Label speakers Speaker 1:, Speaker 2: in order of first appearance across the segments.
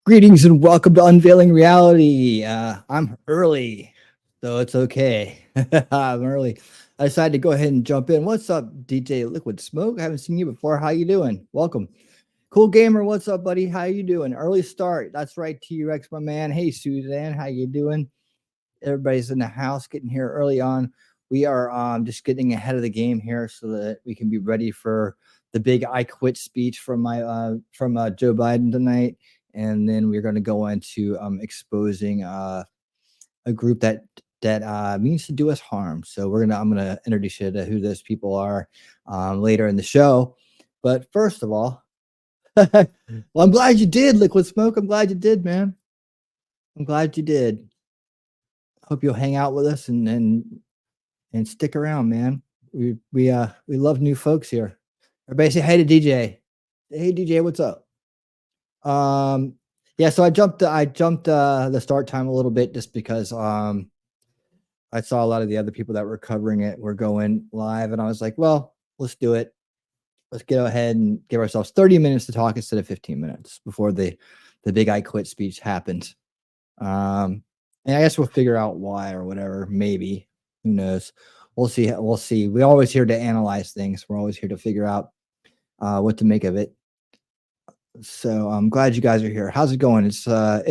Speaker 1: Greetings and welcome to Unveiling Reality. I'm early, so it's okay. I'm early. I decided to go ahead and jump in. What's up, DJ Liquid Smoke? I haven't seen you before. How you doing? Welcome. Cool Gamer, what's up, buddy? How you doing? Early start. That's right, T-Rex, my man. Hey, Suzanne, how you doing? Everybody's in the house getting here early on. We are just getting ahead of the game here so that we can be ready for the big "I quit" speech from Joe Biden tonight, and then we're going to go into exposing a group that means to do us harm. So I'm gonna introduce you to who those people are later in the show. But first of all, well, I'm glad you did, Liquid Smoke. I'm glad you did, man. I'm glad you did. Hope you'll hang out with us and stick around, man. We love new folks here. Everybody say hey to DJ. Hey DJ, what's up? Yeah, so I jumped the start time a little bit just because I saw a lot of the other people that were covering it were going live, and I was like, well, let's do it. Let's go ahead and give ourselves 30 minutes to talk instead of 15 minutes before the big "I quit" speech happens. And I guess we'll figure out why or whatever. Maybe, who knows? We'll see. We'll see. We're always here to analyze things. We're always here to figure out what to make of it. So I'm glad you guys are here. How's it going? It's a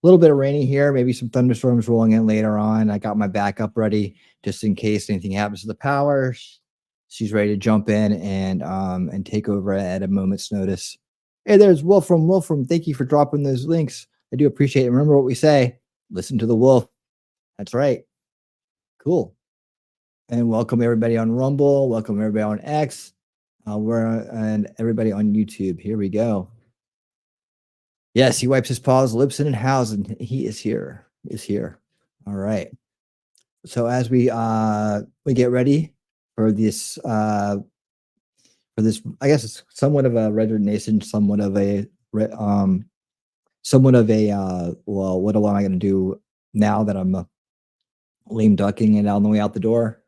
Speaker 1: little bit of rainy here. Maybe some thunderstorms rolling in later on. I got my backup ready just in case anything happens to the power. She's ready to jump in and take over at a moment's notice. Hey, there's Wolfram. Wolfram, thank you for dropping those links. I do appreciate it. Remember what we say. Listen to the wolf. That's right. Cool. And welcome everybody on Rumble. Welcome everybody on X. And everybody on YouTube. Here we go. Yes, he wipes his paws, lips in and howls, and he is here. He is here. All right. So as we get ready for this, I guess it's somewhat of a resignation, somewhat of a well, what am I going to do now that I'm lame ducking it on the way out the door?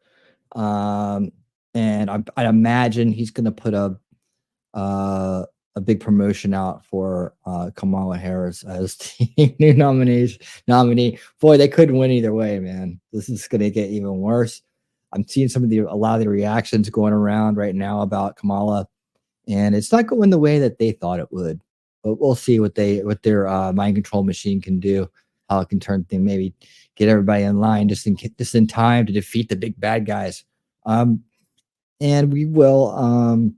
Speaker 1: And I imagine he's going to put a big promotion out for Kamala Harris as the new nominee. Boy, they couldn't win either way, man. This is going to get even worse. I'm seeing a lot of the reactions going around right now about Kamala, and it's not going the way that they thought it would. But we'll see what their mind control machine can do, how it can turn things, maybe get everybody in line just in time to defeat the big bad guys. And we will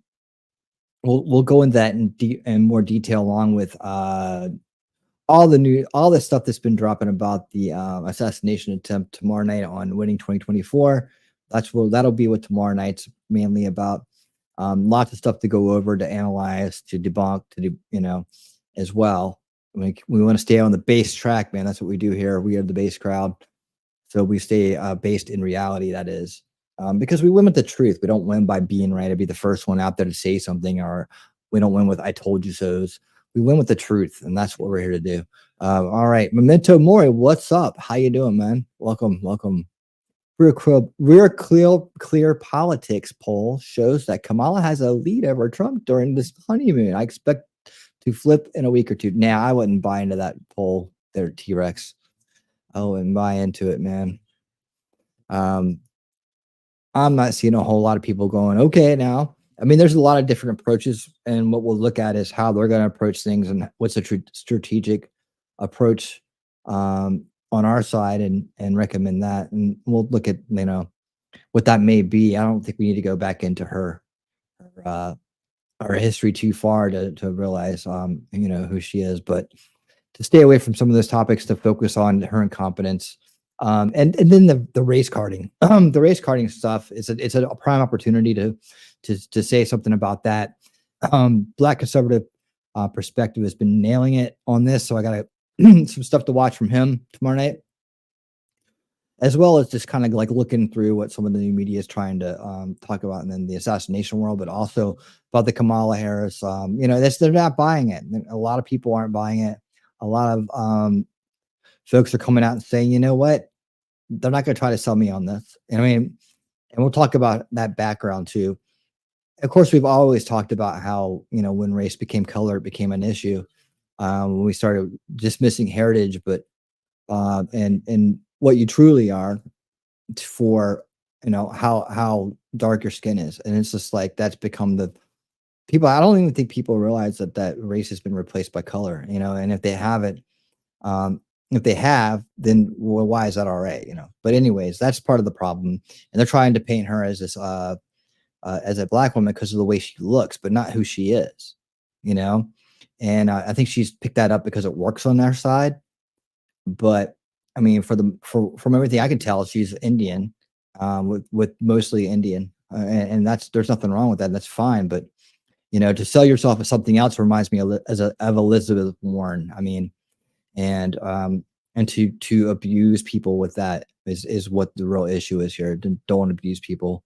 Speaker 1: we'll go into that in more detail along with all the stuff that's been dropping about the assassination attempt tomorrow night on Winning 2024. That'll be what tomorrow night's mainly about. Lots of stuff to go over, to analyze, to debunk, as well. We want to stay on the base track, man. That's what we do here. We are the base crowd, so we stay based in reality. That is. Because we win with the truth. We don't win by being right or be the first one out there to say something, or we don't win with "I told you so's." We win with the truth, and that's what we're here to do. All right, Memento Mori, what's up? How you doing, man? Welcome. Real clear politics poll shows that Kamala has a lead over Trump during this honeymoon. I expect to flip in a week or two. Nah, I wouldn't buy into that poll there, T-Rex. I wouldn't buy into it, man. I'm not seeing a whole lot of people going, okay, now. I mean, there's a lot of different approaches, and what we'll look at is how they're going to approach things and what's a strategic approach on our side and recommend that. And we'll look at, what that may be. I don't think we need to go back into her history too far to realize, who she is, but to stay away from some of those topics, to focus on her incompetence. And then the race carding, the race carding stuff it's a prime opportunity to say something about that. Black conservative perspective has been nailing it on this, so I got some stuff to watch from him tomorrow night, as well as just kind of like looking through what some of the new media is trying to talk about, and then the assassination world, but also about the Kamala Harris. They're not buying it. A lot of people aren't buying it. A lot of folks are coming out and saying, you know what, they're not going to try to sell me on this. And we'll talk about that background too. Of course, we've always talked about how, when race became color, it became an issue. when we started dismissing heritage, but and what you truly are for how dark your skin is, and it's just like that's become the people. I don't even think people realize that race has been replaced by color, and if they haven't, um, if they have, then well, why is that all right? But anyways, that's part of the problem, and they're trying to paint her as this as a black woman because of the way she looks, but not who she is, you know. And I think she's picked that up because it works on their side. But I mean, from everything I can tell, she's Indian, with mostly Indian, and that's there's nothing wrong with that. That's fine. But to sell yourself as something else reminds me of Elizabeth Warren. I mean, and to abuse people with that is what the real issue is here. Don't abuse people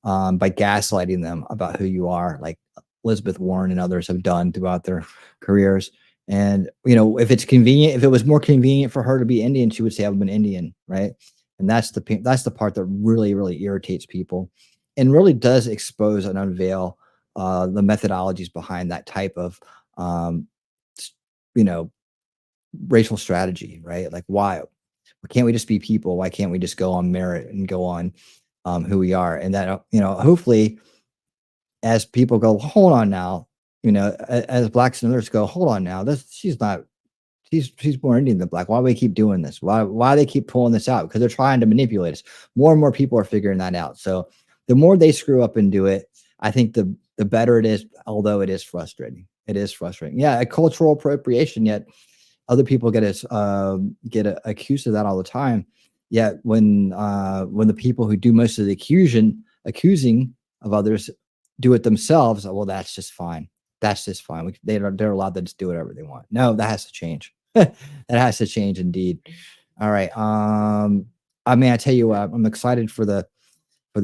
Speaker 1: by gaslighting them about who you are, like Elizabeth Warren and others have done throughout their careers. And if it's convenient, if it was more convenient for her to be Indian, she would say I'm an Indian, right? And that's the part that really really irritates people, and really does expose and unveil the methodologies behind that type of um, you know racial strategy, right? Like why can't we just be people? Why can't we just go on merit and go on who we are? And that hopefully as people go, hold on now, as blacks and others go, hold on now, this she's not she's more Indian than black. Why do they keep doing this? Why they keep pulling this out? Because they're trying to manipulate us. More and more people are figuring that out. So the more they screw up and do it, I think the better it is, although it is frustrating. It is frustrating. Yeah, a cultural appropriation, yet other people accused of that all the time. Yet when the people who do most of the accusing of others do it themselves, well, that's just fine. That's just fine. They're allowed to just do whatever they want. No, that has to change. That has to change indeed. All right. I mean, I tell you what, I'm excited for the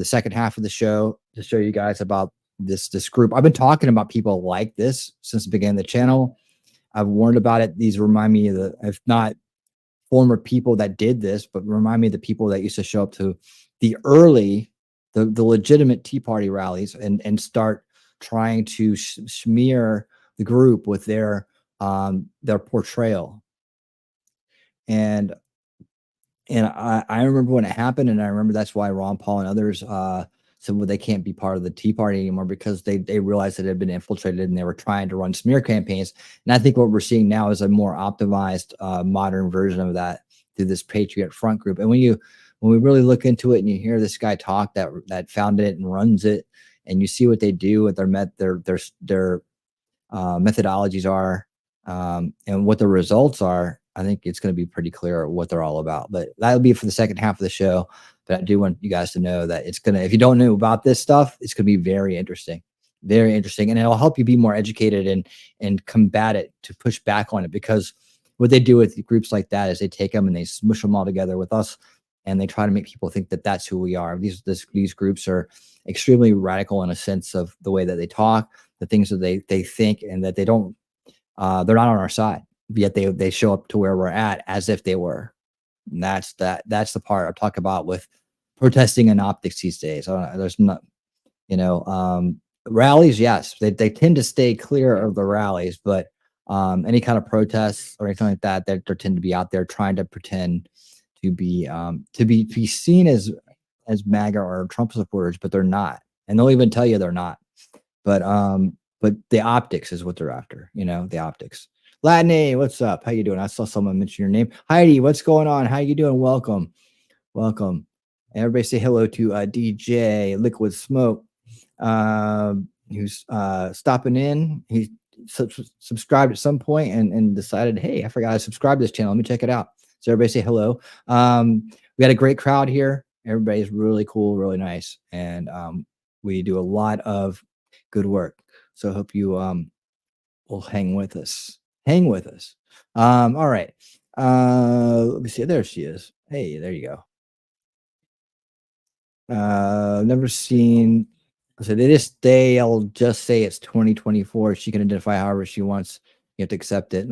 Speaker 1: second half of the show to show you guys about this group. I've been talking about people like this since the beginning of the channel. I've warned about it. These remind me of if not former people that did this, but remind me of the people that used to show up to the the legitimate Tea Party rallies and start trying to smear the group with their portrayal. And I remember when it happened, and I remember that's why Ron Paul and others said, well, they can't be part of the Tea Party anymore because they realized that it had been infiltrated and they were trying to run smear campaigns. And I think what we're seeing now is a more optimized, modern version of that through this Patriot Front group. And when we really look into it and you hear this guy talk that founded it and runs it, and you see what they do with their methodologies are, and what the results are, I think it's going to be pretty clear what they're all about. But that'll be for the second half of the show. But I do want you guys to know that if you don't know about this stuff, it's going to be very interesting, and it'll help you be more educated and combat it, to push back on it. Because what they do with groups like that is they take them and they smush them all together with us, and they try to make people think that that's who we are. These groups are extremely radical in a sense of the way that they talk, the things that they think, and that they don't. They're not on our side, yet they show up to where we're at as if they were. And that's the part I talk about with protesting and optics these days. There's not, rallies. Yes, they tend to stay clear of the rallies, but any kind of protests or anything like that, they tend to be out there trying to pretend to be seen as MAGA or Trump supporters, but they're not, and they'll even tell you they're not. But the optics is what they're after, the optics. Latney, what's up? How you doing? I saw someone mention your name. Heidi, what's going on? How you doing? Welcome. Everybody say hello to DJ Liquid Smoke, who's stopping in. He subscribed at some point and decided, hey, I forgot to subscribe to this channel. Let me check it out. So everybody say hello. We got a great crowd here. Everybody's really cool, really nice, and we do a lot of good work. So I hope you will hang with us. All right. Let me see. There she is. Hey, there you go. Never seen. So they'll just say it's 2024. She can identify however she wants. You have to accept it.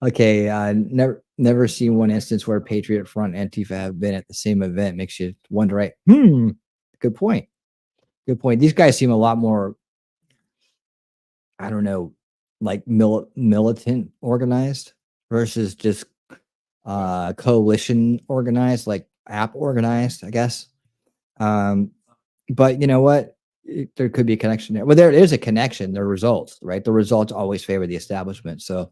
Speaker 1: Okay. Never seen one instance where Patriot Front and Antifa have been at the same event. Makes you wonder, right? Good point. These guys seem a lot more, I don't know, like militant organized versus just coalition organized, like app organized, I guess. Um, but you know what? There could be a connection there. Well, there is a connection. The results, right? The results always favor the establishment. So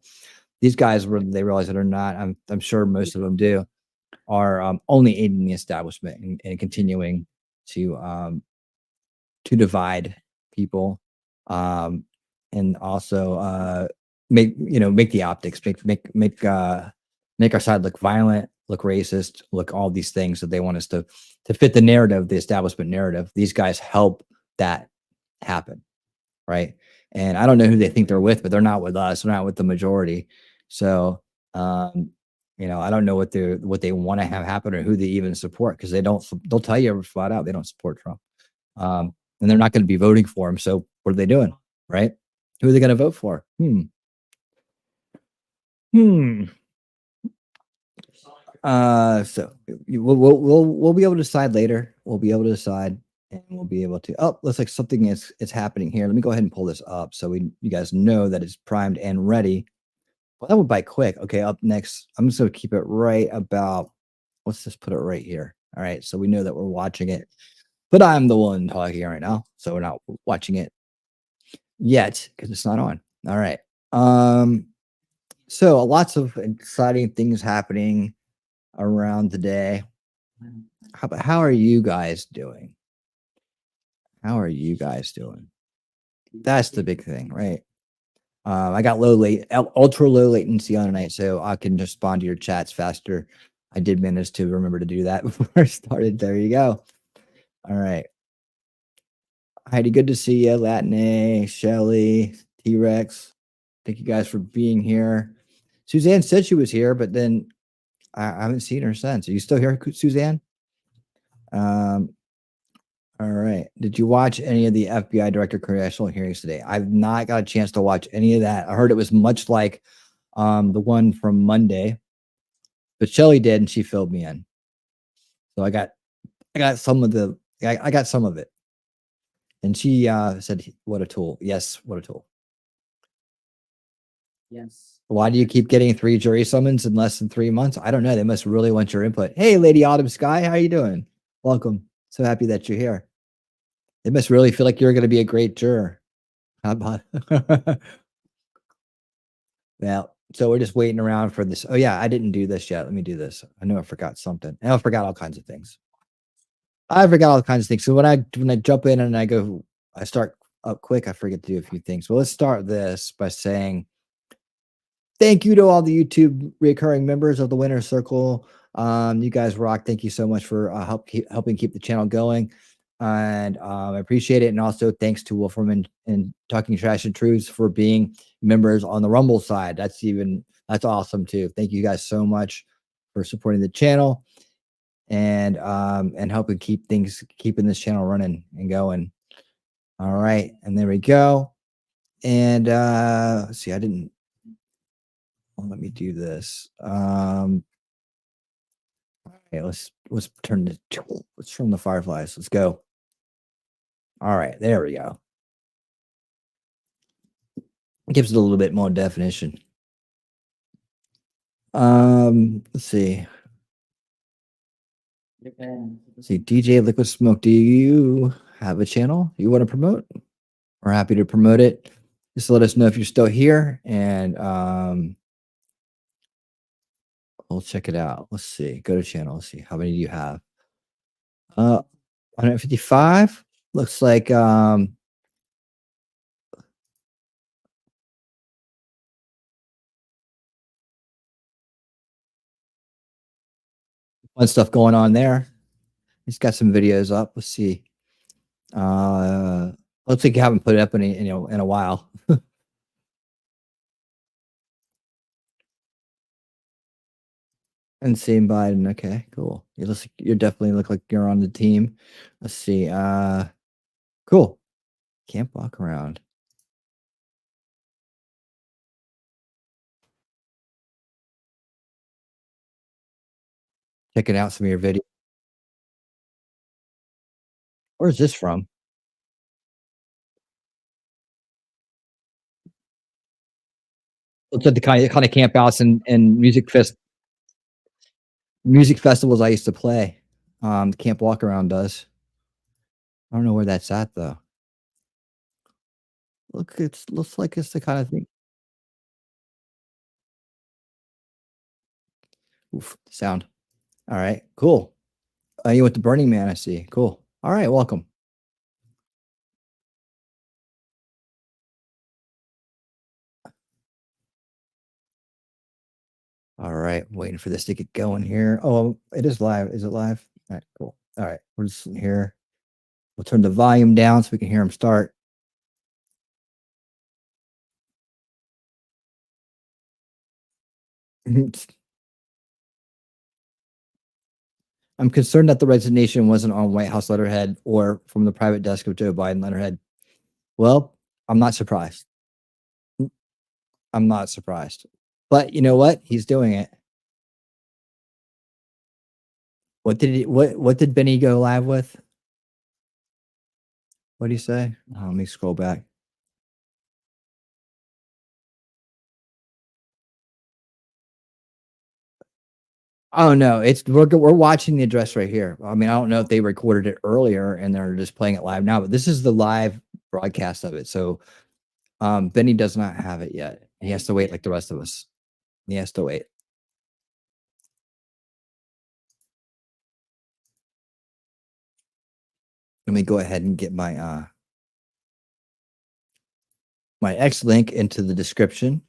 Speaker 1: these guys, whether they realize it or not, I'm sure most of them do, are only aiding the establishment and continuing to divide people, um, and also make the optics, make our side look violent, look racist, look all these things that they want us to fit the narrative, the establishment narrative. These guys help that happen, right? And I don't know who they think they're with, but they're not with us. They're not with the majority. So, um, I don't know what they want to have happen or who they even support because they don't. They'll tell you flat out they don't support Trump, um, and they're not going to be voting for him. So what are they doing, right? Who are they going to vote for? Hmm. So we'll be able to decide later. We'll be able to decide, and we'll be able to. Oh, looks like something is happening here. Let me go ahead and pull this up so you guys know that it's primed and ready. Well, that went by quick. Okay, up next, I'm just gonna keep it right about. Let's just put it right here. All right, so we know that we're watching it, but I'm the one talking right now, so we're not watching it yet because it's not on. All right. Um. So lots of exciting things happening around today. How are you guys doing? How are you guys doing? That's the big thing, right? I got ultra low latency on tonight, so I can respond to your chats faster. I did manage to remember to do that before I started. There you go. All right. Heidi, good to see you. Latine, Shelly, T Rex. Thank you guys for being here. Suzanne said she was here, but then I haven't seen her since. Are you still here, Suzanne? Um, all right. Did you watch any of the FBI director congressional hearings today? I've not got a chance to watch any of that. I heard it was much like the one from Monday, but Shelly did, and she filled me in. So I got some of I got some of it, and she said, "What a tool! Yes, what a tool." Yes. Why do you keep getting 3 jury summons in less than 3 months? I don't know. They must really want your input. Hey, Lady Autumn Sky, how you doing? Welcome. So happy that you're here. They must really feel like you're going to be a great juror. How about? Well, so we're just waiting around for this. Oh yeah, I didn't do this yet. Let me do this. I know I forgot something. And I forgot all kinds of things. I forgot all kinds of things. So when I jump in and I start up quick, I forget to do a few things. Well, let's start this by saying thank you to all the YouTube recurring members of the Winner Circle. You guys rock. Thank you so much for helping keep the channel going. And I appreciate it. And also thanks to Wolfram and Talking Trash and Truths for being members on the Rumble side. That's awesome too. Thank you guys so much for supporting the channel and helping keeping this channel running and going. All right. And there we go. And let's see, let me do this. Okay, let's turn the fireflies. Let's go. All right, there we go. Gives it a little bit more definition. Let's see. Let's see, DJ Liquid Smoke. Do you have a channel you want to promote? We're happy to promote it. Just let us know if you're still here, and we'll check it out. Let's see. Go to channel. Let's see. How many do you have? 155. Looks like fun stuff going on there. He's got some videos up. Let's see. Looks like you haven't put it up in a while. And same Biden. Okay, cool. You definitely look like you're on the team. Let's see. Cool. Can't walk around. Checking out some of your videos. Where's this from? It's at the kind of camp outs and music festivals I used to play. Camp Walk Around does. I don't know where that's at though. Looks like it's the kind of thing. Oof, sound. All right, cool. You went to Burning Man, I see. Cool. All right, welcome. All right, waiting for this to get going here. Oh, it is live. Is it live? All right, cool. All right, we're just here. We'll turn the volume down so we can hear him start. I'm concerned that the resignation wasn't on White House letterhead or from the private desk of Joe Biden letterhead. Well, I'm not surprised. I'm not surprised. But you know what? He's doing it. What did Benny go live with? What did he say? Oh, let me scroll back. Oh no, it's we're watching the address right here. I mean, I don't know if they recorded it earlier and they're just playing it live now, but this is the live broadcast of it. So Benny does not have it yet. He has to wait like the rest of us. He has to wait. Let me go ahead and get my my X link into the description.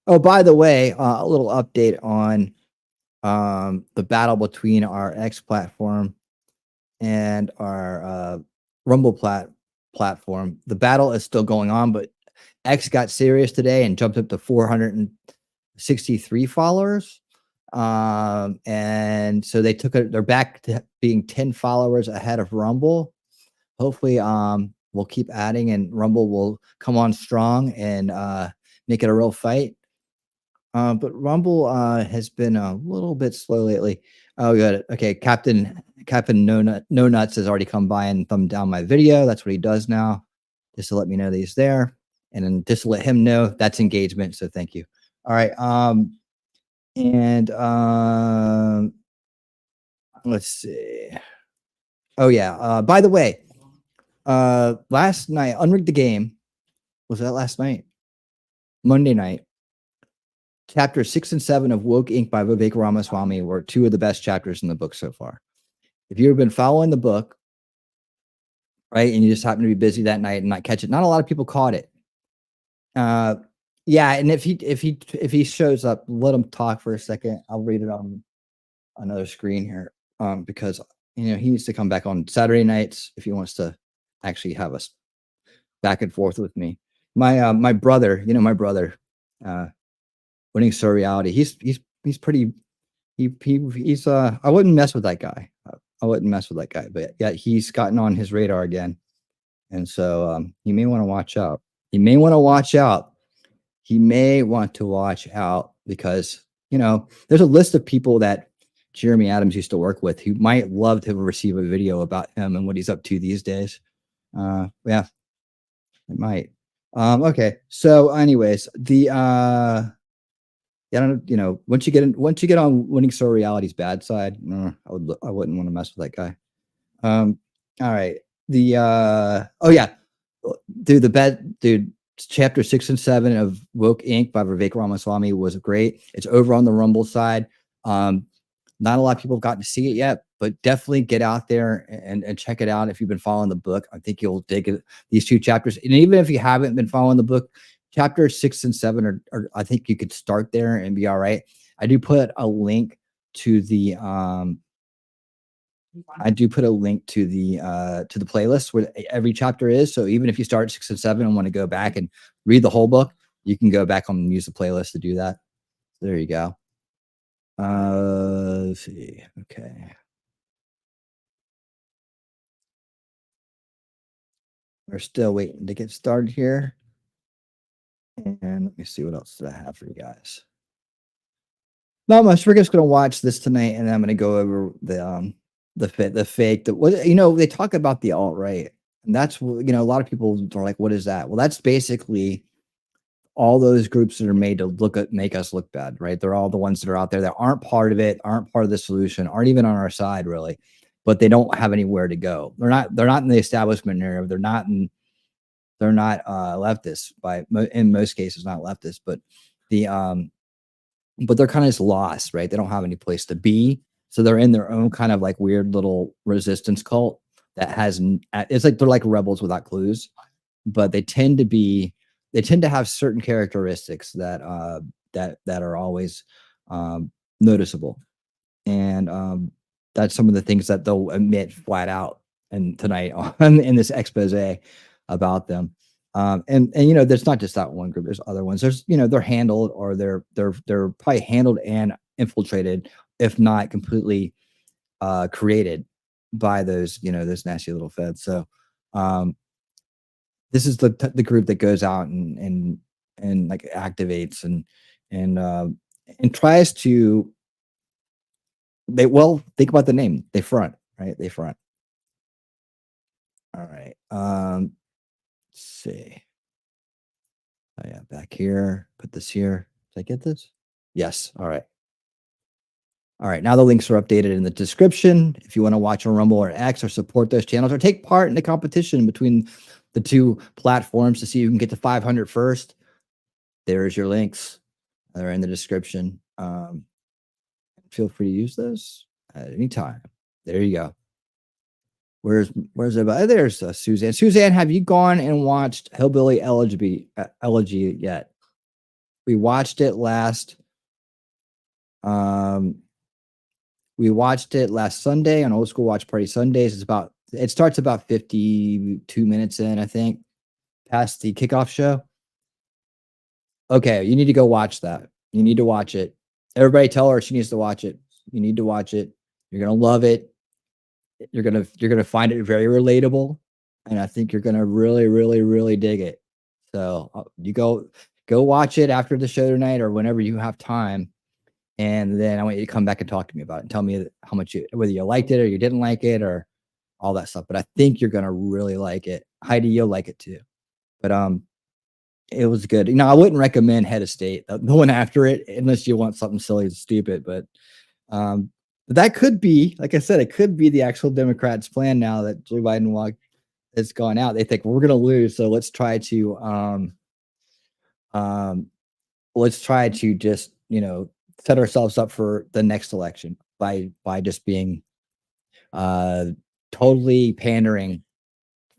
Speaker 1: Oh, by the way, a little update on the battle between our X platform and our Rumble platform. The battle is still going on, but X got serious today and jumped up to 463 followers. And so they're back to being 10 followers ahead of Rumble. Hopefully, we'll keep adding and Rumble will come on strong and make it a real fight. But Rumble has been a little bit slow lately. Oh, good. Okay, Captain No Nuts has already come by and thumbed down my video. That's what he does now, just to let me know that he's there, and then just to let him know that's engagement. So thank you. All right. And let's see. Oh yeah. By the way, last night, Unrig the Game. Was that last night? Monday night. Chapter 6 and 7 of Woke Inc. by Vivek Ramaswamy were two of the best chapters in the book so far. If you've been following the book, right, and you just happen to be busy that night and not catch it, not a lot of people caught it. Yeah, and if he shows up, let him talk for a second. I'll read it on another screen here, because he needs to come back on Saturday nights if he wants to actually have us back and forth with me. My brother, my brother, Winning Star Reality. He's pretty. He's I wouldn't mess with that guy. I wouldn't mess with that guy. But yeah, he's gotten on his radar again, and so he may want to watch out. He may want to watch out. He may want to watch out because there's a list of people that Jeremy Adams used to work with who might love to receive a video about him and what he's up to these days. Yeah, it might. Okay. So, anyways, yeah, once you get on Winning Star Reality's bad side, I wouldn't want to mess with that guy. All right. Oh yeah, dude, chapter 6 and 7 of Woke Inc. by Vivek Ramaswamy was great. It's over on the Rumble side. Not a lot of people have gotten to see it yet, but definitely get out there and check it out if you've been following the book. I think you'll dig it, these two chapters. And even if you haven't been following the book, chapter 6 and 7 are I think you could start there and be all right. I do put a link to the playlist where every chapter is. So even if you start 6 and 7 and want to go back and read the whole book, you can go back and use the playlist to do that. So there you go. Let's see. Okay. We're still waiting to get started here. And let me see what else did I have for you guys. Not much. We're just gonna watch this tonight, and I'm gonna go over the fake. They talk about the alt-right, and that's a lot of people are like, what is that? Well, that's basically all those groups that are made to make us look bad, right? They're all the ones that are out there that aren't part of it, aren't part of the solution, aren't even on our side really, but they don't have anywhere to go. They're not in the establishment narrative. They're not leftists in most cases, not leftists, but the but they're kind of just lost, right? They don't have any place to be. So they're in their own kind of like weird little resistance cult that has, it's like they're like rebels without clues, but they tend to have certain characteristics that that are always noticeable. And that's some of the things that they'll admit flat out and tonight on in this expose about them. And you know, there's not just that one group. There's other ones. There's, you know, they're handled, or they're probably handled and infiltrated, if not completely created by those, you know, those nasty little feds. So this is the group that goes out and like activates and tries to, think about the name. They front, right? They front. All right. Let's see. Oh yeah, back here. Put this here. Did I get this? Yes. All right. All right. Now the links are updated in the description. If you want to watch on Rumble or X, or support those channels, or take part in the competition between the two platforms to see who can get to 500 first, there's your links. They're in the description. Feel free to use those at any time. There you go. Where's everybody? There's Suzanne. Suzanne, have you gone and watched Hillbilly Elegy yet? We watched it last. We watched it last Sunday on Old School Watch Party Sundays. It starts about 52 minutes in, I think, past the kickoff show. Okay, you need to go watch that. You need to watch it. Everybody tell her she needs to watch it. You need to watch it. You're gonna love it. You're gonna find it very relatable, and I think you're gonna really dig it. So you go watch it after the show tonight, or whenever you have time, and then I want you to come back and talk to me about it and tell me how much whether you liked it or you didn't like it or all that stuff. But I think you're gonna really like it. Heidi, you'll like it too. But it was good. You know, I wouldn't recommend Head of State, the one after it, unless you want something silly and stupid. But that could be, like I said, it could be the actual Democrats' plan now that Joe Biden has gone out. They think we're going to lose, so let's try to just, you know, set ourselves up for the next election by just being totally pandering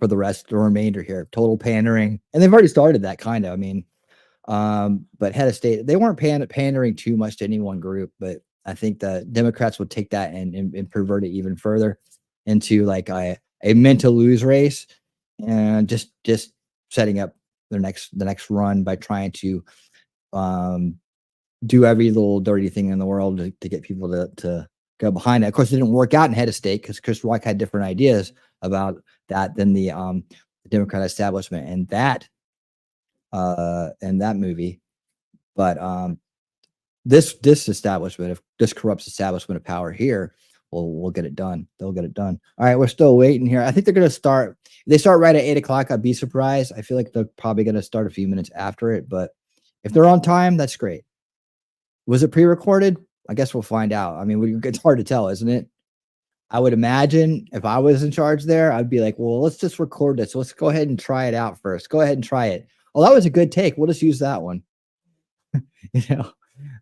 Speaker 1: for the remainder here, total pandering, and they've already started that kind of. I mean, but Head of State, they weren't pandering too much to any one group, but I think the Democrats would take that and pervert it even further into like a mental lose race, and just setting up the next run by trying to do every little dirty thing in the world to get people to go behind it. Of course, it didn't work out in Head of State because Chris Rock had different ideas about that than the Democrat establishment and that movie. But this establishment, if this corrupt establishment of power here, will get it done. They'll get it done. All right, we're still waiting here. I think they're going to start. They start right at 8 o'clock. I'd be surprised. I feel like they're probably going to start a few minutes after it, but if they're on time, that's great. Was it pre-recorded? I guess we'll find out. I mean, it's hard to tell, isn't it? I would imagine if I was in charge there, I'd be like, well, let's just record this. Let's go ahead and try it out first. Go ahead and try it. Oh, that was a good take. We'll just use that one. You know,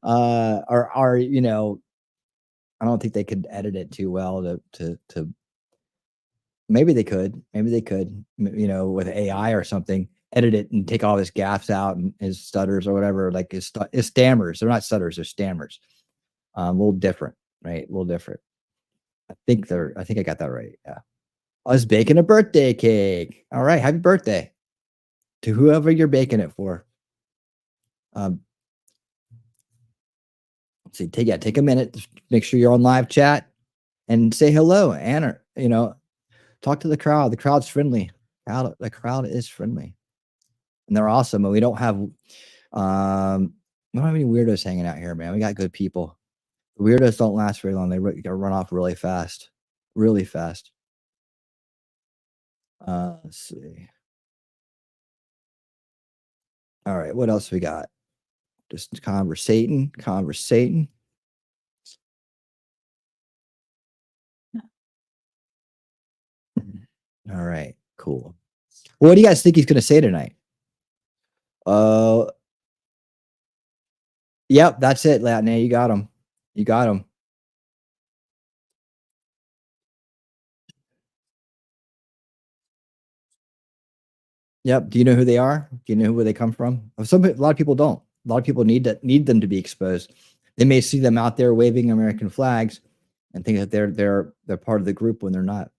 Speaker 1: or you know, I don't think they could edit it too well to maybe they could, you know, with AI or something, edit it and take all his gaffes out and his stutters or whatever, like his stammers. They're not stutters, they're stammers. A little different, right? A little different. I think I got that right. Yeah. I was baking a birthday cake. All right. Happy birthday to whoever you're baking it for. Let's see. Take a minute. Make sure you're on live chat and say hello. Anna, you know, talk to the crowd. The crowd's friendly. The crowd is friendly, and they're awesome. And we don't have any weirdos hanging out here, man. We got good people. The weirdos don't last very long. They run off really fast, really fast. Let's see. All right, what else we got? Just conversating. All right, cool. What do you guys think he's going to say tonight? Yep, that's it, Latine. You got him. You got him. Yep. Do you know who they are? Do you know where they come from? A lot of people don't. A lot of people need them to be exposed. They may see them out there waving American flags and think that they're part of the group when they're not.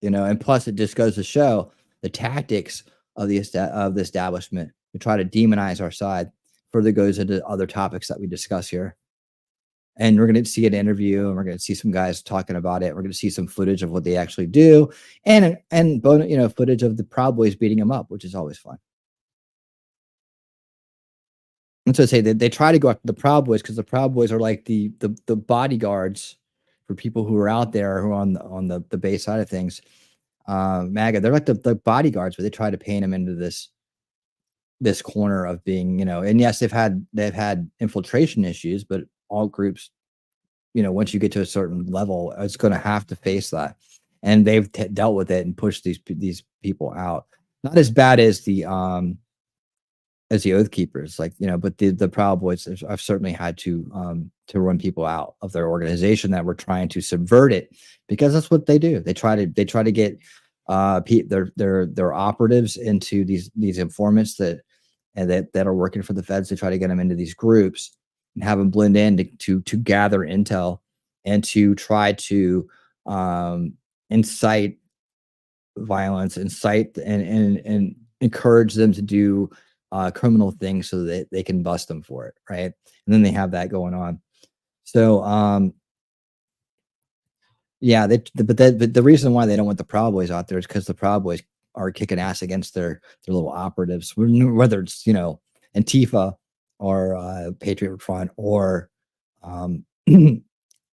Speaker 1: You know, and plus it just goes to show the tactics of the establishment to try to demonize our side. Further goes into other topics that we discuss here. And we're going to see an interview, and we're going to see some guys talking about it. We're going to see some footage of what they actually do, and footage of the Proud Boys beating them up, which is always fun. And so I say that they try to go after the Proud Boys because the Proud Boys are like the bodyguards for people who are out there who are on the base side of things. MAGA, they're like the bodyguards, but they try to paint them into this corner of being, and yes, they've had infiltration issues, but all groups, once you get to a certain level, it's going to have to face that, and they've dealt with it and pushed these people out. Not as bad as the Oath Keepers, but the Proud Boys have certainly had to run people out of their organization that were trying to subvert it, because that's what they do. They try to get their operatives into these informants that are working for the feds. They try to get them into these groups and have them blend in to gather intel and to try to incite violence, and encourage them to do criminal things so that they can bust them for it, right? And then they have that going on. So yeah, but the reason why they don't want the Proud Boys out there is because the Proud Boys are kicking ass against their little operatives, whether it's Antifa or Patriot Front or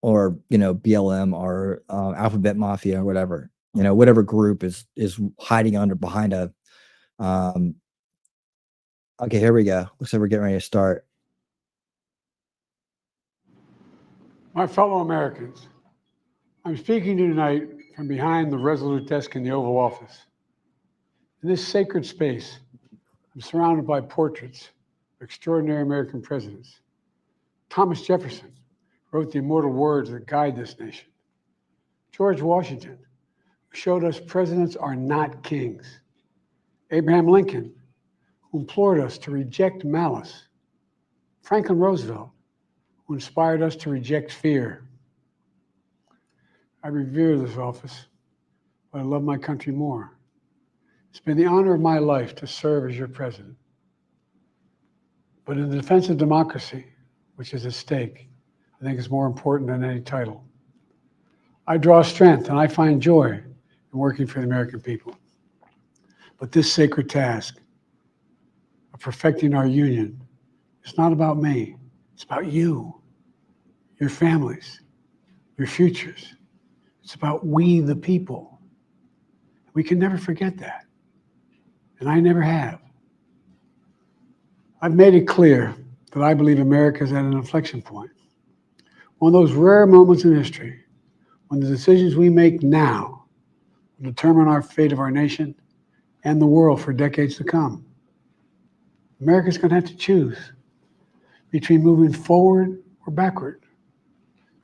Speaker 1: or BLM or Alphabet Mafia or whatever, whatever group is hiding behind a okay, here we go. Looks like we're getting ready to start.
Speaker 2: My fellow Americans, I'm speaking to you tonight from behind the resolute desk in the Oval Office. In this sacred space, I'm surrounded by portraits of extraordinary American presidents. Thomas Jefferson wrote the immortal words that guide this nation. George Washington, who showed us presidents are not kings. Abraham Lincoln, who implored us to reject malice. Franklin Roosevelt, who inspired us to reject fear. I revere this office, but I love my country more. It's been the honor of my life to serve as your president. But in the defense of democracy, which is at stake, I think is more important than any title. I draw strength and I find joy in working for the American people. But this sacred task of perfecting our union is not about me. It's about you, your families, your futures. It's about we, the people. We can never forget that. And I never have. I've made it clear that I believe America is at an inflection point. One of those rare moments in history when the decisions we make now will determine our fate of our nation and the world for decades to come. America's going to have to choose between moving forward or backward,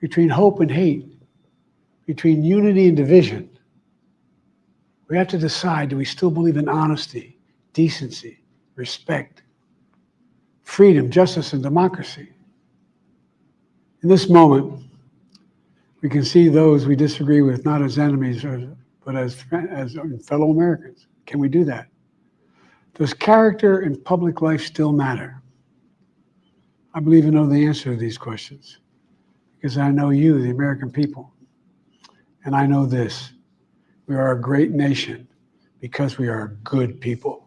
Speaker 2: between hope and hate, between unity and division. We have to decide, do we still believe in honesty, decency, respect, freedom, justice, and democracy? In this moment, we can see those we disagree with not as enemies, but as fellow Americans. Can we do that? Does character in public life still matter? I believe I know the answer to these questions because I know you, the American people. And I know this, we are a great nation because we are good people.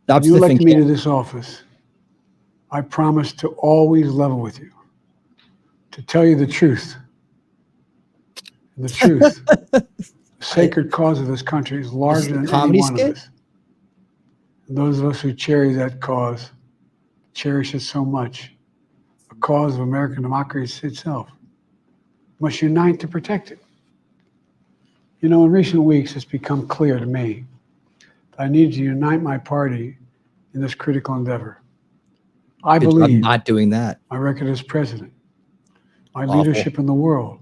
Speaker 2: When you elect me to this office, I promise to always level with you, to tell you the truth. And the truth, the sacred cause of this country is larger than any one of us. And those of us who cherish that cause, cherish it so much, the cause of American democracy itself, must unite to protect it. You know, in recent weeks, it's become clear to me that I need to unite my party in this critical endeavor. I
Speaker 1: I'm
Speaker 2: believe
Speaker 1: not doing that.
Speaker 2: my record as president, my leadership in the world,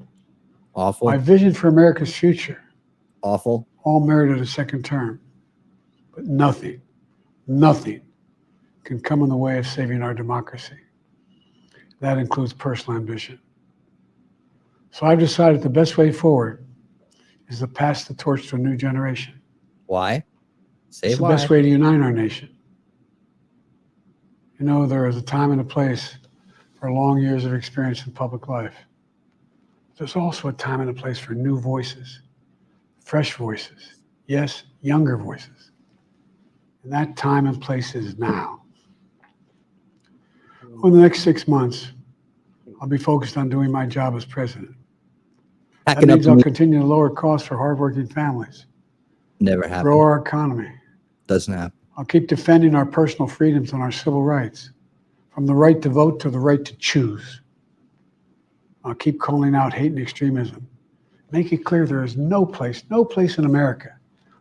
Speaker 1: Awful.
Speaker 2: my vision for America's future,
Speaker 1: Awful.
Speaker 2: all merited a second term. But nothing can come in the way of saving our democracy. That includes personal ambition. So I've decided the best way forward is to pass the torch to a new generation.
Speaker 1: Why? Say
Speaker 2: It's the
Speaker 1: why.
Speaker 2: best way to unite our nation. You know, there is a time and a place for long years of experience in public life. There's also a time and a place for new voices, fresh voices, yes, younger voices. And that time and place is now. Over the next 6 months, I'll be focused on doing my job as president. That
Speaker 1: Packing up
Speaker 2: means I'll continue to lower costs for hardworking families,
Speaker 1: never
Speaker 2: grow
Speaker 1: happened.
Speaker 2: our economy.
Speaker 1: Doesn't happen.
Speaker 2: I'll keep defending our personal freedoms and our civil rights, from the right to vote to the right to choose. I'll keep calling out hate and extremism. Make it clear there is no place in America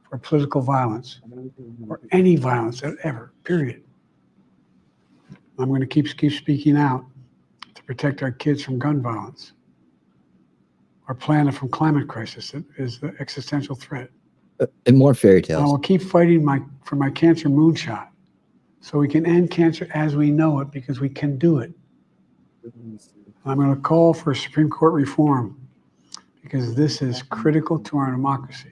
Speaker 2: for political violence or any violence ever, period. I'm going to keep speaking out to protect our kids from gun violence, our planet from climate crisis that is the existential threat.
Speaker 1: And more fairy
Speaker 2: I
Speaker 1: tales.
Speaker 2: will keep fighting for my cancer moonshot so we can end cancer as we know it, because we can do it. I'm going to call for Supreme Court reform because this is critical to our democracy.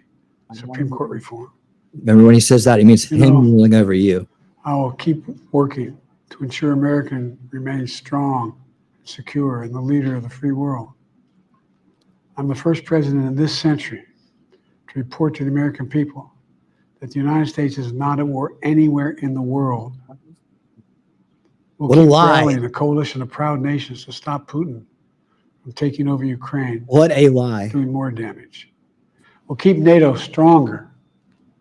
Speaker 2: Supreme Court reform.
Speaker 1: Remember when he says that, he means him ruling over you.
Speaker 2: I will keep working to ensure America remains strong, secure, and the leader of the free world. I'm the first president in this century to report to the American people that the United States is not at war anywhere in the world. We'll
Speaker 1: What a
Speaker 2: keep
Speaker 1: lie.
Speaker 2: rallying a coalition of proud nations to stop Putin from taking over Ukraine,
Speaker 1: What a lie.
Speaker 2: doing more damage. We'll keep NATO stronger,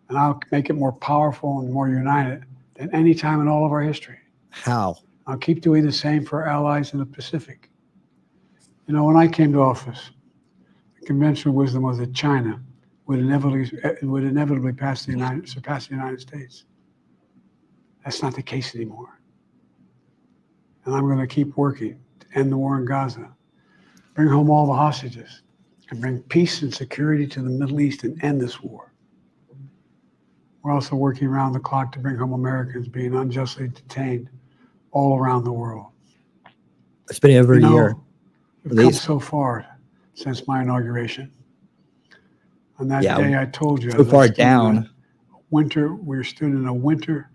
Speaker 2: and I'll make it more powerful and more united than any time in all of our history.
Speaker 1: How?
Speaker 2: I'll keep doing the same for our allies in the Pacific. You know, when I came to office, the conventional wisdom was that China would inevitably surpass the United States. That's not the case anymore. And I'm going to keep working to end the war in Gaza, bring home all the hostages, and bring peace and security to the Middle East and end this war. We're also working around the clock to bring home Americans being unjustly detained all around the world.
Speaker 1: It's been over a year.
Speaker 2: We've come so far since my inauguration. On that day, I told you,
Speaker 1: so far down.
Speaker 2: we stood in a winter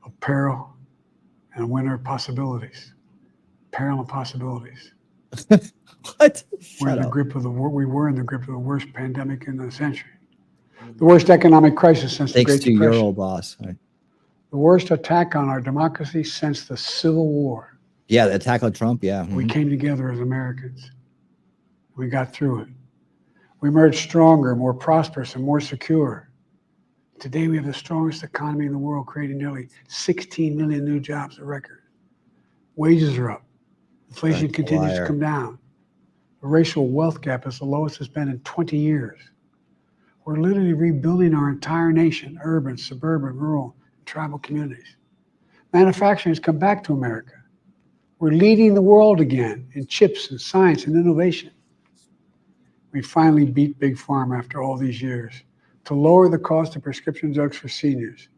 Speaker 2: of peril and a winter of possibilities. Peril and possibilities.
Speaker 1: What?
Speaker 2: We were in the grip of the worst pandemic in the century. The worst economic crisis since the Great Depression.
Speaker 1: Thanks to your old boss. Right.
Speaker 2: The worst attack on our democracy since the Civil War.
Speaker 1: Yeah, the attack on Trump, yeah.
Speaker 2: We came together as Americans. We got through it. We emerged stronger, more prosperous, and more secure. Today, we have the strongest economy in the world, creating nearly 16 million new jobs, a record. Wages are up. Inflation continues to come down. The racial wealth gap is the lowest it's been in 20 years. We're literally rebuilding our entire nation, urban, suburban, rural, and tribal communities. Manufacturing has come back to America. We're leading the world again in chips and science and innovation. We finally beat Big Pharma after all these years to lower the cost of prescription drugs for seniors.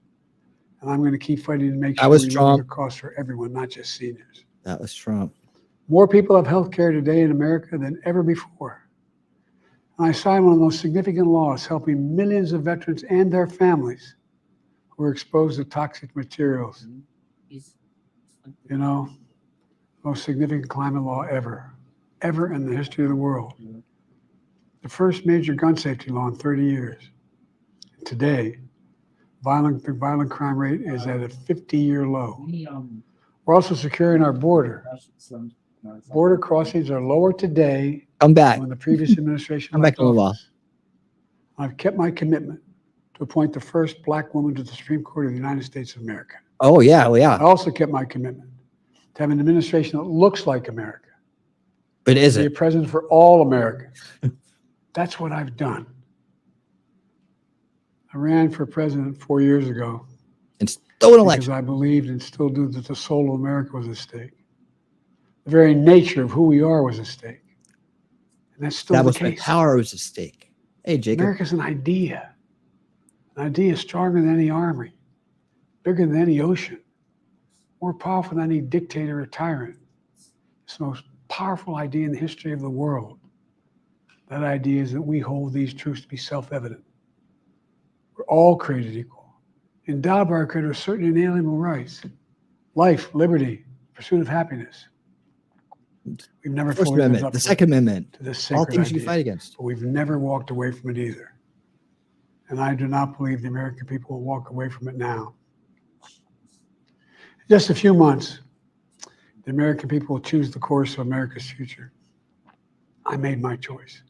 Speaker 2: And I'm going to keep fighting to make sure we lower the cost for everyone, not just seniors.
Speaker 1: That was Trump.
Speaker 2: More people have health care today in America than ever before. And I signed one of the most significant laws helping millions of veterans and their families who are exposed to toxic materials. You know, most significant climate law ever in the history of the world. The first major gun safety law in 30 years. Today, the violent crime rate is at a 50-year low. We're also securing our border. Border crossings are lower today
Speaker 1: Come back.
Speaker 2: than the previous administration.
Speaker 1: Come back in a while.
Speaker 2: I've kept my commitment to appoint the first black woman to the Supreme Court of the United States of America.
Speaker 1: Oh, yeah. Well,
Speaker 2: I
Speaker 1: yeah.
Speaker 2: also kept my commitment to have an administration that looks like America,
Speaker 1: But
Speaker 2: to
Speaker 1: is
Speaker 2: be a
Speaker 1: it?
Speaker 2: president for all Americans. That's what I've done. I ran for president 4 years ago
Speaker 1: And still an
Speaker 2: because
Speaker 1: election.
Speaker 2: I believed and still do that the soul of America was at stake. The very nature of who we are was at stake. And that's still the
Speaker 1: Establishment
Speaker 2: case.
Speaker 1: power was at stake. Hey, Jacob.
Speaker 2: America's an idea. An idea stronger than any army, bigger than any ocean, more powerful than any dictator or tyrant. It's the most powerful idea in the history of the world. That idea is that we hold these truths to be self-evident. We're all created equal, endowed by our Creator with certain inalienable rights: life, liberty, pursuit of happiness. We've never
Speaker 1: First
Speaker 2: fully lived
Speaker 1: Amendment,
Speaker 2: up
Speaker 1: the Second Amendment,
Speaker 2: to this
Speaker 1: all
Speaker 2: sacred
Speaker 1: things you
Speaker 2: idea,
Speaker 1: fight against.
Speaker 2: but we've never walked away from it either. And I do not believe the American people will walk away from it now. In just a few months, the American people will choose the course of America's future. I made my choice.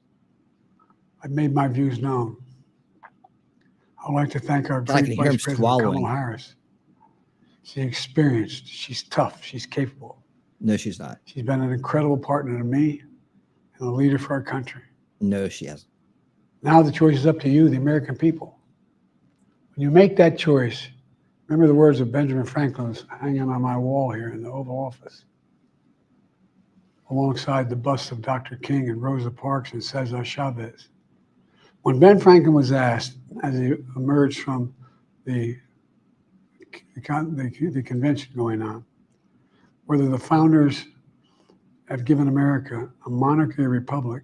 Speaker 2: I've made my views known. I'd like to thank our
Speaker 1: I can
Speaker 2: great
Speaker 1: hear him
Speaker 2: Vice President
Speaker 1: swallowing.
Speaker 2: Kamala Harris. She's experienced, she's tough, she's capable.
Speaker 1: No, she's not.
Speaker 2: She's been an incredible partner to me and a leader for our country.
Speaker 1: No, she hasn't.
Speaker 2: Now the choice is up to you, the American people. When you make that choice, remember the words of Benjamin Franklin hanging on my wall here in the Oval Office, alongside the busts of Dr. King and Rosa Parks and Cesar Chavez. When Ben Franklin was asked, as he emerged from the convention going on, whether the founders have given America a monarchy or republic,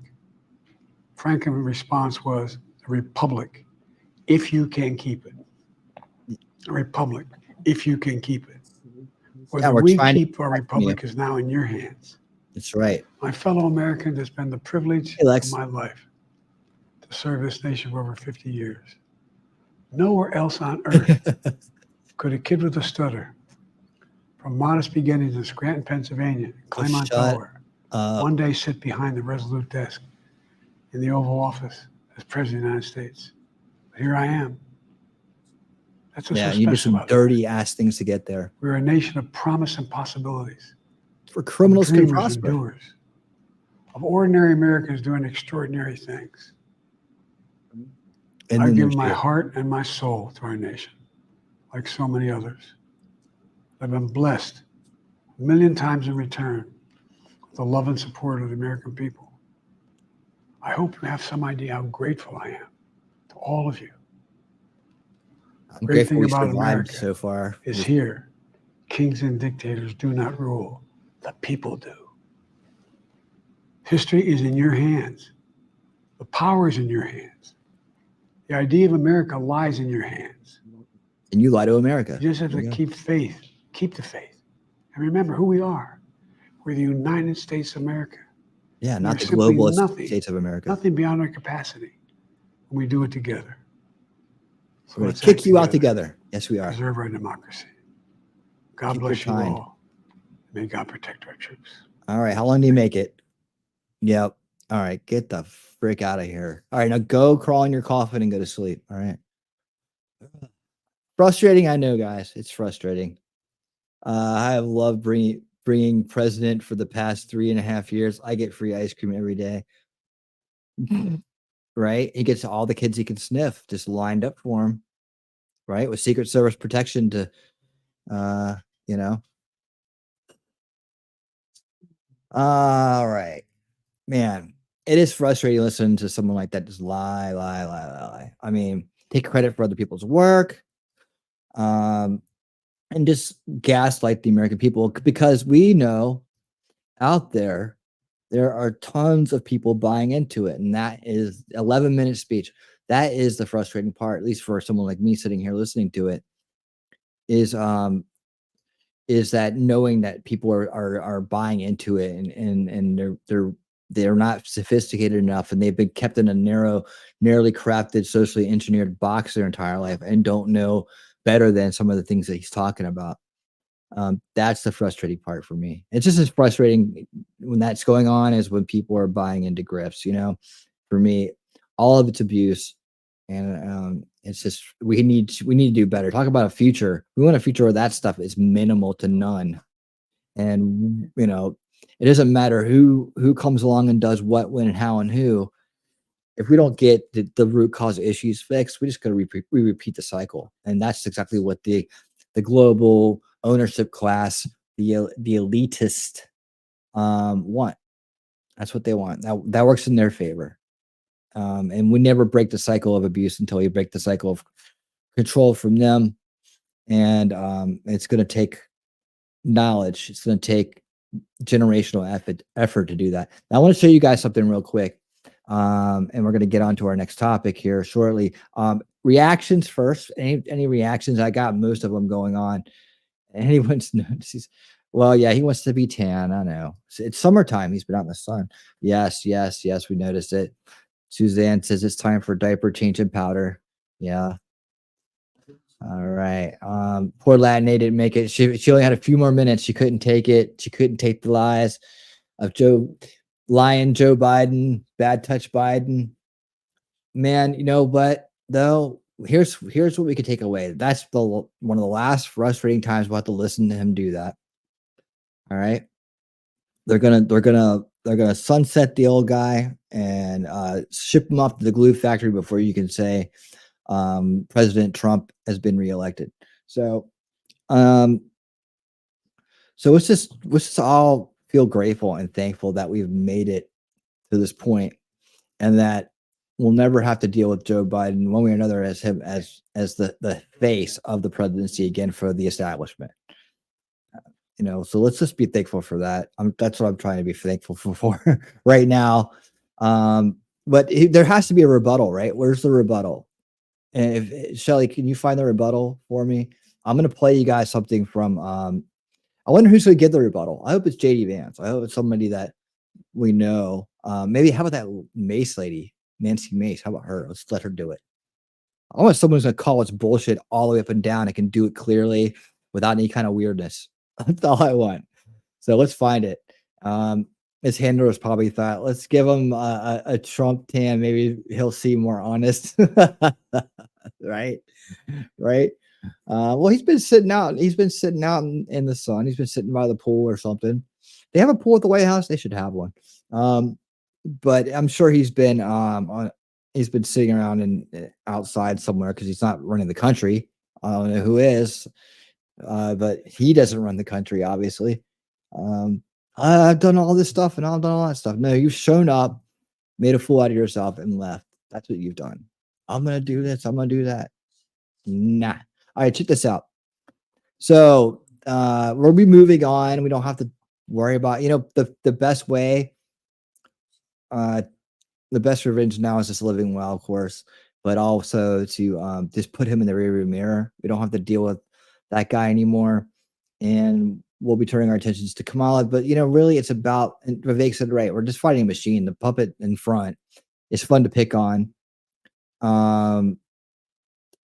Speaker 2: Franklin's response was, a republic, if you can keep it. A republic, if you can keep it. Whether
Speaker 1: we're
Speaker 2: we
Speaker 1: trying to
Speaker 2: keep our republic is now in your hands.
Speaker 1: That's right.
Speaker 2: My fellow Americans, it's been the privilege
Speaker 1: Hey, Lex.
Speaker 2: of my life to serve this nation for over 50 years. Nowhere else on earth could a kid with a stutter from modest beginnings in Scranton, Pennsylvania, climb on power, one day sit behind the resolute desk in the Oval Office as President of the United States. But here I am. That's what's so
Speaker 1: you did
Speaker 2: special
Speaker 1: some
Speaker 2: about it.
Speaker 1: dirty ass things to get there.
Speaker 2: We're a nation of promise and possibilities.
Speaker 1: For criminals can
Speaker 2: Dreamers
Speaker 1: prosper.
Speaker 2: and doers. Of ordinary Americans doing extraordinary things.
Speaker 1: And
Speaker 2: I've
Speaker 1: then
Speaker 2: given
Speaker 1: there's
Speaker 2: my
Speaker 1: you.
Speaker 2: heart and my soul to our nation, like so many others. I've been blessed a million times in return with the love and support of the American people. I hope you have some idea how grateful I am to all of you.
Speaker 1: I'm
Speaker 2: Great
Speaker 1: grateful
Speaker 2: thing
Speaker 1: we
Speaker 2: about
Speaker 1: survived
Speaker 2: America
Speaker 1: so far.
Speaker 2: is here. Kings and dictators do not rule, the people do. History is in your hands. The power is in your hands. The idea of America lies in your hands.
Speaker 1: And you lie to America.
Speaker 2: You just have to keep faith, keep the faith. And remember who we are. We're the United States of America.
Speaker 1: Yeah, not the
Speaker 2: simply
Speaker 1: globalist
Speaker 2: nothing,
Speaker 1: states of America.
Speaker 2: Nothing beyond our capacity when we do it together. So
Speaker 1: We're going
Speaker 2: let's
Speaker 1: to kick
Speaker 2: act
Speaker 1: you out together. Yes, we are.
Speaker 2: Preserve our democracy. God
Speaker 1: Keep
Speaker 2: bless
Speaker 1: your
Speaker 2: you
Speaker 1: kind.
Speaker 2: all. May God protect our troops.
Speaker 1: All right. How long do you make it? Yep. All right. Get the frick out of here. All right. Now go crawl in your coffin and go to sleep. All right. Frustrating. I know, guys. It's frustrating. I have loved bringing president for the past 3.5 years. I get free ice cream every day. Right? He gets all the kids he can sniff just lined up for him. Right? With Secret Service protection to, you know. All right. Man, it is frustrating listening to someone like that just lie. I mean, take credit for other people's work. And just gaslight the American people, because we know out there are tons of people buying into it, and that is 11-minute speech. That is the frustrating part, at least for someone like me sitting here listening to it, is that knowing that people are buying into it, and they're not sophisticated enough, and they've been kept in a narrowly crafted, socially engineered box their entire life and don't know better than some of the things that he's talking about. That's the frustrating part for me. It's just as frustrating when that's going on as when people are buying into grifts. For me, all of it's abuse. And it's just we need to do better. Talk about a future. We want a future where that stuff is minimal to none. And it doesn't matter who comes along and does what, when, and how, and who. If we don't get the root cause issues fixed, we just got to repeat the cycle. And that's exactly what the global ownership class, the elitist, want. That's what they want. That works in their favor. And we never break the cycle of abuse until we break the cycle of control from them. And it's going to take knowledge. It's going to take generational effort to do that. Now, I want to show you guys something real quick. And we're going to get on to our next topic here shortly. Reactions first. Any reactions? I got most of them going on. Anyone's noticed? Well, yeah, he wants to be tan. I know. It's summertime. He's been out in the sun. Yes. We noticed it. Suzanne says it's time for diaper change and powder. Yeah. All right. Poor Latinate didn't make it. She only had a few more minutes. She couldn't take it. She couldn't take the lies of Joe Biden, bad touch Biden. Man, you know what though? Here's what we could take away. That's one of the last frustrating times we'll have to listen to him do that. All right. They're gonna sunset the old guy and ship him off to the glue factory before you can say President Trump has been reelected. So let's just all feel grateful and thankful that we've made it to this point, and that we'll never have to deal with Joe Biden one way or another as the face of the presidency again for the establishment. So let's just be thankful for that. That's what I'm trying to be thankful for right now. But there has to be a rebuttal, right? Where's the rebuttal? And if Shelly, can you find the rebuttal for me? I'm going to play you guys something from, I wonder who's going to get the rebuttal. I hope it's JD Vance. I hope it's somebody that we know. Maybe how about that Mace lady, Nancy Mace? How about her? Let's let her do it. I want someone who's going to call us bullshit all the way up and down and can do it clearly without any kind of weirdness. That's all I want. So let's find it. His handlers probably thought, let's give him a Trump tan. Maybe he'll seem more honest. Right. Well, he's been sitting out. He's been sitting out in the sun. He's been sitting by the pool or something. They have a pool at the White House. They should have one. But I'm sure he's been he's been sitting around and outside somewhere because he's not running the country. I don't know who is. But he doesn't run the country, obviously. I've done all this stuff and I've done all that stuff. No, you've shown up, made a fool out of yourself, and left. That's what you've done. I'm going to do this. I'm going to do that. Nah. All right, check this out. So we'll be moving on. We don't have to worry about, the best way. The best revenge now is just living well, of course, but also to just put him in the rearview mirror. We don't have to deal with that guy anymore, and we'll be turning our attentions to Kamala. But really, it's about, and Vivek said right, we're just fighting a machine. The puppet in front is fun to pick on, and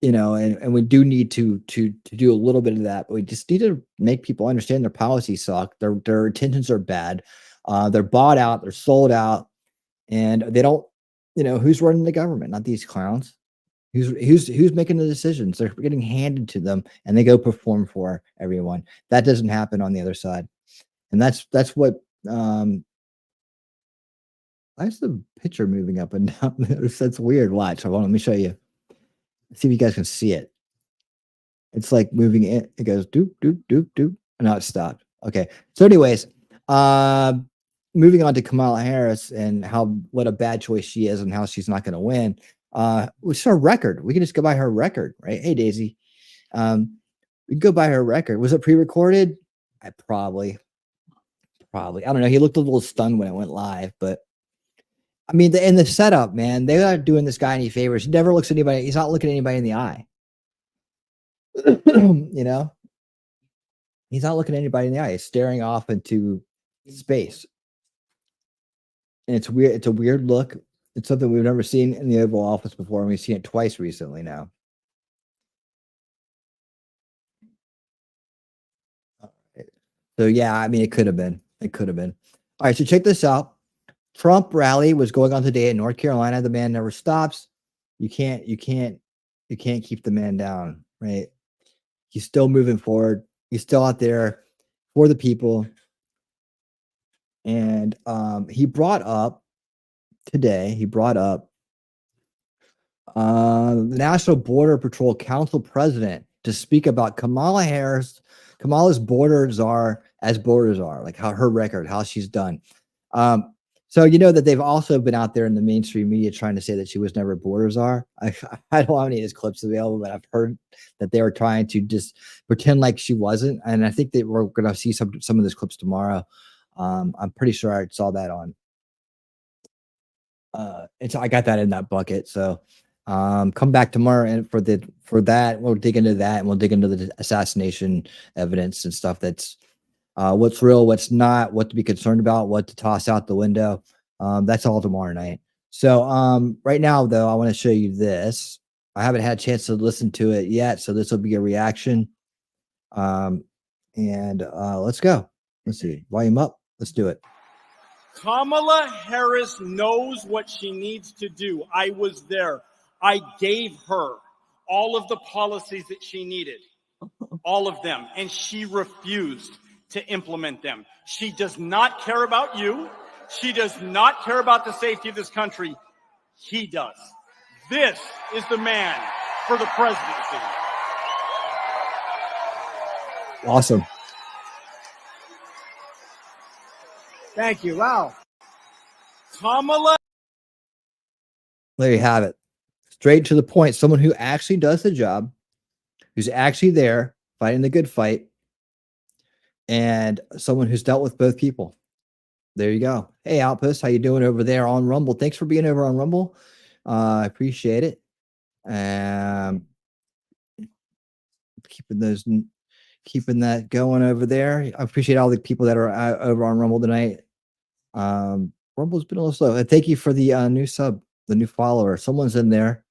Speaker 1: we do need to do a little bit of that. But we just need to make people understand their policies suck. Their intentions are bad. They're bought out. They're sold out, and they don't. Who's running the government? Not these clowns. Who's making the decisions? They're getting handed to them, and they go perform for everyone. That doesn't happen on the other side, and that's what. Why is the picture moving up and down? That's weird. Watch. Let me show you. See if you guys can see it. It's like moving it. It goes doop doop doop doop, and now it stopped. Okay. So, anyways, moving on to Kamala Harris and what a bad choice she is and how she's not going to win. It's her record. We can just go by her record, right? Hey, Daisy. We can go by her record. Was it pre-recorded? Probably. I don't know. He looked a little stunned when it went live, but I mean, in the setup, man, they're not doing this guy any favors. He never looks at anybody. He's not looking at anybody in the eye. He's not looking at anybody in the eye. He's staring off into space. And it's weird. It's a weird look. It's something we've never seen in the Oval Office before, and we've seen it twice recently now. All right. So, yeah, I mean, it could have been. All right, so check this out. Trump rally was going on today in North Carolina. The man never stops. You can't keep the man down, right? He's still moving forward. He's still out there for the people. And he brought up today, the National Border Patrol Council president to speak about Kamala's borders are, like how her record, how she's done. So you know that they've also been out there in the mainstream media trying to say that she was never border czar. I don't have any of these clips available, but I've heard that they were trying to just pretend like she wasn't. And I think that we're going to see some of those clips tomorrow. I'm pretty sure I saw that on. And so I got that in that bucket. So come back tomorrow and for that we'll dig into that, and we'll dig into the assassination evidence and stuff. That's what's real, what's not, what to be concerned about, what to toss out the window. That's all tomorrow night. So right now, though, I want to show you this. I haven't had a chance to listen to it yet, so this will be a reaction. And let's go. Let's see. Volume up. Let's do it.
Speaker 3: Kamala Harris knows what she needs to do. I was there. I gave her all of the policies that she needed, all of them, and she refused to implement them. She does not care about you. She does not care about the safety of this country. He does. This is the man for the presidency.
Speaker 1: Awesome.
Speaker 3: Thank you. Wow. Kamala.
Speaker 1: There you have it. Straight to the point. Someone who actually does the job, who's actually there fighting the good fight, and someone who's dealt with both people. There you go. Hey, Outpost, how you doing over there on Rumble? Thanks for being over on Rumble. I appreciate it. Keeping that going over there. I appreciate all the people that are over on Rumble tonight. Rumble's been a little slow. And thank you for the new sub, the new follower. Someone's in there.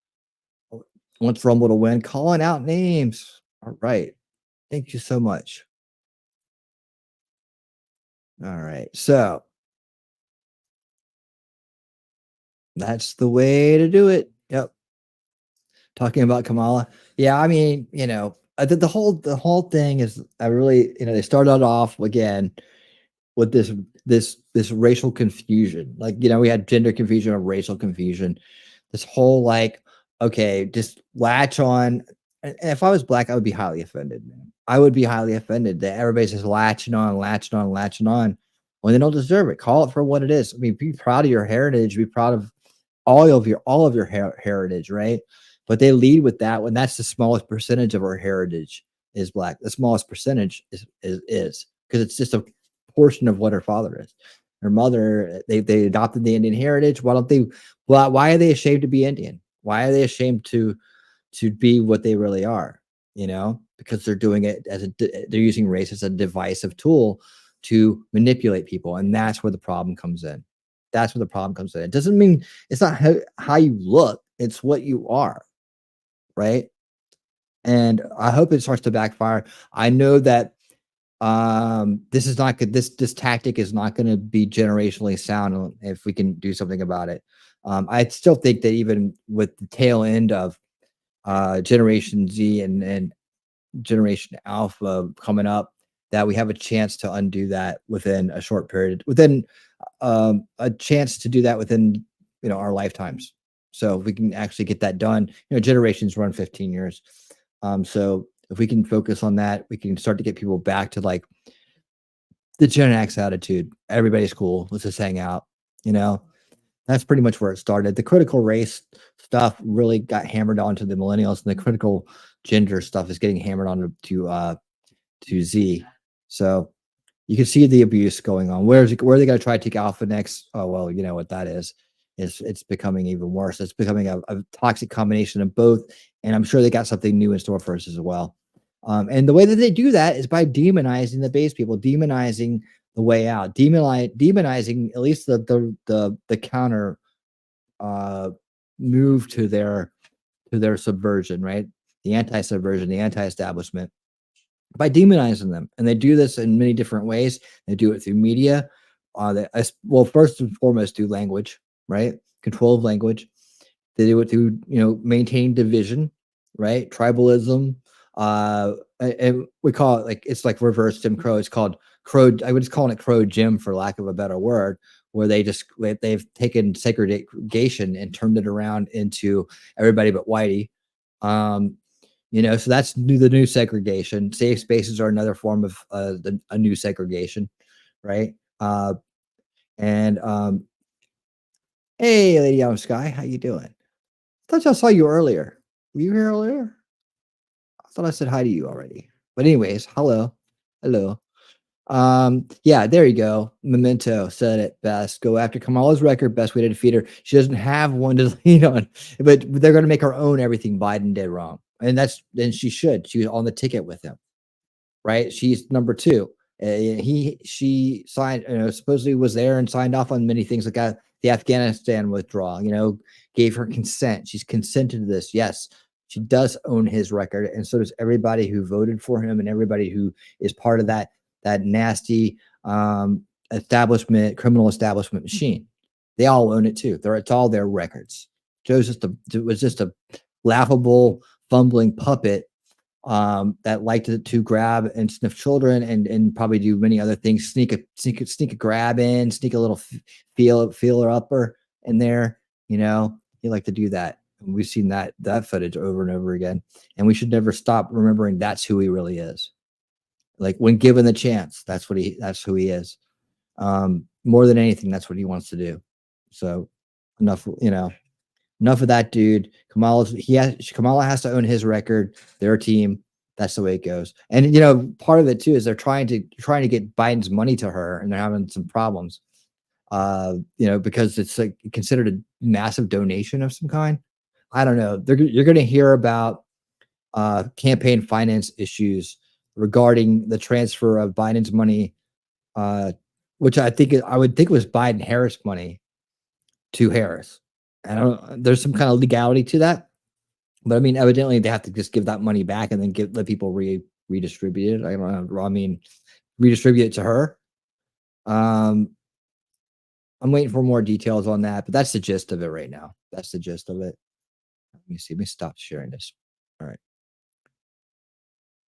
Speaker 1: Wants Rumble to win. Calling out names. All right. Thank you so much. All right. So that's the way to do it. Yep. Talking about Kamala. Yeah, I mean, you know, the whole thing is, I really, you know, they started off again with this racial confusion. Like, you know, we had gender confusion or racial confusion. This whole like, okay, just latch on. And if I was black, I would be highly offended, man. I would be highly offended that everybody's just latching on when they don't deserve it. Call it for what it is. I mean, be proud of your heritage. Be proud of all of your heritage, right? But they lead with that when that's the smallest percentage of our heritage is black. The smallest percentage is because it's just a portion of what her father is. Her mother, they adopted the Indian heritage. Why are they ashamed to be Indian? Why are they ashamed to be what they really are? You know, because they're doing it they're using race as a divisive tool to manipulate people. And that's where the problem comes in. That's where the problem comes in. It doesn't mean it's not how you look, it's what you are. Right. And I hope it starts to backfire. I know that this is not good. This tactic is not going to be generationally sound if we can do something about it. I still think that even with the tail end of Generation Z and Generation Alpha coming up, that we have a chance to undo that within a short period, within a chance to do that within, you know, our lifetimes. So if we can actually get that done, you know, generations run 15 years. So if we can focus on that, we can start to get people back to like the Gen X attitude. Everybody's cool. Let's just hang out. You know, that's pretty much where it started. The critical race stuff really got hammered onto the millennials, and the critical gender stuff is getting hammered on to Z. So you can see the abuse going on. Where are they going to try to take Alpha next? Oh, well, you know what that is. It's becoming even worse. It's becoming a toxic combination of both. And I'm sure they got something new in store for us as well. And the way that they do that is by demonizing the base people, demonizing the way out, demonizing at least the counter move to their subversion, right? The anti-subversion, the anti-establishment, by demonizing them. And they do this in many different ways. They do it through media. Well, first and foremost, do language, right? Control of language. They do it through, maintain division, right? Tribalism. And we call it like, it's like reverse Jim Crow. It's called Crow. I would just call it Crow Jim for lack of a better word, where they've taken segregation and turned it around into everybody but whitey. So that's the new segregation. Safe spaces are another form of a new segregation, right? And Hey, Lady Out of Sky, how you doing? I thought I saw you earlier. Were you here earlier? I thought I said hi to you already. But anyways, hello. Yeah, there you go. Memento said it best. Go after Kamala's record, best way to defeat her. She doesn't have one to lean on, but they're going to make her own everything Biden did wrong. And then she should. She was on the ticket with him, right? She's number two. She signed, supposedly was there and signed off on many things like the Afghanistan withdrawal, gave her consent. She's consented to this. Yes, she does own his record. And so does everybody who voted for him and everybody who is part of that nasty criminal establishment machine. They all own it too. It's all their records. It was just a laughable, fumbling puppet that liked to grab and sniff children and probably do many other things. Sneak a grab in, sneak a little feeler upper in there. He liked to do that. And we've seen that footage over and over again. And we should never stop remembering that's who he really is. Like when given the chance, that's who he is. More than anything, that's what he wants to do. So enough of that dude. Kamala has to own his record, their team. That's the way it goes. And part of it too is they're trying to get Biden's money to her, and they're having some problems. Because it's like considered a massive donation of some kind. I don't know. You're going to hear about campaign finance issues regarding the transfer of Biden's money, which I would think was Biden Harris money to Harris. There's some kind of legality to that, but I mean, evidently they have to just give that money back and then let people redistribute it. I don't know. I mean, redistribute it to her. I'm waiting for more details on that, but that's the gist of it right now. That's the gist of it. Let me see. Let me stop sharing this. All right.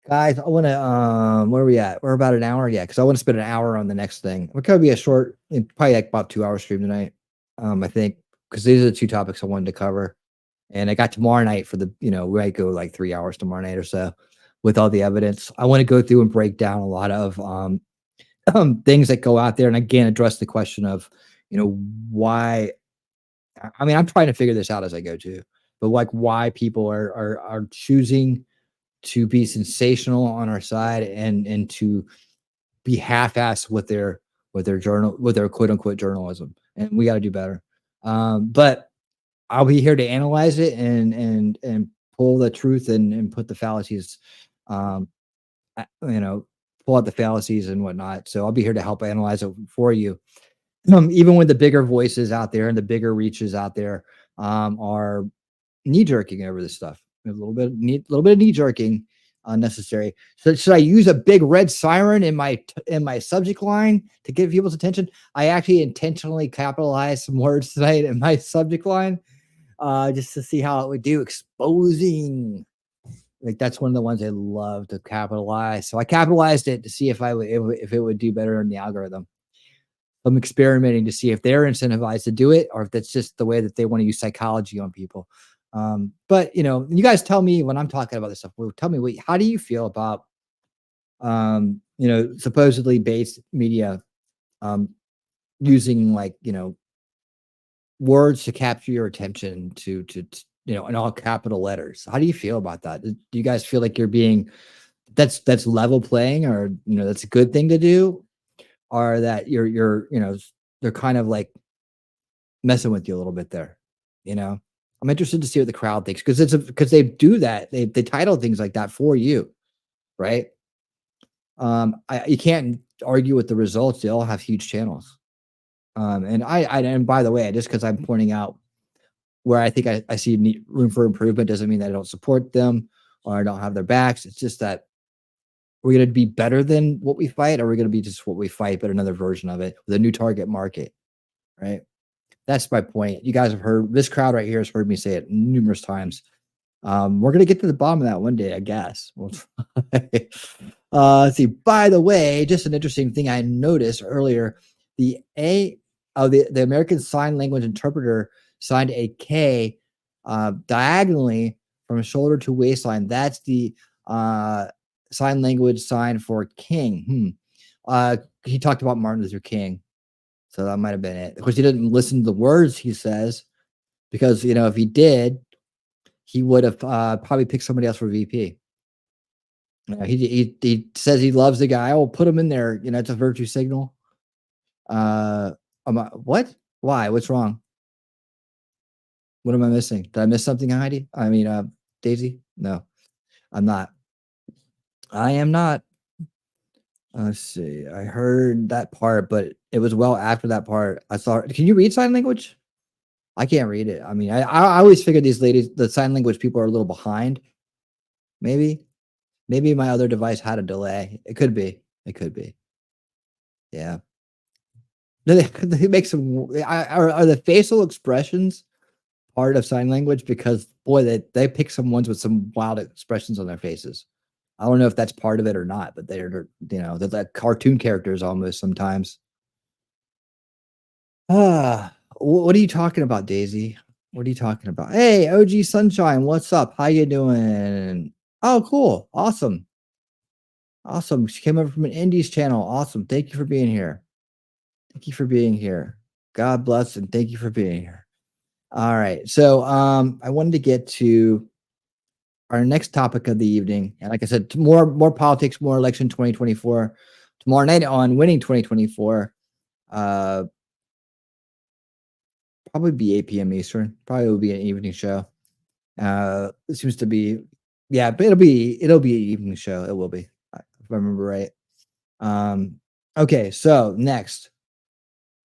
Speaker 1: Guys, I want to, where are we at? We're about an hour. Yeah. Cause I want to spend an hour on the next thing. It could be a short, probably like about 2 hour stream tonight. I think, cause these are the two topics I wanted to cover. And I got tomorrow night for the, we might go like 3 hours tomorrow night or so with all the evidence. I want to go through and break down a lot of, things that go out there. And again, address the question of, why, I mean, I'm trying to figure this out as I go too, but like why people are choosing to be sensational on our side and to be half-assed with their quote unquote journalism. And we got to do better. But I'll be here to analyze it and pull the truth and put the fallacies, pull out the fallacies and whatnot. So I'll be here to help analyze it for you. Even when the bigger voices out there and the bigger reaches out there are knee-jerking over this stuff. A little bit of knee-jerking unnecessary. So should I use a big red siren in my subject line to get people's attention? I actually intentionally capitalized some words tonight in my subject line just to see how it would do. Exposing. Like that's one of the ones I love to capitalize. So I capitalized it to see if it would do better in the algorithm. I'm experimenting to see if they're incentivized to do it or if that's just the way that they want to use psychology on people. But you guys tell me when I'm talking about this stuff. Well, tell me, how do you feel about supposedly based media using words to capture your attention to in all capital letters? How do you feel about that? Do you guys feel like you're being that's level playing, or that's a good thing to do, or that you're they're kind of like messing with you a little bit there? I'm interested to see what the crowd thinks because they do that. They title things like that for you, right? You can't argue with the results. They all have huge channels. And by the way, just because I'm pointing out where I think I see room for improvement doesn't mean that I don't support them or I don't have their backs. It's just that we're going to be better than what we fight, or we're going to be just what we fight, but another version of it with a new target market, right? That's my point. You guys have heard, this crowd right here has heard me say it numerous times. We're going to get to the bottom of that one day, I guess. We'll try. Let's see. By the way, just an interesting thing I noticed earlier, the American Sign Language Interpreter signed a K diagonally from shoulder to waistline. That's the sign language sign for king. He talked about Martin Luther King. So that might have been it. Of course, he didn't listen to the words he says, because, you know, if he did, he would have probably picked somebody else for VP. He says he loves the guy. Oh, put him in there. You know, it's a virtue signal. What? Why? What's wrong? What am I missing? Did I miss something, Heidi? I mean, Daisy? No, I'm not. I am not. Let's see. I heard that part, but it was well after that part. I saw. Can you read sign language? I can't read it. I mean, I always figured these ladies, the sign language people, are a little behind. Maybe my other device had a delay. It could be. It could be. Yeah. They make some. Are the facial expressions part of sign language? Because boy, they pick some ones with some wild expressions on their faces. I don't know if that's part of it or not, but they're, you know, they're like cartoon characters almost sometimes. What are you talking about, Daisy? What are you talking about? Hey, OG Sunshine, what's up? How you doing? Oh, cool. Awesome. Awesome. She came over from an Indies channel. Awesome. Thank you for being here. Thank you for being here. God bless and thank you for being here. All right. So I wanted to get to our next topic of the evening. And like I said, more politics, more election 2024. Tomorrow night on Winning 2024. Probably be 8 p.m. Eastern. Probably will be an evening show. It seems to be, yeah, but it'll be an evening show. It will be, if I remember right. Okay, so next,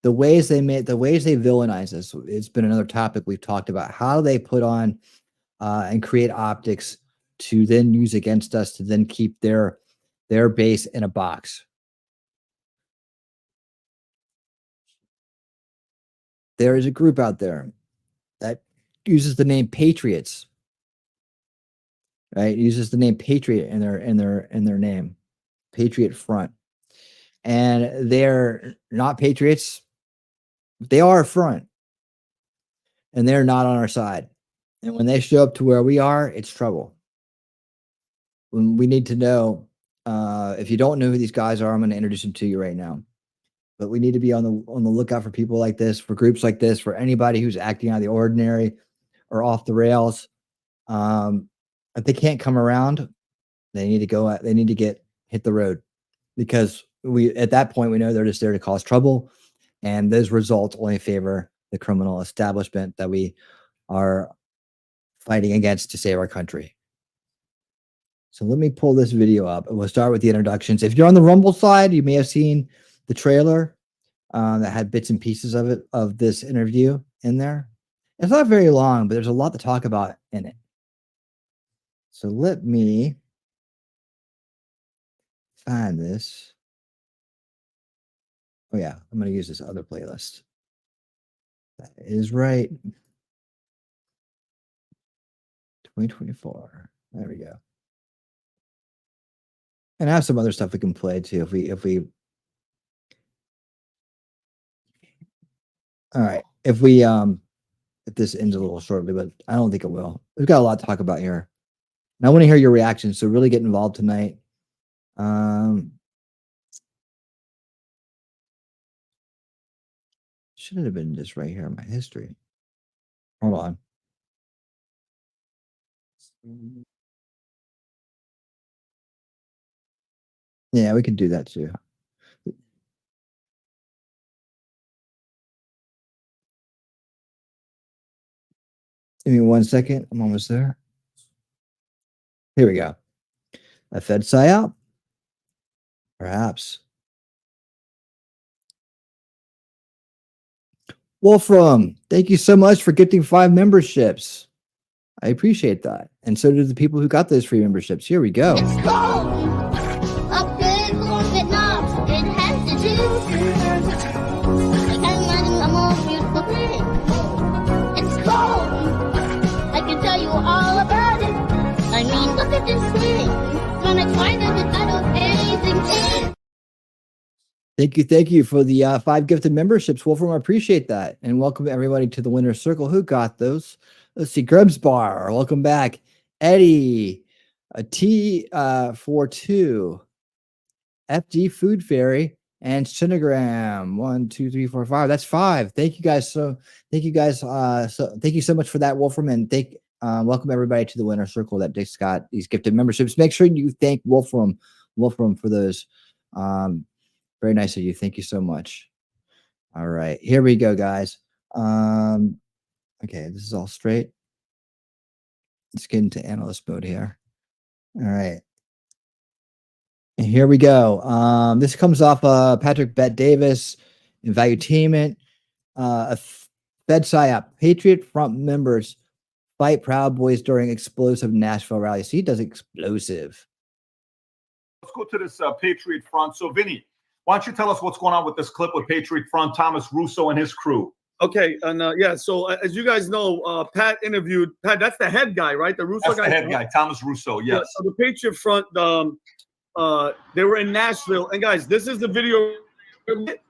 Speaker 1: the ways they villainize us. It's been another topic we've talked about. How they put on and create optics to then use against us to then keep their base in a box. There is a group out there that uses the name Patriots, right? Uses the name Patriot in their name, Patriot Front, and they're not patriots. They are a front, and they're not on our side. And when they show up to where we are, it's trouble. When we need to know, if you don't know who these guys are, I'm going to introduce them to you right now. But we need to be on the lookout for people like this, for groups like this, for anybody who's acting out of the ordinary or off the rails. If they can't come around, they need to go. They need to hit the road, because at that point we know they're just there to cause trouble, and those results only favor the criminal establishment that we are fighting against to save our country. So let me pull this video up, and we'll start with the introductions. If you're on the Rumble side, you may have seen the trailer that had bits and pieces of this interview in there. It's not very long, but there's a lot to talk about in it. So let me find this. Oh yeah, I'm going to use this other playlist. That is right. 2024. There we go. And I have some other stuff we can play too if all right, if this ends a little shortly, but I don't think it will. We've got a lot to talk about here, and I want to hear your reactions. So really get involved tonight. Should have been just right here in my history. Hold on. Yeah, we can do that too. Give me 1 second. I'm almost there. Here we go. A Fed psyop? Perhaps. Wolfram, thank you so much for gifting 5 memberships. I appreciate that. And so do the people who got those free memberships. Here we go.
Speaker 4: It's cold. Up good for Vietnam. It has to do. I can't imagine a more beautiful thing.
Speaker 1: Thank you for the 5 gifted memberships, Wolfram. I appreciate that, and welcome everybody to the winner's circle. Who got those? Let's see, Grebs Bar, welcome back. Eddie, a T42, FD Food Fairy, and Cinegram. 1, 2, 3, 4, 5. That's 5. Thank you guys. Thank you guys. Thank you so much for that, Wolfram, and welcome everybody to the winner circle that Dick's got these gifted memberships. Make sure you thank Wolfram for those. Very nice of you. Thank you so much. All right, here we go, guys. Okay, this is all straight. Let's get into analyst mode here. All right. And here we go. This comes off Patrick Bet Davis in Valuetainment. A Fed PSYOP. Patriot Front members fight Proud Boys during explosive Nashville rally. See, he does explosive.
Speaker 5: Let's go to this Patriot Front. So, Vinny, why don't you tell us what's going on with this clip with Patriot Front, Thomas Russo and his crew?
Speaker 6: Okay, and yeah, so as you guys know, Pat interviewed Pat. That's the head guy, right? The Russo
Speaker 5: That's
Speaker 6: guy.
Speaker 5: the head guy, Thomas Russo. Yes.
Speaker 6: Yeah, so the Patriot Front. They were in Nashville, and guys, this is the video.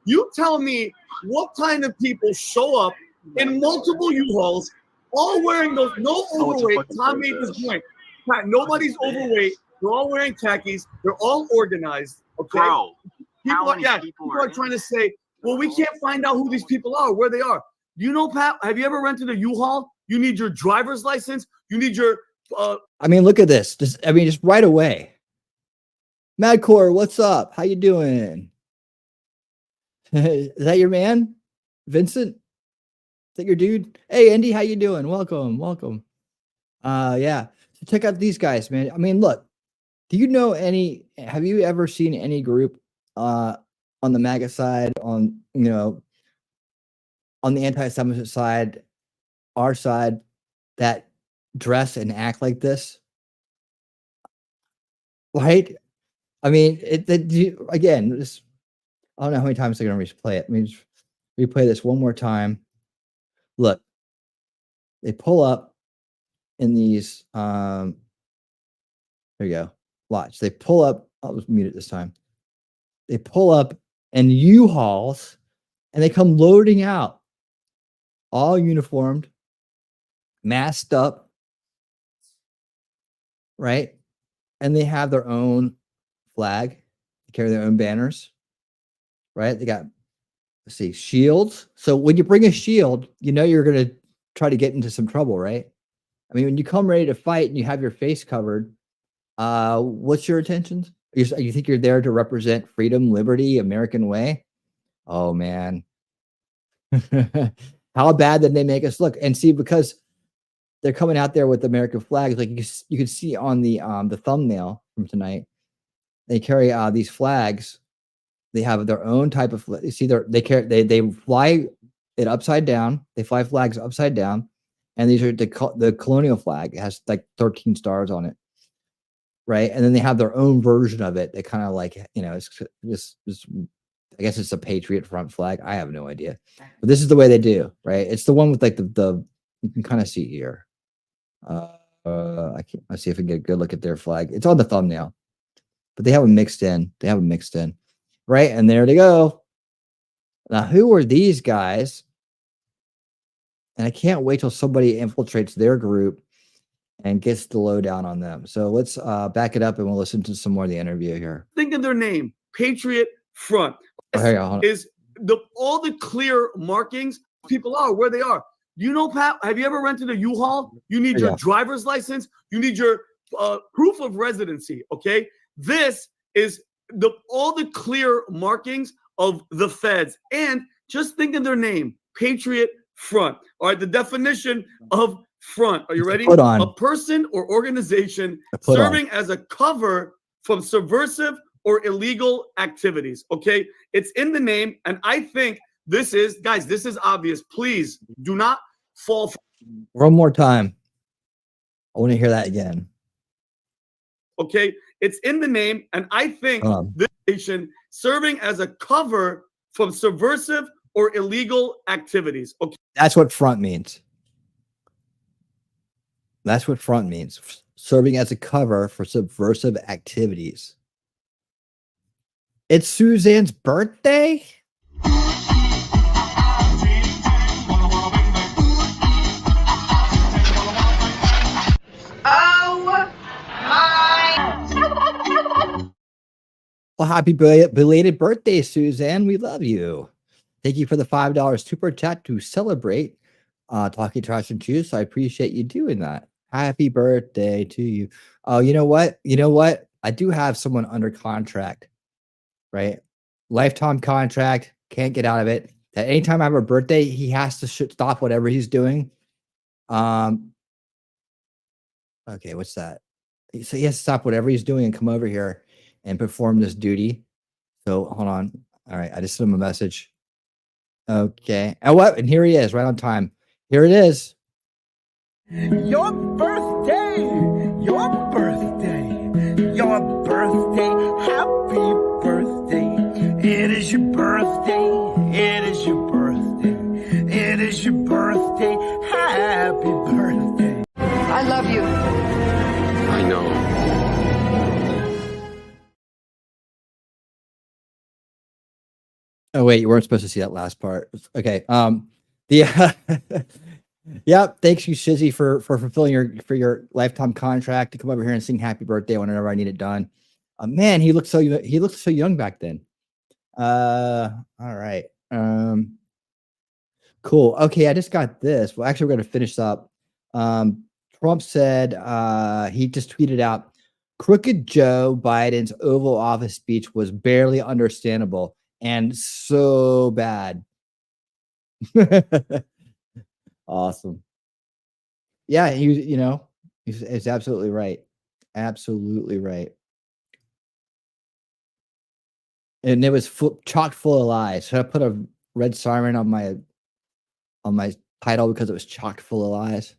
Speaker 6: You tell me what kind of people show up in multiple U-Hauls, all wearing those no overweight. Tom made this point. Pat, nobody's overweight. They're all wearing khakis. They're all organized. Okay.
Speaker 7: Bro,
Speaker 6: People are trying to say, well, we can't find out who these people are, where they are. You know, Pat, have you ever rented a U-Haul? You need your driver's license. You need your
Speaker 1: I mean, look at this. Just right away. Madcore, what's up? How you doing? Is that your man? Vincent? Is that your dude? Hey, Andy, how you doing? Welcome. Yeah. So check out these guys, man. I mean, look, have you ever seen any group on the MAGA side, on the anti-establishment side, our side, that dress and act like this? Right? I mean, again, this, I don't know how many times they're going to replay it. I mean, just replay this one more time. Look, they pull up in these, there you go. Watch. They pull up. I'll just mute it this time. They pull up in U-Hauls and they come loading out, all uniformed, masked up, right? And they have their own flag, they carry their own banners, right? They got, let's see, shields. So when you bring a shield, you're going to try to get into some trouble, right? I mean, when you come ready to fight and you have your face covered, what's your intentions? You think you're there to represent freedom, liberty, American way? Oh, man. How bad did they make us look? And see, because they're coming out there with American flags, like you can see on the thumbnail from tonight, they carry these flags. They have their own type of. You see, they fly it upside down. They fly flags upside down, and these are the colonial flag. It has like 13 stars on it, right? And then they have their own version of it. They kind of like, it's just. I guess it's a Patriot front flag. I have no idea, but this is the way they do, right? It's the one with like the you can kind of see here. Let's see if we can get a good look at their flag. It's on the thumbnail, but they have them mixed in. Right? And there they go. Now, who are these guys? And I can't wait till somebody infiltrates their group and gets the lowdown on them. So let's back it up and we'll listen to some more of the interview here.
Speaker 6: Think of their name, Patriot Front. Is all the clear markings people are where they are. You know, Pat, have you ever rented a U-Haul? You need your driver's license. You need your proof of residency. Okay. This is all the clear markings of the feds. And just think of their name, Patriot Front. All right. The definition of front. Are you ready?
Speaker 1: Put on.
Speaker 6: A person or organization serving as a cover from subversive or illegal activities. Okay. It's in the name. And I think this is, guys, this is obvious. Please do not fall for.
Speaker 1: One more time. I want to hear that again.
Speaker 6: Okay. It's in the name. And I think this nation serving as a cover from subversive or illegal activities. Okay.
Speaker 1: That's what front means. That's what front means. Serving as a cover for subversive activities. It's Suzanne's birthday? Well, happy belated birthday, Suzanne. We love you. Thank you for the $5 super chat to celebrate Talking Trash and Juice. I appreciate you doing that. Happy birthday to you. Oh, you know what? You know what? I do have someone under contract, right? Lifetime contract. Can't get out of it. That anytime I have a birthday, he has to stop whatever he's doing. Okay, what's that? So he has to stop whatever he's doing and come over here and perform this duty. So hold on. All right, I just sent him a message. Okay. And what? And here he is, right on time. Here it is.
Speaker 7: Your birthday, your birthday, your birthday, happy birthday. It is your birthday, it is your birthday, it is your birthday, happy birthday.
Speaker 8: I love you.
Speaker 9: I know.
Speaker 1: Oh wait, you weren't supposed to see that last part. Okay. Yep. Thanks you, Shizzy, for fulfilling your lifetime contract to come over here and sing happy birthday whenever I need it done. Man, he looked so young back then. All right. Cool. Okay, I just got this. Well, actually, we're gonna finish up. Trump said he just tweeted out, "Crooked Joe Biden's Oval Office speech was barely understandable and so bad." Awesome. Yeah, he's absolutely right. Absolutely right. And it was chock full of lies. Should I put a red siren on my title because it was chock full of lies?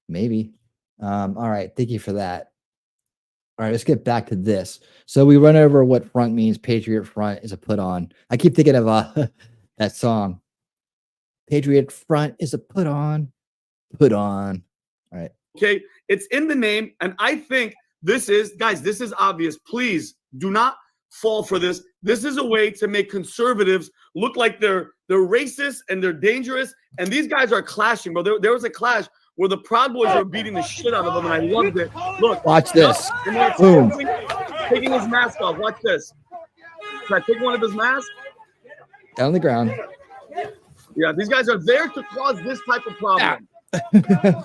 Speaker 1: Maybe. All right. Thank you for that. All right, let's get back to this. So we run over what front means. Patriot Front is a put on. I keep thinking of that song. Patriot Front is a put on. Put on. All right.
Speaker 6: Okay. It's in the name. And I think this is, guys, this is obvious. Please do not fall for this. This is a way to make conservatives look like they're racist and they're dangerous. And these guys are clashing, bro. There was a clash where the Proud Boys were beating the shit out of them, and I loved it. Look,
Speaker 1: watch this.
Speaker 6: Boom. Taking his mask off. Watch this. Can I take one of his masks?
Speaker 1: Down on the ground.
Speaker 6: Yeah, these guys are there to cause this type of problem.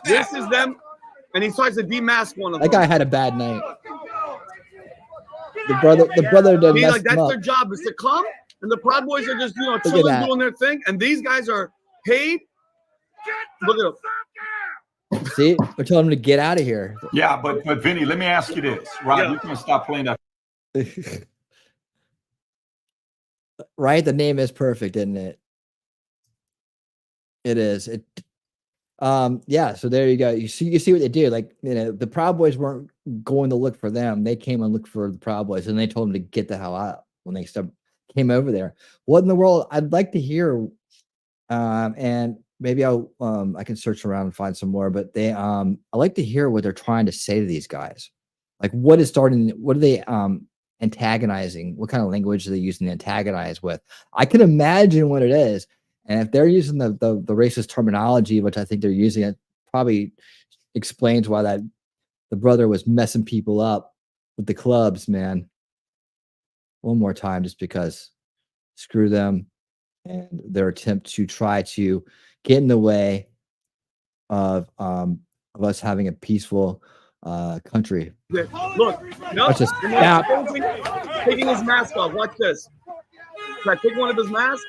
Speaker 6: This is them, and he tries to demask one of them.
Speaker 1: That guy had a bad night. The brother did mess
Speaker 6: like, that's
Speaker 1: him up.
Speaker 6: their job, is to come, and the Proud Boys are just chilling, doing their thing, and these guys are paid. Look at them.
Speaker 1: See, we're telling him to get out of here.
Speaker 5: Yeah, but Vinny, let me ask you this, right?
Speaker 6: Yeah.
Speaker 5: You can stop playing that.
Speaker 1: Right? The name is perfect, isn't it? It is. Yeah, so there you go. You see what they do. Like, the Proud Boys weren't going to look for them. They came and looked for the Proud Boys, and they told them to get the hell out when they came over there. What in the world? I'd like to hear, and maybe I can search around and find some more, but I like to hear what they're trying to say to these guys. Like, what are they antagonizing? What kind of language are they using to antagonize with? I can imagine what it is. And if they're using the racist terminology, which I think they're using, it probably explains why the brother was messing people up with the clubs, man. One more time, just because screw them and their attempt to try to get in the way of us having a peaceful country.
Speaker 6: Look, no,
Speaker 1: Watch this.
Speaker 6: Taking his mask off. Watch this. Can I take one of his masks?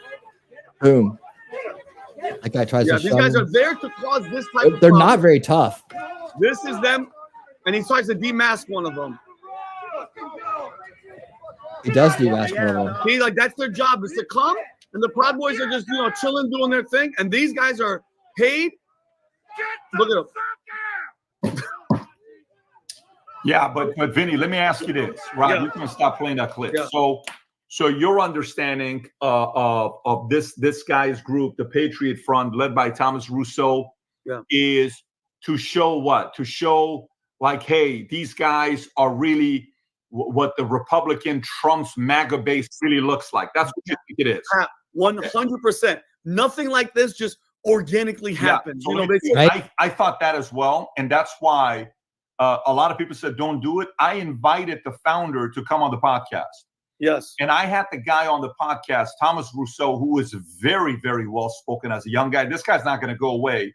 Speaker 1: Boom. That guy tries to
Speaker 6: these guys are there to cause this type of
Speaker 1: They're
Speaker 6: problem.
Speaker 1: not very tough.
Speaker 6: This is them, and he tries to demask one of them.
Speaker 1: He does demask one of them.
Speaker 6: He that's their job, is to come, and the Proud Boys are just chilling, doing their thing, and these guys are paid. Look at them.
Speaker 5: Yeah, but Vinny, let me ask you this, right?
Speaker 6: Yeah.
Speaker 5: You can stop playing that clip.
Speaker 6: Yeah.
Speaker 5: So your understanding of this guy's group, the Patriot Front, led by Thomas Rousseau, is to show what? To show like, hey, these guys are really what the Republican Trump's MAGA base really looks like. That's what you think it is.
Speaker 6: 100%. Nothing like this just organically happens.
Speaker 5: So
Speaker 6: You know,
Speaker 5: I thought that as well, and that's why a lot of people said don't do it. I invited the founder to come on the podcast.
Speaker 6: Yes.
Speaker 5: And I had the guy on the podcast, Thomas Rousseau, who is very, very well spoken as a young guy. This guy's not going to go away.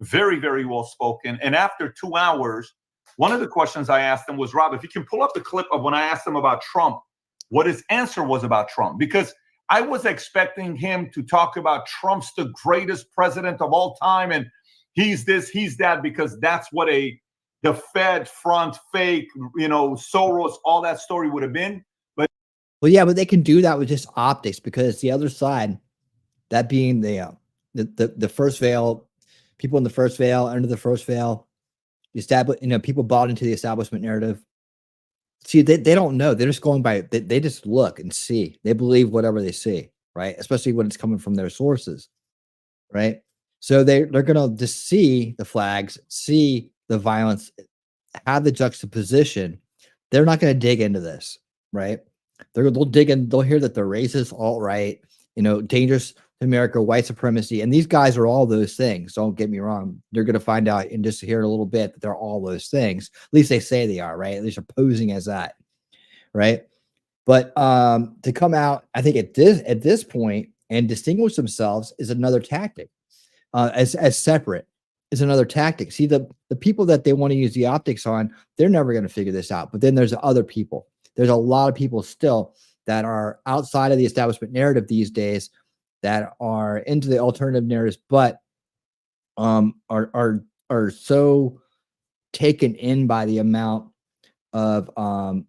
Speaker 5: Very, very well spoken. And after 2 hours, one of the questions I asked him was, Rob, if you can pull up the clip of when I asked him about Trump, what his answer was about Trump, because I was expecting him to talk about Trump's the greatest president of all time, and he's this, he's that, because that's what the Fed front fake, Soros, all that story would have been. But
Speaker 1: well, yeah, but they can do that with just optics, because the other side, that being the first veil, people in the first veil, under the first veil, people bought into the establishment narrative. See, they don't know. They're just going by, they just look and see. They believe whatever they see, right? Especially when it's coming from their sources, right? So they're going to just see the flags, see the violence, have the juxtaposition. They're not going to dig into this, right? They'll dig in. They'll hear that they're racist, alt-right, dangerous to America, white supremacy. And these guys are all those things. Don't get me wrong. They're going to find out in just here in a little bit that they're all those things. At least they say they are, right? At least they're posing as that, right? But to come out, I think at this point and distinguish themselves is another tactic. As separate is another tactic. See, the people that they want to use the optics on, they're never going to figure this out. But then there's other people. There's a lot of people still that are outside of the establishment narrative these days that are into the alternative narratives, but are so taken in by the amount of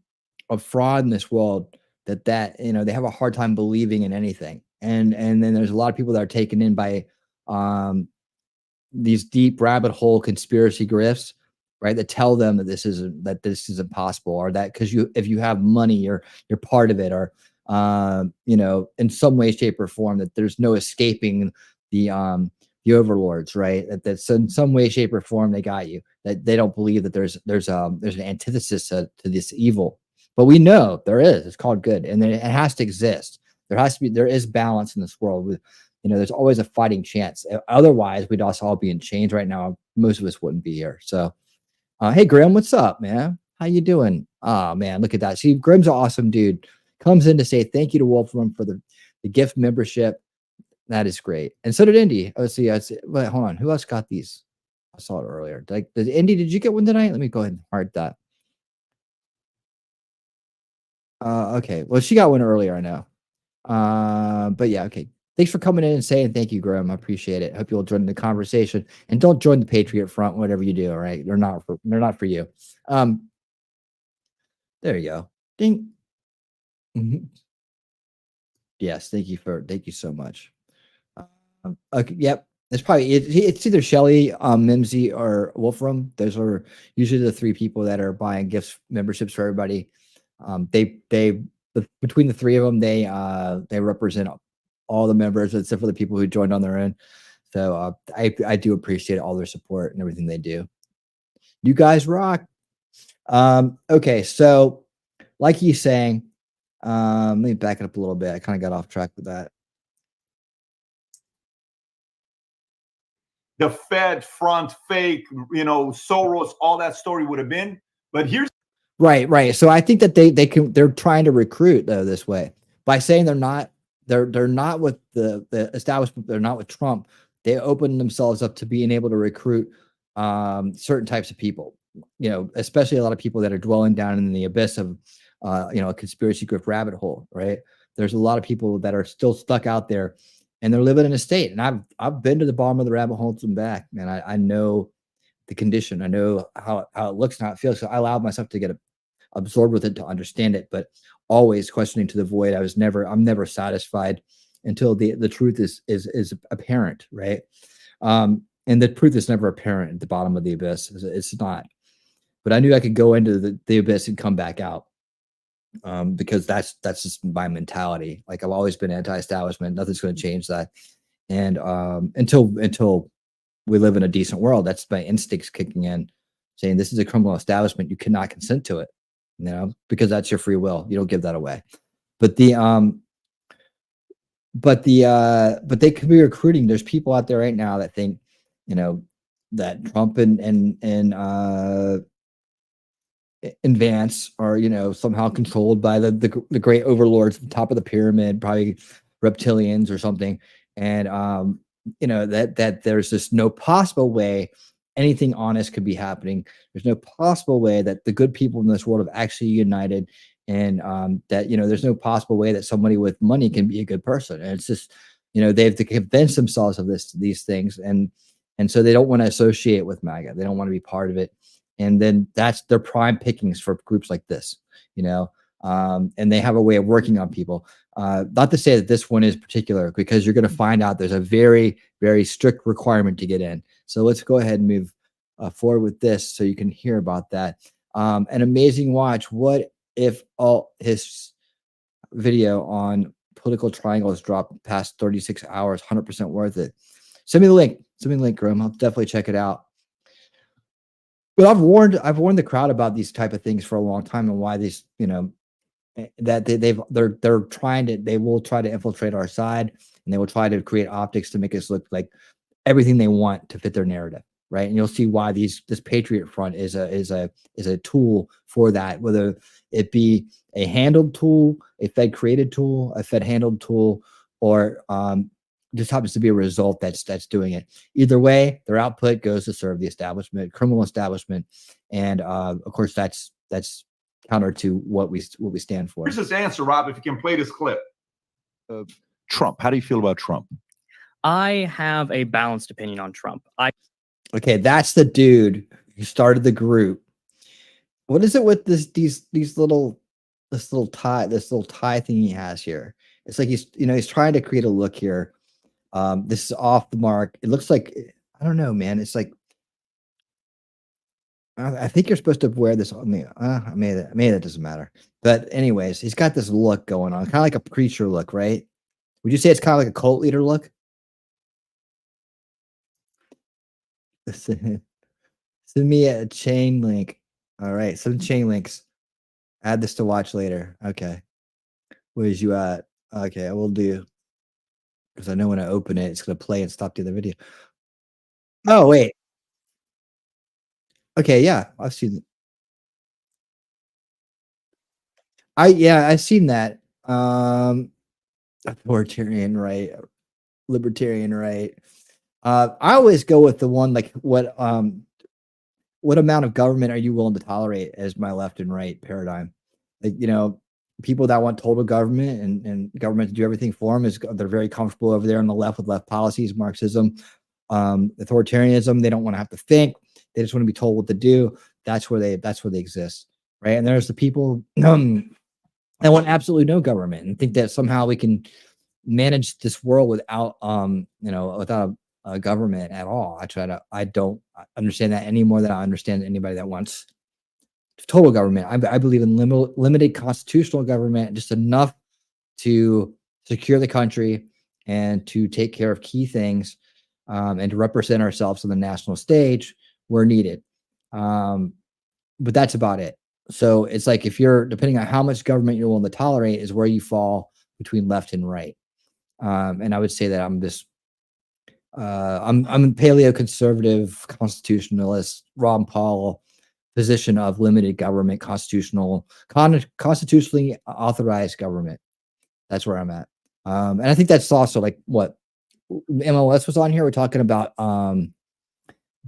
Speaker 1: fraud in this world that they have a hard time believing in anything. And then there's a lot of people that are taken in by these deep rabbit hole conspiracy grifts, right? That tell them that this isn't possible, or that because if you have money, you're part of it, or in some way, shape, or form, that there's no escaping the overlords, right? That's in some way, shape, or form they got you. That they don't believe that there's an antithesis to this evil, but we know there is. It's called good, and it has to exist. There is balance in this world. With there's always a fighting chance. Otherwise, we'd also all be in chains right now. Most of us wouldn't be here. So, hey, Grim, what's up, man? How you doing? Oh man, look at that. See, Grim's an awesome dude. Comes in to say thank you to Wolfram for the gift membership. That is great. And so did Indy. Oh, see, wait, hold on. Who else got these? I saw it earlier. Did Indy, did you get one tonight? Let me go ahead and heart that. Okay. Well, she got one earlier, I know. But yeah, okay. Thanks for coming in and saying thank you, Grim. I appreciate it. Hope you'll join the conversation. And don't join the Patriot Front, whatever you do, all right? They're not for you. There you go. Ding. Yes, thank you so much. Okay, yep. It's probably it's either Shelly, Mimsy, or Wolfram. Those are usually the three people that are buying gifts memberships for everybody. Between the three of them, they represent all the members except for the people who joined on their own. So I do appreciate all their support and everything they do. You guys rock. Okay, so like he's saying, let me back it up a little bit. I kind of got off track with that.
Speaker 5: The Fed front fake, Soros, all that story would have been. But here's
Speaker 1: right. So I think that they're trying to recruit though this way by saying they're not with the establishment. They're not with Trump. They open themselves up to being able to recruit certain types of people. Especially a lot of people that are dwelling down in the abyss of a conspiracy grift rabbit hole. Right. There's a lot of people that are still stuck out there. And they're living in a state, and I've been to the bottom of the rabbit holes and back, man. I know the condition. I know how it looks and how it feels. So I allowed myself to get absorbed with it to understand it, but always questioning to the void. I'm never satisfied until the truth is apparent, right? And the truth is never apparent at the bottom of the abyss. It's not. But I knew I could go into the abyss and come back out. Because that's just my mentality. Like I've always been anti-establishment. Nothing's going to change that. And until we live in a decent world, that's my instincts kicking in, saying this is a criminal establishment. You cannot consent to it. you know, because that's your free will. You don't give that away. But but they could be recruiting. There's people out there right now that think, you know, that Trump and Vance are, you know, somehow controlled by the great overlords at the top of the pyramid, probably reptilians or something. And you know, that there's just no possible way anything honest could be happening. There's no possible way that the good people in this world have actually united, and that, you know, there's no possible way that somebody with money can be a good person. And it's just, you know, they have to convince themselves of these things, and so they don't want to associate with MAGA. They don't want to be part of it. And then that's their prime pickings for groups like this, you know, and they have a way of working on people. Not to say that this one is particular, because you're going to find out there's a very, very strict requirement to get in. So let's go ahead and move forward with this so you can hear about that. An amazing watch. What if all his video on political triangles dropped past 36 hours, 100% worth it? Send me the link. Send me the link, Grim. I'll definitely check it out. But I've warned the crowd about these type of things for a long time, and why these, you know, that they will try to infiltrate our side, and they will try to create optics to make us look like everything they want to fit their narrative, right? And you'll see why this Patriot Front is a tool for that, whether it be a handled tool, a Fed created tool, a Fed handled tool, or just happens to be a result that's doing it. Either way, their output goes to serve the establishment, criminal establishment, and of course that's counter to what we stand for.
Speaker 5: Here's his answer, Rob. If you can play this clip.
Speaker 8: Trump. How do you feel about Trump?
Speaker 10: I have a balanced opinion on Trump.
Speaker 1: Okay, that's the dude who started the group. What is it with this little tie thing he has here? It's like he's trying to create a look here. This is off the mark. It looks like, I don't know, man. It's like, I think you're supposed to wear this on me. Maybe that doesn't matter. But anyways, he's got this look going on, kind of like a preacher look, right? Would you say it's kind of like a cult leader look? Send me a chain link. All right, some chain links. Add this to watch later. Okay. Where's you at? Okay, I will do. Because I know when I open it, it's going to play and stop the other video. Oh, wait. Okay, yeah, I've seen it. I've seen that. Authoritarian right, libertarian right. I always go with the one like what amount of government are you willing to tolerate as my left and right paradigm? Like, you know, people that want total government and government to do everything for them, they're very comfortable over there on the left with left policies, Marxism, authoritarianism. They don't want to have to think. They just want to be told what to do. That's where they exist, right? And there's the people that want absolutely no government and think that somehow we can manage this world without without a government at all. I don't understand that any more than I understand anybody that wants total government. I believe in limited constitutional government, just enough to secure the country and to take care of key things, and to represent ourselves on the national stage where needed. But that's about it. So it's like, if you're, depending on how much government you're willing to tolerate is where you fall between left and right. And I would say that I'm a paleo-conservative constitutionalist, Ron Paul position of limited government, constitutionally authorized government. That's where I'm at. And I think that's also like what MLS was on here. We're talking about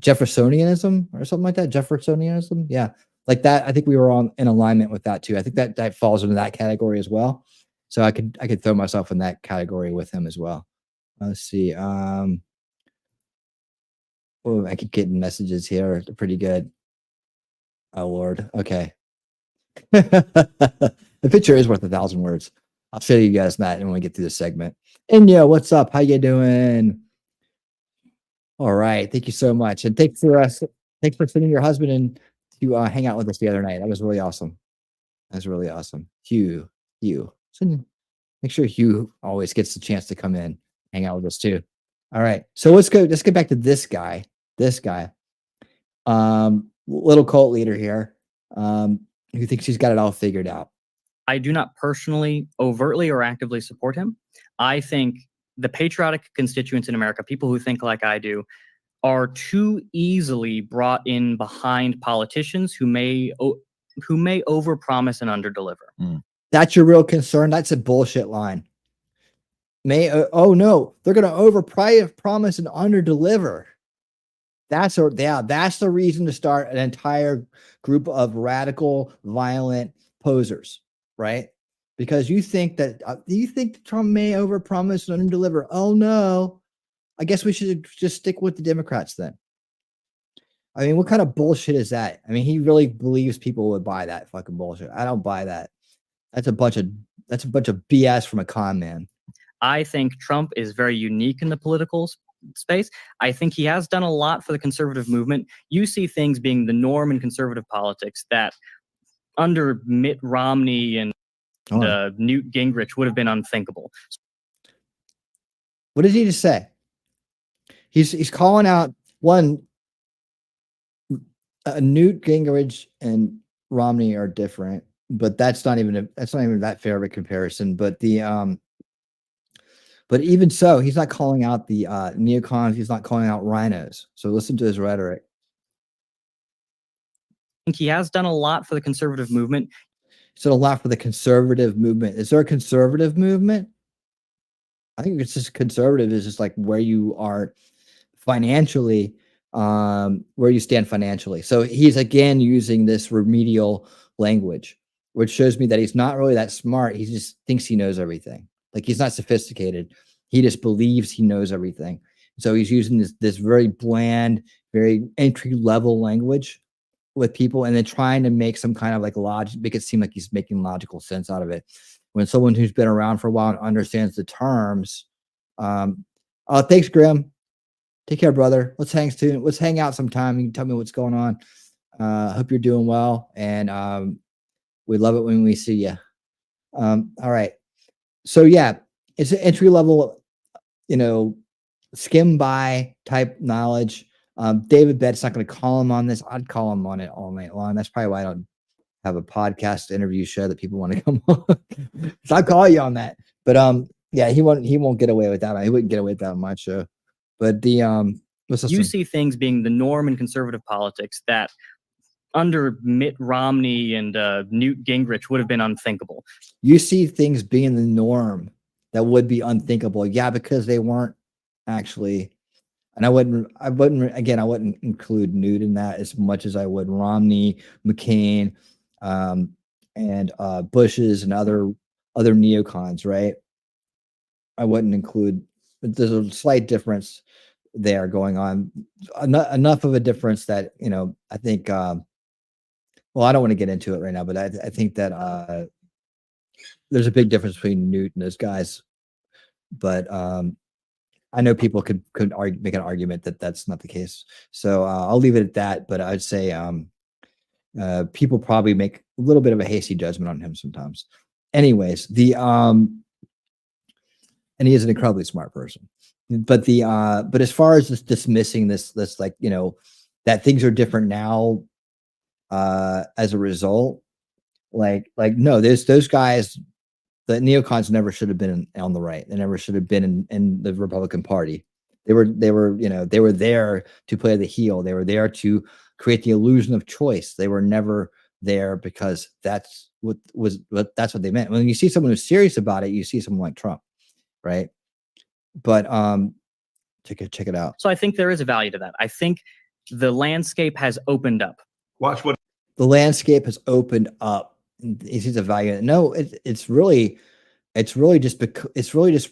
Speaker 1: Jeffersonianism or something like that. Jeffersonianism. Yeah. Like that. I think we were in alignment with that too. I think that falls into that category as well. So I could throw myself in that category with him as well. Let's see. I keep getting messages here. They're pretty good. Oh Lord. Okay. The picture is worth 1,000 words. I'll show you guys that when we get through this segment. And yeah, what's up? How you doing? All right. Thank you so much. And thanks for sending your husband in to hang out with us the other night. That was really awesome. Hugh. Make sure Hugh always gets the chance to come in, hang out with us too. All right. So let's get back to this guy. Little cult leader here. who thinks he's got it all figured out.
Speaker 10: I do not personally, overtly, or actively support him. I think the patriotic constituents in America, people who think like I do, are too easily brought in behind politicians who may overpromise and underdeliver.
Speaker 1: That's your real concern. That's a bullshit line. Oh no, they're going to overpromise and underdeliver. That's the reason to start an entire group of radical, violent posers, right? Because you think that Trump may overpromise and underdeliver. Oh no, I guess we should just stick with the Democrats then. I mean, what kind of bullshit is that? I mean, he really believes people would buy that fucking bullshit. I don't buy that. That's a bunch of BS from a con man.
Speaker 10: I think Trump is very unique in the political space. I think he has done a lot for the conservative movement. You see things being the norm in conservative politics that under Mitt Romney and Newt Gingrich would have been unthinkable.
Speaker 1: What did he just say? He's calling out one. Newt Gingrich and Romney are different, but that's not even that fair of a comparison. But but even so, he's not calling out the neocons. He's not calling out rhinos. So listen to his rhetoric.
Speaker 10: I think he has done a lot for the conservative movement.
Speaker 1: He's done a lot for the conservative movement. Is there a conservative movement? I think it's just conservative is just like where you are financially, where you stand financially. So he's again using this remedial language, which shows me that he's not really that smart. He just thinks he knows everything. Like he's not sophisticated. He just believes he knows everything. So he's using this very bland, very entry level language with people, and then trying to make some kind of like logic, make it seem like he's making logical sense out of it. When someone who's been around for a while and understands the terms, thanks, Grim. Take care, brother. Let's hang out sometime. You can tell me what's going on. Hope you're doing well, and we love it when we see you. All right. So yeah, it's an entry level, skim by type knowledge. David Bett's not going to call him on this. I'd call him on it all night long. That's probably why I don't have a podcast interview show that people want to come on. So I'll call you on that. But yeah, he won't get away with that. He wouldn't get away with that on my show. But
Speaker 10: you see things being the norm in conservative politics that under Mitt Romney and Newt Gingrich would have been unthinkable.
Speaker 1: You see things being the norm that would be unthinkable. Yeah, because they weren't actually. And I wouldn't include Newt in that as much as I would Romney, McCain, and Bush's and other neocons, right? I wouldn't include. There's a slight difference there going on. Enough of a difference that I think. Well, I don't want to get into it right now, but I think that there's a big difference between Newt and those guys. But I know people could make an argument that that's not the case. So I'll leave it at that. But I'd say people probably make a little bit of a hasty judgment on him sometimes. Anyways, and he is an incredibly smart person. But but as far as just dismissing this like that things are different now as a result, like no, those guys. The neocons never should have been on the right. They never should have been in the Republican Party. They were there to play the heel. They were there to create the illusion of choice. They were never there because that's what they meant. When you see someone who's serious about it, you see someone like Trump, right? But check it out.
Speaker 10: So I think there is a value to that. I think the landscape has opened up.
Speaker 5: Watch what
Speaker 1: the landscape has opened up. He sees a value. No, it's really just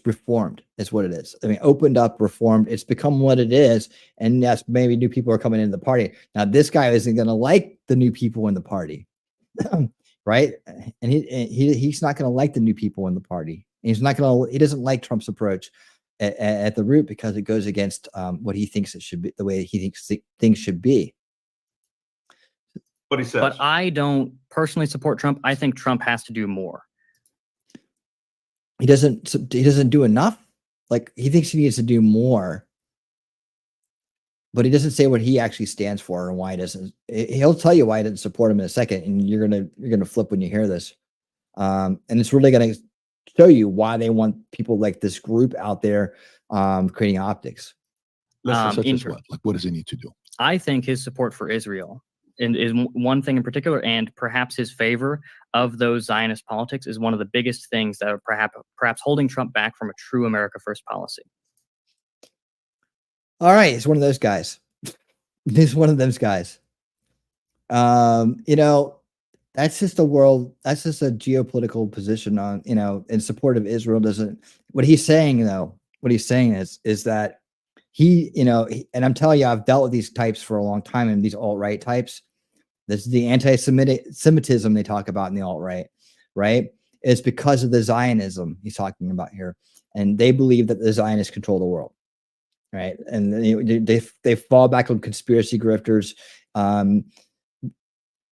Speaker 1: reformed. Is what it is. I mean, opened up, reformed. It's become what it is. And yes, maybe new people are coming into the party. Now, this guy isn't going to like the new people in the party, right? And he's not going to like the new people in the party. He doesn't like Trump's approach at the root because it goes against what he thinks it should be, the way he thinks things should be.
Speaker 5: What he says.
Speaker 10: But I don't personally support Trump. I think Trump has to do more.
Speaker 1: He doesn't do enough. Like he thinks he needs to do more. but he doesn't say what he actually stands for and why he doesn't. He'll tell you why he didn't support him in a second, and you're gonna flip when you hear this. And it's really gonna show you why they want people like this group out there creating optics.
Speaker 8: Such as what? Like, what does he need to do?
Speaker 10: I think his support for Israel is one thing in particular, and perhaps his favor of those Zionist politics is one of the biggest things that are perhaps holding Trump back from a true America First policy.
Speaker 1: All right, he's one of those guys. He's one of those guys. You know, that's just a world. That's just a geopolitical position on, you know, in support of Israel. Doesn't what he's saying though? What he's saying is that he, you know, and I'm telling you, I've dealt with these types for a long time, and these alt-right types. This is the anti-Semitism they talk about in the alt-right, right? It's because of the Zionism he's talking about here, and they believe that the Zionists control the world, right? And they fall back on conspiracy grifters,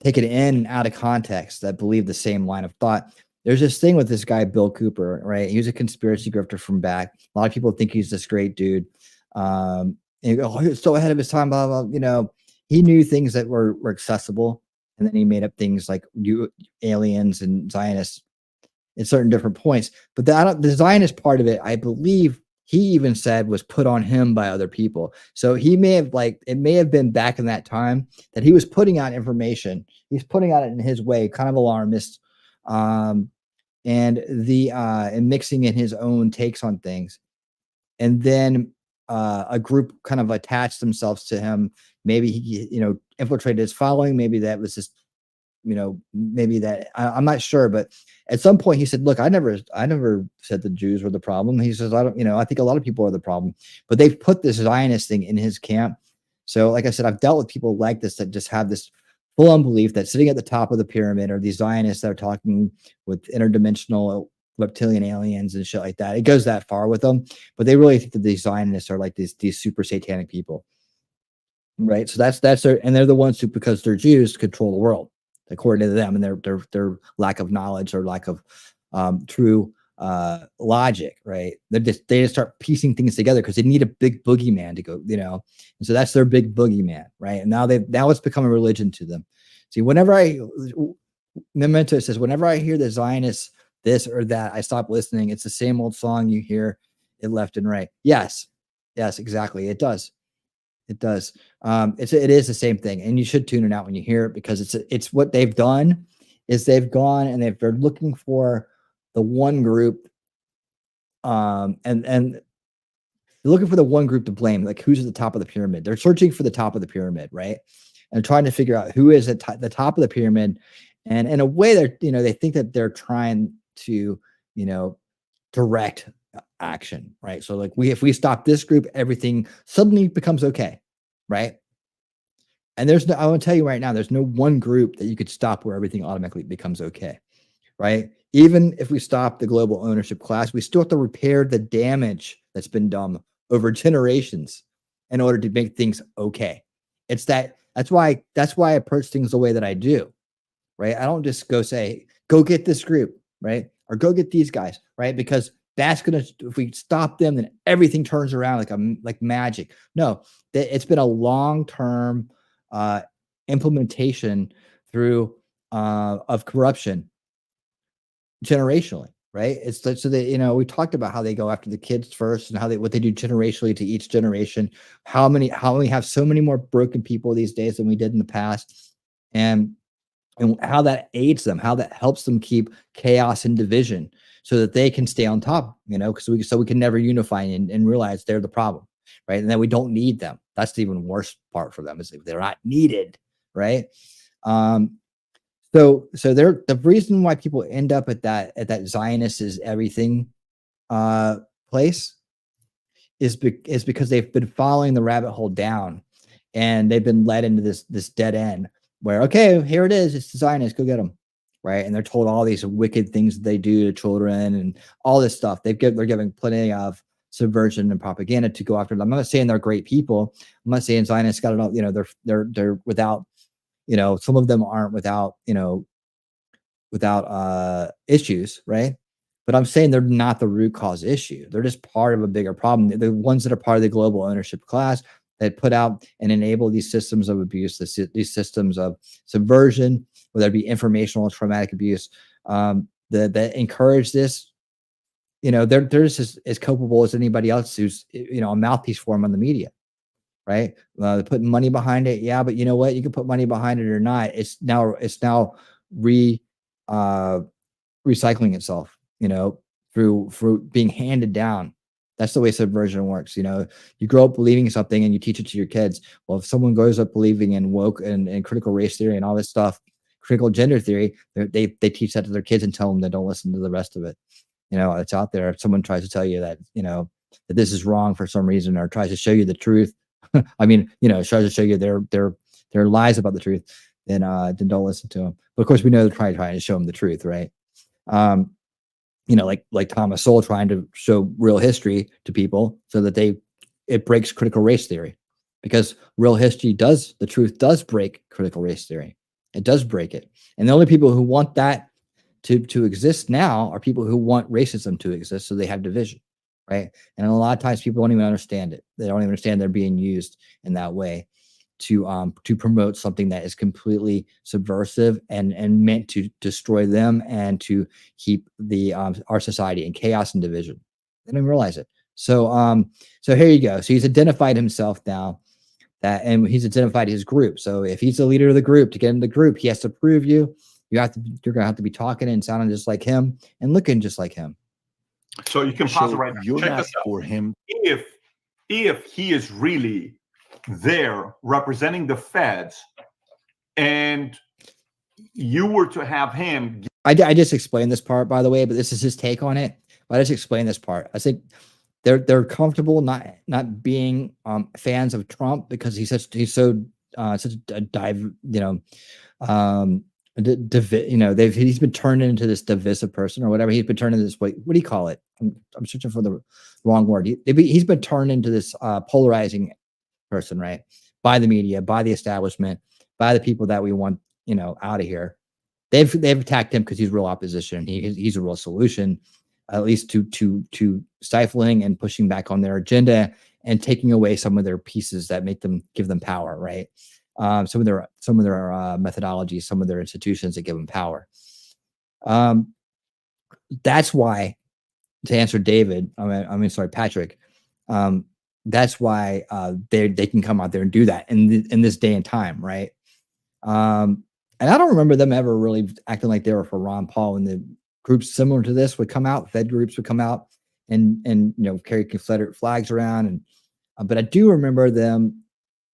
Speaker 1: taken in and out of context, that believe the same line of thought. There's this thing with this guy Bill Cooper, right? He was a conspiracy grifter from back. A lot of people think he's this great dude. And you go, oh, he was so ahead of his time, blah, blah, blah. You know, he knew things that were accessible, and then he made up things like aliens and Zionists at certain different points. But the Zionist part of it, I believe he even said, was put on him by other people. So he may have, like, it may have been back in that time that he was putting out information. He's putting out it in his way, kind of alarmist, and mixing in his own takes on things. And then a group kind of attached themselves to him. Maybe he, you know, infiltrated his following. Maybe that was just, you know, maybe that, I'm not sure. But at some point he said, look, I never said the Jews were the problem. He says, I think a lot of people are the problem, but they've put this Zionist thing in his camp. So like I said, I've dealt with people like this that just have this full on belief that sitting at the top of the pyramid are these Zionists that are talking with interdimensional reptilian aliens and shit like that. It goes that far with them, but they really think that these Zionists are like these super satanic people, right? So that's their, and they're the ones who, because they're Jews, control the world according to them, and their lack of knowledge or lack of true logic, right? They just start piecing things together because they need a big boogeyman to go, you know, and so that's their big boogeyman, right? And now it's become a religion to them. See, Memento says, whenever I hear the Zionists this or that, I stop listening. It's the same old song you hear it left and right. Yes, exactly. It does. It is the same thing, and you should tune it out when you hear it, because it's what they've done is they've gone and they're looking for the one group, and they're looking for the one group to blame, like who's at the top of the pyramid. They're searching for the top of the pyramid, right? And trying to figure out who is at the top of the pyramid, and in a way they think that they're trying to, you know, direct action, right? So like if we stop this group, everything suddenly becomes okay, right? And I want to tell you right now, there's no one group that you could stop where everything automatically becomes okay, right? Even if we stop the global ownership class, we still have to repair the damage that's been done over generations in order to make things okay. That's why I approach things the way that I do, right? I don't just go say, go get this group, right? Or go get these guys, right? Because that's gonna, if we stop them, then everything turns around like magic. No, it's been a long-term implementation through of corruption generationally, right? It's so that, you know, we talked about how they go after the kids first, and what they do generationally to each generation. How we have so many more broken people these days than we did in the past, and how that aids them, how that helps them keep chaos and division so that they can stay on top, you know, so we can never unify and realize they're the problem, right? And that we don't need them. That's the even worse part for them, is if they're not needed, right? So they're the reason why people end up at that Zionist is everything place is because they've been following the rabbit hole down, and they've been led into this dead end where, okay, here it is, it's the Zionists, go get them, right? And they're told all these wicked things that they do to children and all this stuff. They're giving plenty of subversion and propaganda to go after them. I'm not saying they're great people. I'm not saying Zionists got it all, you know, they're without, you know, some of them aren't without, you know, without issues, right? But I'm saying they're not the root cause issue. They're just part of a bigger problem. The ones that are part of the global ownership class that put out and enable these systems of abuse, these systems of subversion, whether it be informational or traumatic abuse, that encourage this. They're just as culpable as anybody else who's, a mouthpiece for them on the media, right? They're putting money behind it. Yeah, but you know what? You can put money behind it or not. It's now recycling itself, through being handed down. That's the way subversion works. You grow up believing something and you teach it to your kids. Well, if someone grows up believing in woke and critical race theory and all this stuff, critical gender theory, they teach that to their kids and tell them they don't listen to the rest of it. It's out there. If someone tries to tell you that, that this is wrong for some reason, or tries to show you the truth, tries to show you their lies about the truth, then don't listen to them. But of course, we know they're trying to show them the truth, right? Like Thomas Sowell trying to show real history to people so that it breaks critical race theory, because real history the truth does break critical race theory. It does break it. And the only people who want that to exist now are people who want racism to exist, so they have division, right? And a lot of times people don't even understand it. They don't even understand they're being used in that way to promote something that is completely subversive and meant to destroy them and to keep our society in chaos and division. They don't even realize it. So here you go. So he's identified himself now, and he's identified his group. So if he's the leader of the group, to get in the group, he has to prove you're gonna have to be talking and sounding just like him and looking just like him.
Speaker 5: So you can pause it right now.
Speaker 8: You're
Speaker 5: Check
Speaker 8: not
Speaker 5: this out.
Speaker 8: for him.
Speaker 5: If he is really there representing the feds, and you were to have him,
Speaker 1: I just explained this part, by the way, but this is his take on it. I just explained this part. I think they're comfortable not being fans of Trump because he's such a dive, he's been turned into this divisive person or whatever. He's been turned into this, what do you call it? I'm searching for the wrong word. He's been turned into this polarizing person, right? By the media, by the establishment, by the people that we want, out of here. They've attacked him because he's real opposition. He's a real solution, at least to stifling and pushing back on their agenda and taking away some of their pieces that give them power, right? Some of their methodologies, some of their institutions that give them power. That's why, to answer David, sorry, Patrick, that's why they can come out there and do that in this day and time, right? And I don't remember them ever really acting like they were for Ron Paul. When the groups similar to this would come out, Fed groups would come out and carry Confederate flags around, but I do remember them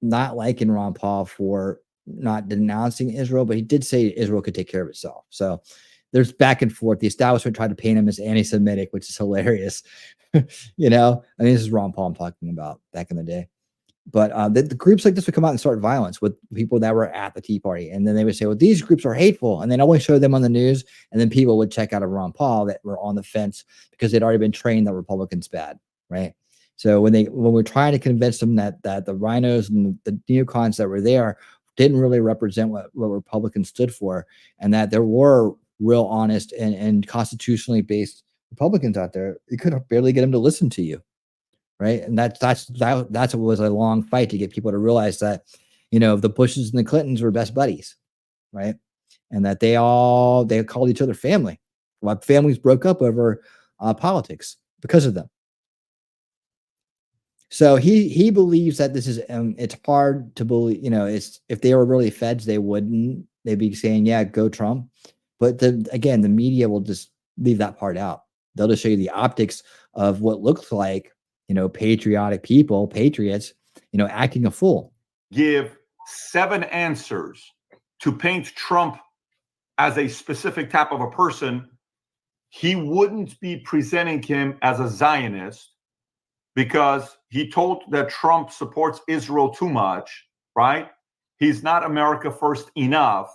Speaker 1: not liking Ron Paul for not denouncing Israel, but he did say Israel could take care of itself. So there's back and forth. The establishment tried to paint him as anti-Semitic, which is hilarious. This is Ron Paul I'm talking about back in the day. But the groups like this would come out and start violence with people that were at the Tea Party. And then they would say, well, these groups are hateful. And they'd always show them on the news. And then people would check out of Ron Paul that were on the fence because they'd already been trained that Republicans bad, right? So when we're trying to convince them that the rhinos and the neocons that were there didn't really represent what Republicans stood for, and that there were real honest and constitutionally based Republicans out there, you could barely get them to listen to you, right? And that's what was a long fight to get people to realize that, the Bushes and the Clintons were best buddies, right? And that they called each other family. Well, families broke up over politics because of them. So he believes that this is it's hard to believe, it's, if they were really feds, they'd be saying, yeah, go Trump. But again, the media will just leave that part out. They'll just show you the optics of what looks like, patriotic people, patriots, acting a fool.
Speaker 5: Give 7 answers to paint Trump as a specific type of a person, he wouldn't be presenting him as a Zionist, because he told that Trump supports Israel too much, right? He's not America first enough.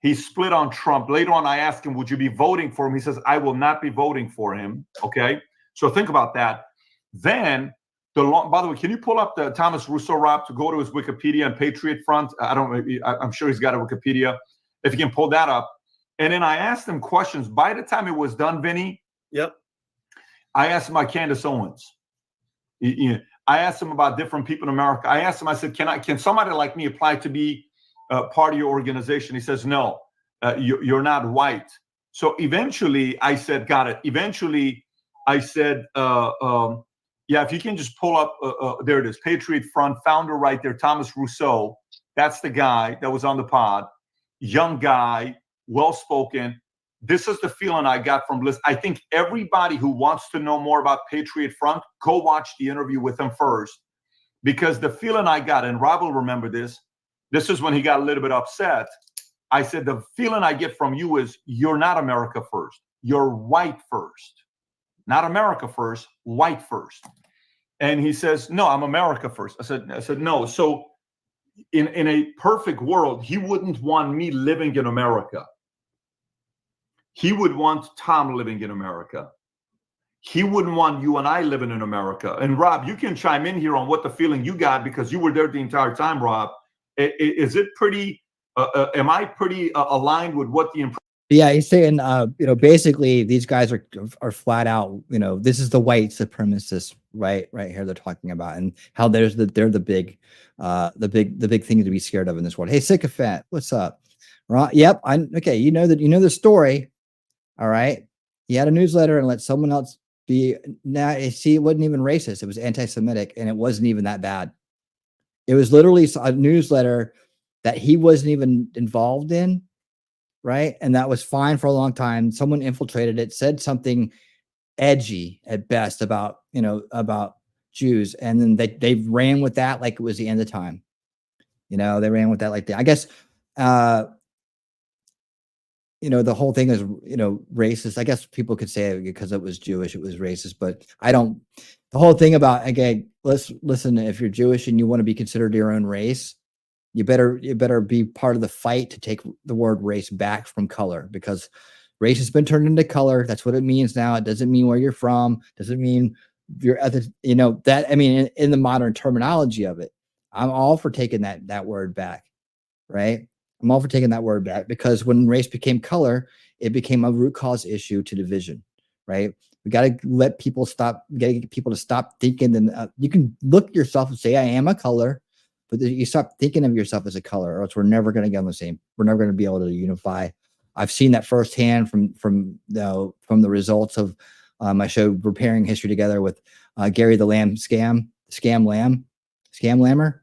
Speaker 5: He's split on Trump. Later on, I asked him, would you be voting for him? He says, I will not be voting for him. Okay. So think about that. Then by the way, can you pull up the Thomas Russo, Rob, to go to his Wikipedia and Patriot Front? I'm sure he's got a Wikipedia. If you can pull that up. And then I asked him questions. By the time it was done, Vinny,
Speaker 6: yep,
Speaker 5: I asked him about Candace Owens. I asked him about different people in America. I asked him, I said, can somebody like me apply to be part of your organization? He says, no, you're not white. So eventually I said, got it. Eventually I said, yeah, if you can just pull up, there it is, Patriot Front, founder right there, Thomas Rousseau. That's the guy that was on the pod. Young guy, well-spoken. This is the feeling I got from Liz. I think everybody who wants to know more about Patriot Front, go watch the interview with him first, because the feeling I got, and Rob will remember this, this is when he got a little bit upset. I said, the feeling I get from you is you're not America first. You're white first. Not America first, white first. And he says, no, I'm America first. I said, no. So in a perfect world, he wouldn't want me living in America. He would want Tom living in America. He wouldn't want you and I living in America. And Rob, you can chime in here on what the feeling you got, because you were there the entire time, Rob. Is it pretty, am I pretty aligned with what the...
Speaker 1: Yeah, he's saying, basically these guys are flat out, this is the white supremacists, right here they're talking about, and how they're the big thing to be scared of in this world. Hey, sycophant, what's up? Right? Yep, okay. You know the story. All right. He had a newsletter and let someone else be. Now, see, it wasn't even racist. It was anti-Semitic, and it wasn't even that bad. It was literally a newsletter that he wasn't even involved in. Right. And that was fine for a long time. Someone infiltrated it, said something edgy at best about Jews. And then they ran with that like it was the end of time. They ran with that like that. I guess, the whole thing is, racist. I guess people could say it because it was Jewish, it was racist, but the whole thing about, again, listen, if you're Jewish and you want to be considered your own race, you better be part of the fight to take the word race back from color, because race has been turned into color. That's what it means now. It doesn't mean where you're from. Doesn't mean you're that. I mean, in the modern terminology of it, I'm all for taking that word back, right? I'm all for taking that word back, because when race became color, it became a root cause issue to division, right? We got to let people stop. We got to get people to stop thinking. And you can look at yourself and say, I am a color. But you stop thinking of yourself as a color, or else we're never going to get on the same. We're never going to be able to unify. I've seen that firsthand from the results of my show, Repairing History Together, with Gary the Lamb Lamb Scammer.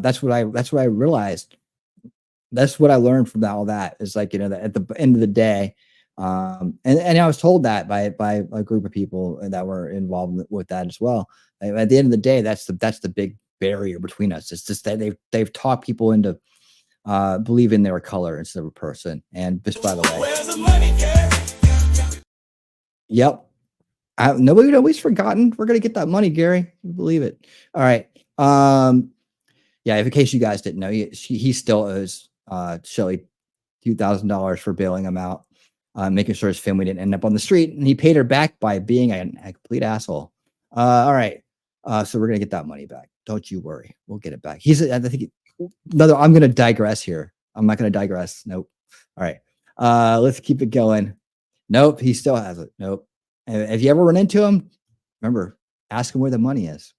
Speaker 1: That's what I realized. That's what I learned from all that, is like, that at the end of the day. And I was told that by a group of people that were involved with that as well. At the end of the day, that's the big barrier between us. It's just that they've taught people into believing they're a color instead of a person. And just by the way, yep, nobody's forgotten. We're gonna get that money, Gary. You believe it? All right. Yeah. In case you guys didn't know, he still owes Shelly $2,000 for bailing him out. Making sure his family didn't end up on the street, and he paid her back by being a complete asshole. All right, so we're gonna get that money back. Don't you worry, we'll get it back. I think I'm gonna digress here. I'm not gonna digress. Nope. All right, let's keep it going. Nope, he still has it. Nope. If you ever run into him, remember, ask him where the money is.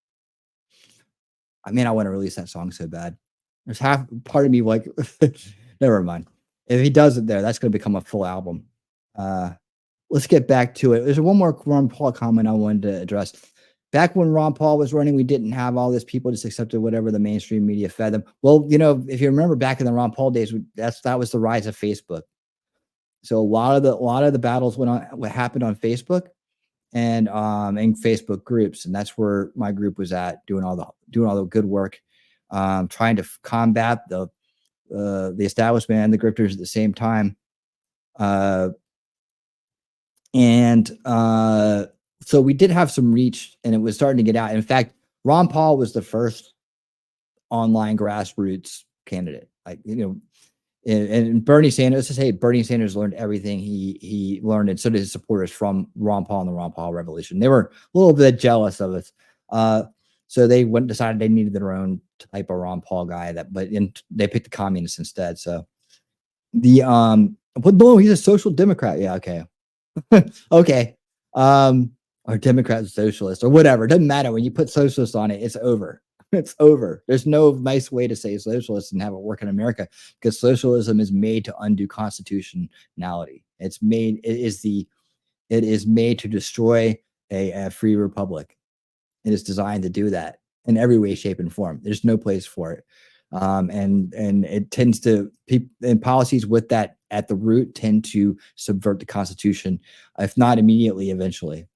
Speaker 1: I mean, I want to release that song so bad. There's half part of me like, never mind. If he does it there, that's gonna become a full album. Let's get back to it. There's one more Ron Paul comment I wanted to address. Back when Ron Paul was running, we didn't have all this. People just accepted whatever the mainstream media fed them. Well, if you remember back in the Ron Paul days, that was the rise of Facebook. So a lot of the battles what happened on Facebook and in Facebook groups, and that's where my group was at, doing all the good work, trying to combat the establishment and the grifters at the same time. So we did have some reach, and it was starting to get out. In fact, Ron Paul was the first online grassroots candidate. And Bernie Sanders, Bernie Sanders learned everything he learned, and so did his supporters from Ron Paul and the Ron Paul Revolution. They were a little bit jealous of us. So they decided they needed their own type of Ron Paul guy, but they picked the communists instead. So But no, he's a social democrat. Yeah, okay. Okay. Or Democrat socialist or whatever. It doesn't matter. When you put socialist on it, it's over. It's over. There's no nice way to say socialist and have it work in America, because socialism is made to undo constitutionality. It is made to destroy a free republic. It is designed to do that in every way, shape, and form. There's no place for it. And it tends to, and policies with that at the root tend to subvert the Constitution, if not immediately, eventually.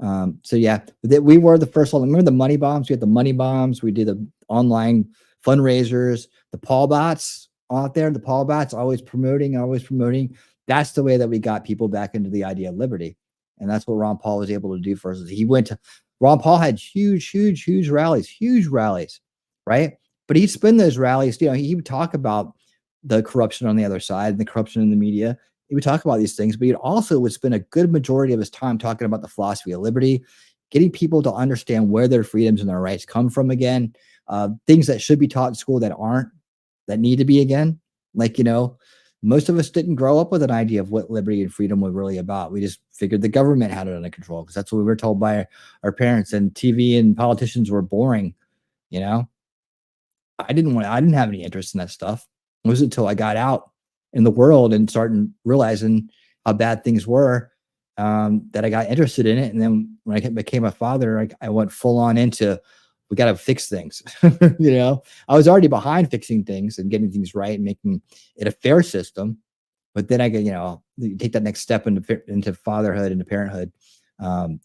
Speaker 1: So yeah, we were the first one. Remember the money bombs? We had the money bombs. We did the online fundraisers, the Paul bots out there, the Paul bots always promoting. That's the way that we got people back into the idea of liberty. And that's what Ron Paul was able to do for us. Ron Paul had huge rallies, right? But he'd spin those rallies, he would talk about the corruption on the other side and the corruption in the media. He would talk about these things, but he also would spend a good majority of his time talking about the philosophy of liberty, getting people to understand where their freedoms and their rights come from again, things that should be taught in school that aren't, that need to be again. Like, most of us didn't grow up with an idea of what liberty and freedom were really about. We just figured the government had it under control because that's what we were told by our parents, and TV and politicians were boring. I didn't have any interest in that stuff. It wasn't until I got out in the world and started realizing how bad things were that I got interested in it. And then when I became a father, I went full on into, we got to fix things. I was already behind fixing things and getting things right and making it a fair system. But then I get, you take that next step into fatherhood and parenthood.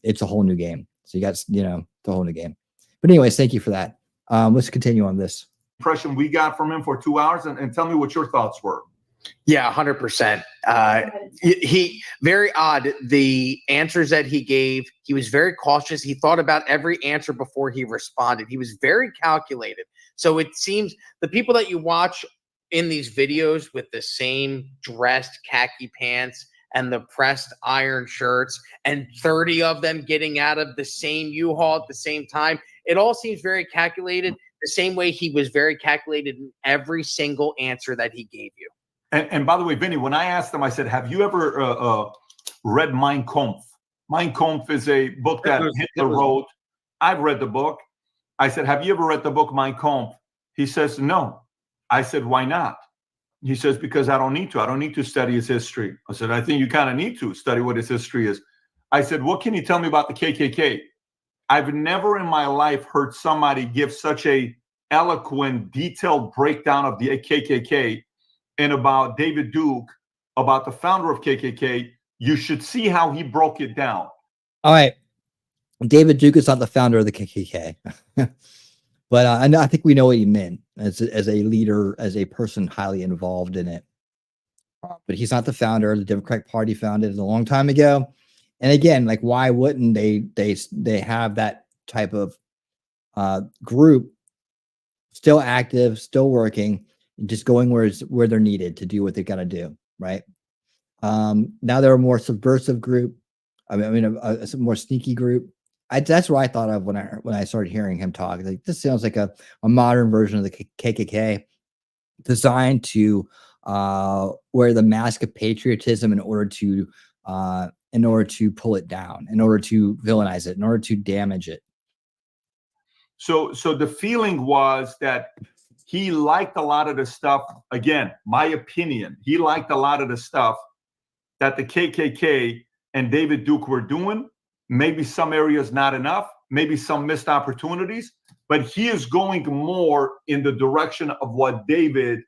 Speaker 1: It's a whole new game. So you got, it's a whole new game. But anyways, thank you for that. Let's continue on this.
Speaker 5: Impression we got from him for 2 hours, and tell me what your thoughts were.
Speaker 11: Yeah, 100%. He very odd. The answers that he gave, he was very cautious. He thought about every answer before he responded. He was very calculated. So it seems the people that you watch in these videos with the same dressed khaki pants and the pressed iron shirts and 30 of them getting out of the same U-Haul at the same time, it all seems very calculated, the same way he was very calculated in every single answer that he gave you.
Speaker 5: And by the way, Vinny, when I asked him, I said, have you ever read Mein Kampf? Mein Kampf is a book that Hitler wrote. I've read the book. I said, have you ever read the book Mein Kampf? He says, no. I said, why not? He says, because I don't need to. I don't need to study his history. I said, I think you kind of need to study what his history is. I said, what can you tell me about the KKK? I've never in my life heard somebody give such a eloquent, detailed breakdown of the KKK and about David Duke, about the founder of KKK. You should see how he broke it down.
Speaker 1: All right. David Duke is not the founder of the KKK. But I think we know what he meant as a leader, as a person highly involved in it. But he's not the founder. The Democratic Party founded it a long time ago. And again, like, why wouldn't they have that type of group still active, still working, and just going where they're needed to do what they got to do, right? Now they're a more subversive group. I mean, a more sneaky group. That's what I thought of when I started hearing him talk. Like, this sounds like a modern version of the KKK, designed to wear the mask of patriotism in order to pull it down, in order to villainize it, in order to damage it.
Speaker 5: So the feeling was that he liked a lot of the stuff. Again, my opinion, he liked a lot of the stuff that the KKK and David Duke were doing. Maybe some areas not enough, maybe some missed opportunities, but he is going more in the direction of what David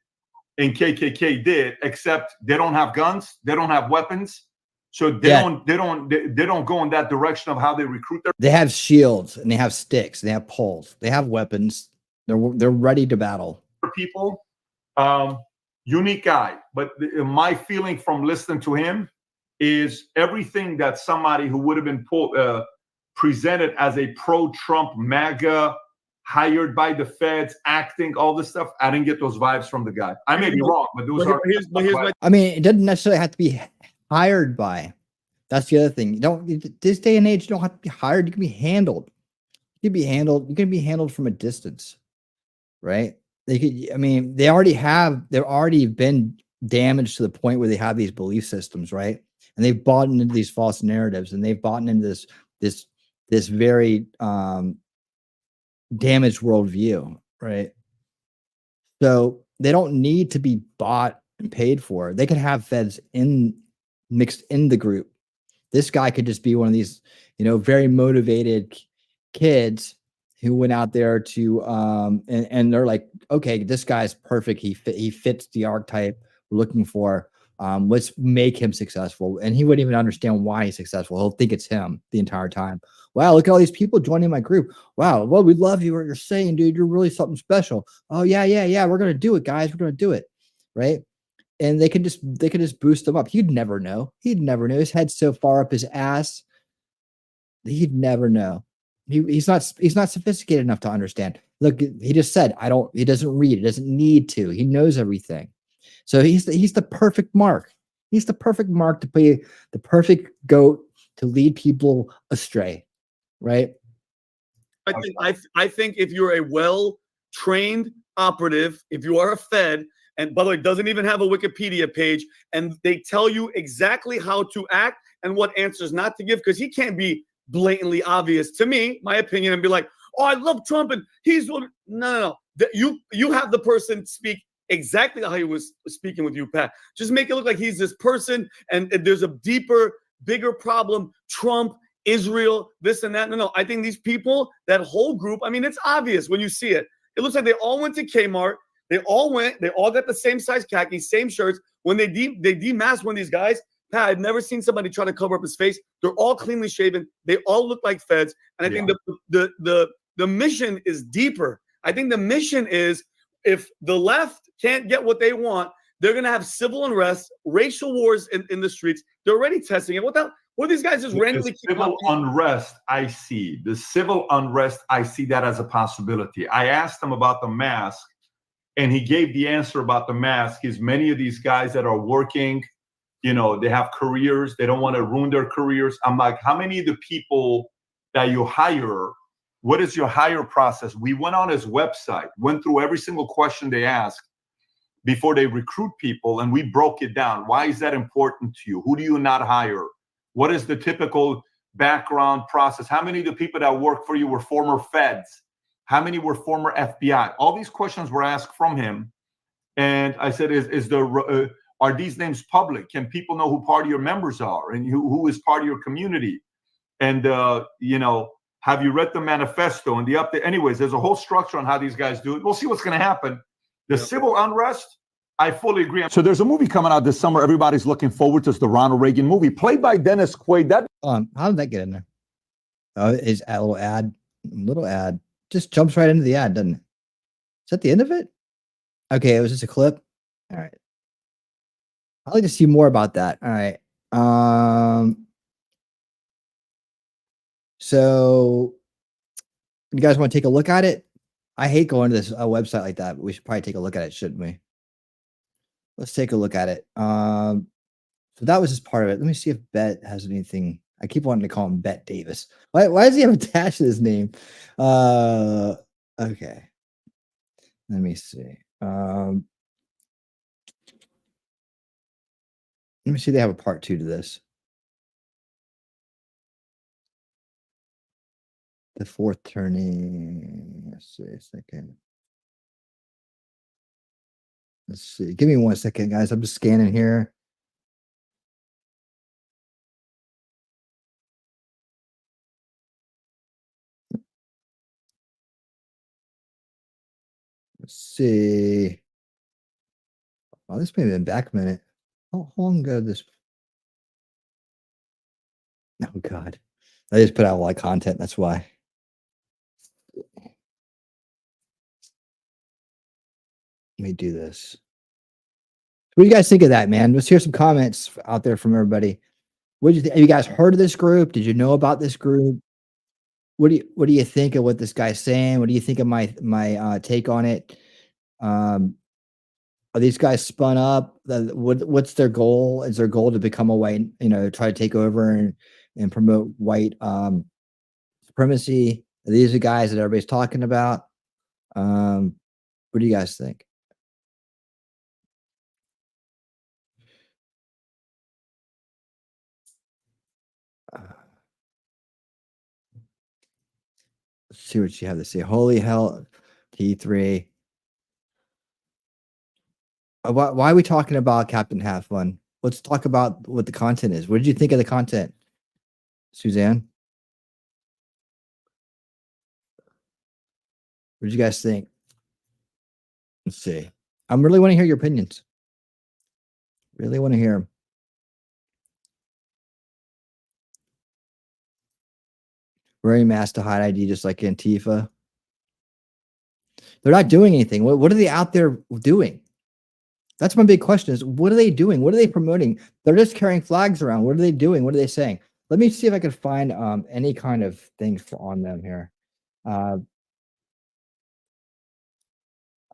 Speaker 5: and KKK did, except they don't have guns, they don't have weapons, so they don't go in that direction of how they recruit their. They
Speaker 1: have shields and they have sticks, they have poles, they have weapons, they're ready to battle.
Speaker 5: People, unique guy, but my feeling from listening to him is everything that somebody who would have been presented as a pro-Trump MAGA, hired by the feds, acting, all this stuff. I didn't get those vibes from the guy. I may be wrong, but those are.
Speaker 1: I mean, it doesn't necessarily have to be hired by. That's the other thing. You don't, this day and age, you don't have to be hired. You can be handled. You can be handled. You can be handled from a distance, right? They could. I mean, they've already been damaged to the point where they have these belief systems, right? And they've bought into these false narratives, and they've bought into this very damaged worldview, right? So they don't need to be bought and paid for. They can have feds mixed in the group. This guy could just be one of these, very motivated kids who went out there to and they're like, okay, this guy's perfect. He fits the archetype we're looking for. Let's make him successful. And he wouldn't even understand why he's successful. He'll think it's him the entire time. Wow, look at all these people joining my group. Wow, well, we love you, what you're saying, dude. You're really something special. Oh, yeah. We're gonna do it, guys. We're gonna do it. Right. And they could just boost him up. He'd never know. His head's so far up his ass. He'd never know. He's not sophisticated enough to understand. Look, he just said, he doesn't read, he doesn't need to. He knows everything. So he's the perfect mark. He's the perfect mark to be the perfect goat to lead people astray, right?
Speaker 6: I think if you're a well-trained operative, if you are a Fed, and by the way, doesn't even have a Wikipedia page, and they tell you exactly how to act and what answers not to give, because he can't be blatantly obvious to me, my opinion, and be like, oh, I love Trump and he's no. You have the person speak exactly how he was speaking with you, Pat. Just make it look like he's this person and there's a deeper, bigger problem. Trump, Israel, this and that. No. I think these people, that whole group, I mean, it's obvious when you see it. It looks like they all went to Kmart. They all got the same size khaki, same shirts. When they demasked one of these guys, Pat, I've never seen somebody try to cover up his face. They're all cleanly shaven. They all look like feds. And I think the mission is deeper. I think the mission is, if the left can't get what they want, they're going to have civil unrest, racial wars in the streets. They're already testing it. What these guys just randomly keep
Speaker 5: civil unrest, I see. The civil unrest, I see that as a possibility. I asked him about the mask, and he gave the answer about the mask. Is many of these guys that are working, they have careers. They don't want to ruin their careers. I'm like, how many of the people that you hire, what is your hire process? We went on his website, went through every single question they asked before they recruit people, and we broke it down. Why is that important to you? Who do you not hire? What is the typical background process? How many of the people that work for you were former feds? How many were former FBI? All these questions were asked from him. And I said, are these names public? Can people know who part of your members are and who is part of your community? And, have you read the manifesto and the update? Anyways, there's a whole structure on how these guys do it. We'll see what's going to happen. The civil unrest, I fully agree. So there's a movie coming out this summer. Everybody's looking forward to. It's the Ronald Reagan movie, played by Dennis Quaid.
Speaker 1: How did that get in there? Oh, is a little ad. Just jumps right into the ad, doesn't it? Is that the end of it? Okay, it was just a clip. All right. I'd like to see more about that. All right. So you guys want to take a look at it? I hate going to this website like that, but we should probably take a look at it, shouldn't we? Let's take a look at it. So that was just part of it. Let me see if Bet has anything. I keep wanting to call him Bet Davis. Why does he have attached to his name? Okay. Let me see. Let me see. They have a part 2 to this. The fourth turning. Let's see a second. Let's see. Give me 1 second, guys. I'm just scanning here. Let's see. Oh, this may have been back a minute. How long ago this? Oh, God. I just put out a lot of content. That's why. Let me do this. What do you guys think of that, man? Let's hear some comments out there from everybody. What do you think? Have you guys heard of this group? Did you know about this group? What do you think of what this guy's saying? What do you think of my take on it? Are these guys spun up? What's their goal? Is their goal to become a white, try to take over and promote white supremacy? Are these the guys that everybody's talking about? What do you guys think? Let's see what you have to say. Holy hell, T3. Why are we talking about Captain Have Fun? Let's talk about what the content is. What did you think of the content, Suzanne? What did you guys think? Let's see. I really want to hear your opinions. Really want to hear them. Wearing masks to hide ID, just like Antifa. They're not doing anything. What are they out there doing? That's my big question is, what are they doing? What are they promoting? They're just carrying flags around. What are they doing? What are they saying? Let me see if I can find any kind of things on them here. I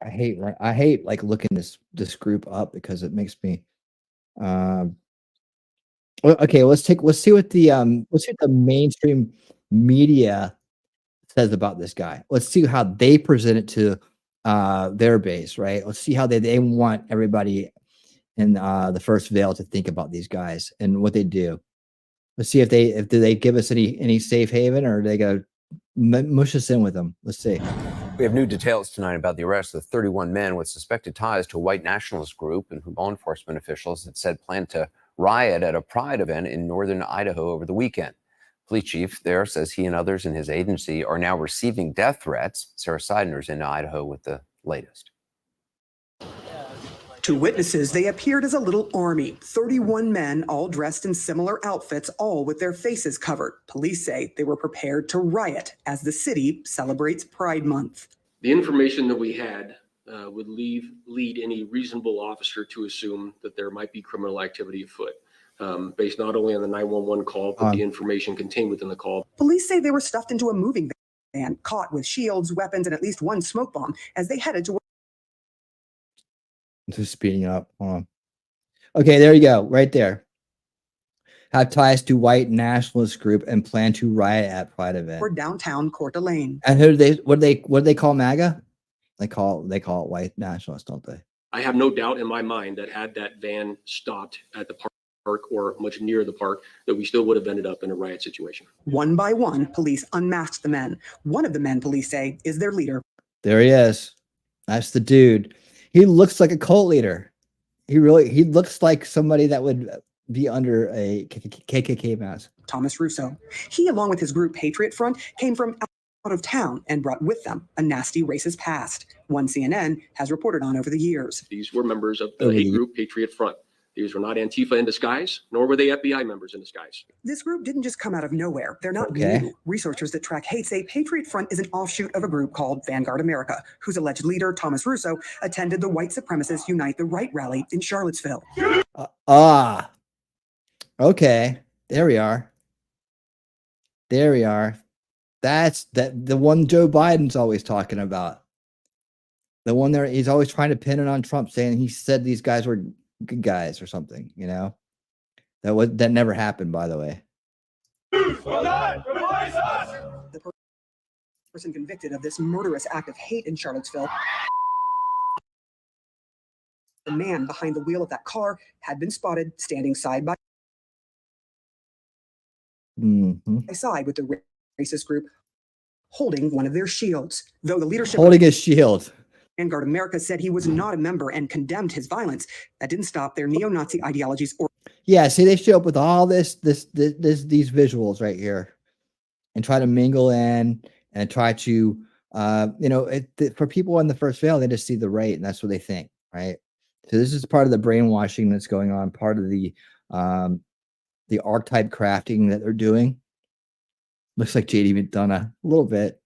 Speaker 1: hate like looking this group up because it makes me okay, let's see what the mainstream media says about this guy. Let's see how they present it to their base, right? Let's see how they want everybody in the first veil to think about these guys and what they do. Let's see if they give us any safe haven, or they go mush us in with them. Let's see.
Speaker 12: We have new details tonight about the arrest of 31 men with suspected ties to a white nationalist group and who law enforcement officials had said planned to riot at a pride event in northern Idaho over the weekend. Police chief there says he and others in his agency are now receiving death threats. Sarah Seidner's in Idaho with the latest.
Speaker 13: To witnesses, they appeared as a little army, 31 men, all dressed in similar outfits, all with their faces covered. Police say they were prepared to riot as the city celebrates Pride Month.
Speaker 14: The information that we had would lead any reasonable officer to assume that there might be criminal activity afoot, based not only on the 911 call, but the information contained within the call.
Speaker 13: Police say they were stuffed into a moving van, caught with shields, weapons, and at least one smoke bomb as they headed to.
Speaker 1: Just speeding up. Hold on. Okay, there you go. Right there. Have ties to white nationalist group and plan to riot at Pride event.
Speaker 13: For downtown Coeur d'Alene.
Speaker 1: And who do what do they call MAGA? They call it white nationalists, don't they?
Speaker 14: I have no doubt in my mind that had that van stopped at the park or much near the park, that we still would have ended up in a riot situation.
Speaker 13: One by one, police unmasked the men. One of the men, police say, is their leader.
Speaker 1: There he is. That's the dude. He looks like a cult leader. He looks like somebody that would be under a KKK mask.
Speaker 13: Thomas Russo. He, along with his group Patriot Front, came from out of town and brought with them a nasty racist past, one CNN has reported on over the years.
Speaker 14: These were members of the hate group Patriot Front. These were not Antifa in disguise, nor were they FBI members in disguise.
Speaker 13: This group didn't just come out of nowhere. They're not new. Researchers that track hate say Patriot Front is an offshoot of a group called Vanguard America, whose alleged leader, Thomas Russo, attended the white supremacist Unite the Right rally in Charlottesville.
Speaker 1: Okay. There we are. There we are. That's the one Joe Biden's always talking about. The one there, he's always trying to pin it on Trump, saying he said these guys were good guys or something, you know. That never happened, by the way.
Speaker 13: The person convicted of this murderous act of hate in Charlottesville, the man behind the wheel of that car, had been spotted standing side by side with the racist group, holding one of their shields. Though the leadership
Speaker 1: holding his shield.
Speaker 13: Vanguard America said he was not a member and condemned his violence. That didn't stop their neo-Nazi ideologies or.
Speaker 1: Yeah, see, they show up with all these visuals right here, and try to mingle in and try to, for people in the first veil, they just see the right, and that's what they think, right? So this is part of the brainwashing that's going on, part of the archetype crafting that they're doing. Looks like JD done a little bit.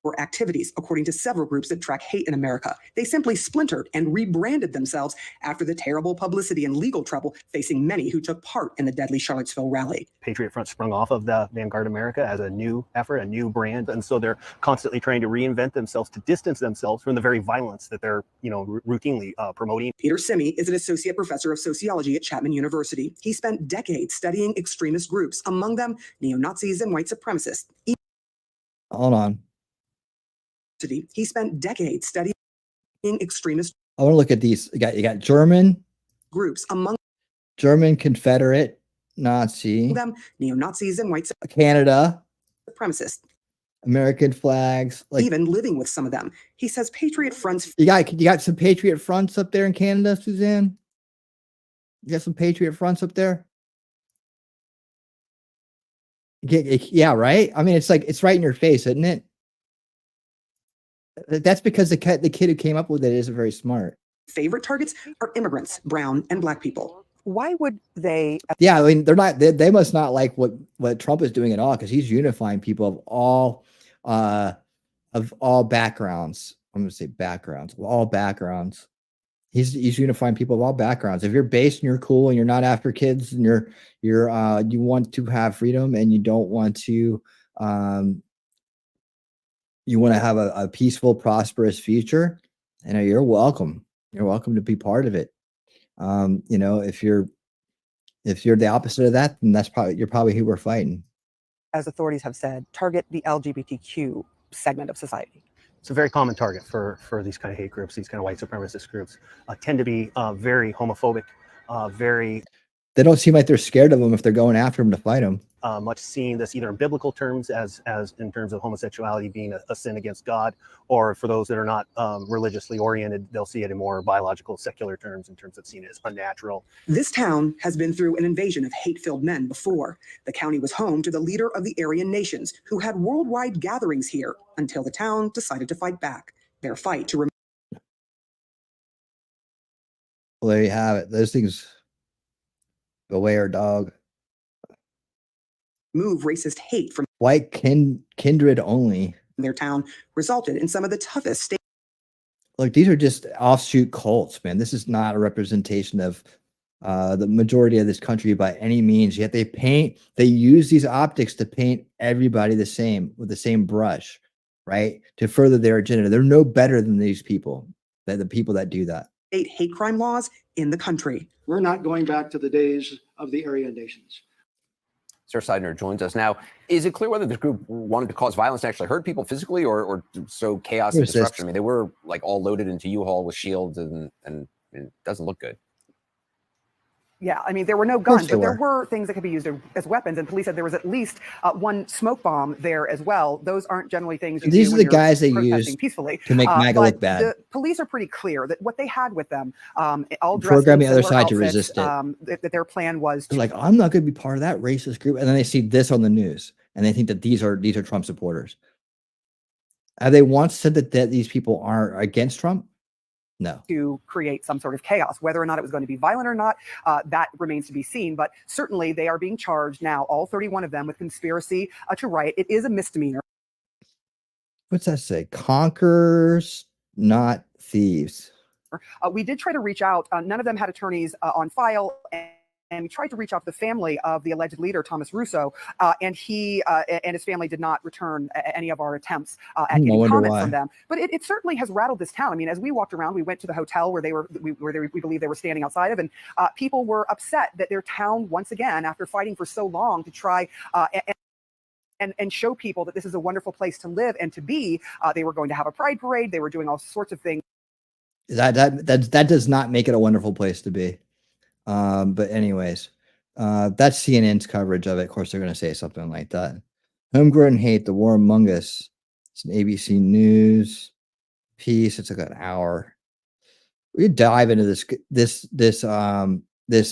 Speaker 13: Or activities, according to several groups that track hate in America. They simply splintered and rebranded themselves after the terrible publicity and legal trouble facing many who took part in the deadly Charlottesville rally.
Speaker 15: Patriot Front sprung off of the Vanguard America as a new effort, a new brand, and so they're constantly trying to reinvent themselves to distance themselves from the very violence that they're, routinely promoting.
Speaker 13: Peter Simi is an associate professor of sociology at Chapman University. He spent decades studying extremist groups, among them neo-Nazis and white supremacists.
Speaker 1: Hold on.
Speaker 13: He spent decades studying extremist.
Speaker 1: I want to look at these. You got German
Speaker 13: groups, among
Speaker 1: German Confederate Nazi,
Speaker 13: them neo-Nazis and white
Speaker 1: Canada
Speaker 13: supremacists.
Speaker 1: American flags. Like,
Speaker 13: even living with some of them. He says Patriot fronts.
Speaker 1: You got some Patriot fronts up there in Canada, Suzanne? You got some Patriot fronts up there? Yeah, right? I mean, it's like, it's right in your face, isn't it? That's because the kid who came up with it isn't very smart.
Speaker 13: Favorite targets are immigrants, brown and black people. Why would they?
Speaker 1: Yeah, I mean, they're not. They must not like what Trump is doing at all, because he's unifying people of all backgrounds. I'm going to say backgrounds, all backgrounds. He's unifying people of all backgrounds. If you're based and you're cool and you're not after kids and you want to have freedom and you don't want to you want to have a peaceful, prosperous future, you're welcome. You're welcome to be part of it. If you're the opposite of that, then you're probably who we're fighting.
Speaker 13: As authorities have said, target the LGBTQ segment of society.
Speaker 15: It's a very common target for these kind of hate groups, these kind of white supremacist groups. Tend to be very homophobic, very.
Speaker 1: They don't seem like they're scared of them if they're going after them to fight them.
Speaker 15: Much seeing this either in biblical terms as in terms of homosexuality being a sin against God, or for those that are not religiously oriented, they'll see it in more biological, secular terms, in terms of seen as unnatural.
Speaker 13: This town has been through an invasion of hate-filled men before. The county was home to the leader of the Aryan nations, who had worldwide gatherings here until the town decided to fight back. Their fight to
Speaker 1: Well, there you have it. Those things. Beware, dog.
Speaker 13: Move racist hate from
Speaker 1: white kindred only.
Speaker 13: Their town resulted in some of the toughest states.
Speaker 1: Look, these are just offshoot cults, man. This is not a representation of the majority of this country by any means. Yet they use these optics to paint everybody the same with the same brush, right? To further their agenda. They're no better than these people, the people that do that.
Speaker 13: Hate crime laws in the country.
Speaker 16: We're not going back to the days of the Aryan nations.
Speaker 12: Sir Seidner joins us now. Is it clear whether this group wanted to cause violence and actually hurt people physically, or so chaos and disruption? I mean, they were like all loaded into U-Haul with shields, and it doesn't look good.
Speaker 13: Yeah, I mean, there were no guns, but there were things that could be used as weapons. And police said there was at least one smoke bomb there as well. Those aren't generally things you
Speaker 1: These
Speaker 13: do
Speaker 1: are
Speaker 13: when
Speaker 1: the guys they
Speaker 13: you're
Speaker 1: use
Speaker 13: protesting peacefully
Speaker 1: to make MAGA look bad.
Speaker 13: The police are pretty clear that what they had with them, all dressed
Speaker 1: program
Speaker 13: in
Speaker 1: the other
Speaker 13: similar
Speaker 1: side to
Speaker 13: outfits,
Speaker 1: resist it.
Speaker 13: that their plan was
Speaker 1: They're like, I'm not going to be part of that racist group, and then they see this on the news, and they think that these are Trump supporters. Have they once said that these people are against Trump? No.
Speaker 13: To create some sort of chaos. Whether or not it was going to be violent or not, that remains to be seen. But certainly they are being charged now, all 31 of them, with conspiracy to riot. It is a misdemeanor.
Speaker 1: What's that say? Conquerors, not thieves.
Speaker 13: We did try to reach out. None of them had attorneys on file. And we tried to reach out to the family of the alleged leader, Thomas Russo, and he and his family did not return any of our attempts at getting comments from them. But it certainly has rattled this town. I mean, as we walked around, we went to the hotel where we believe they were standing outside of, and people were upset that their town, once again, after fighting for so long to try and show people that this is a wonderful place to live and to be, they were going to have a pride parade. They were doing all sorts of things.
Speaker 1: That does not make it a wonderful place to be. But anyways, that's CNN's coverage of it. Of course, they're going to say something like that. Homegrown hate, the war among us. It's an ABC News piece. It's like an hour. We could dive into this.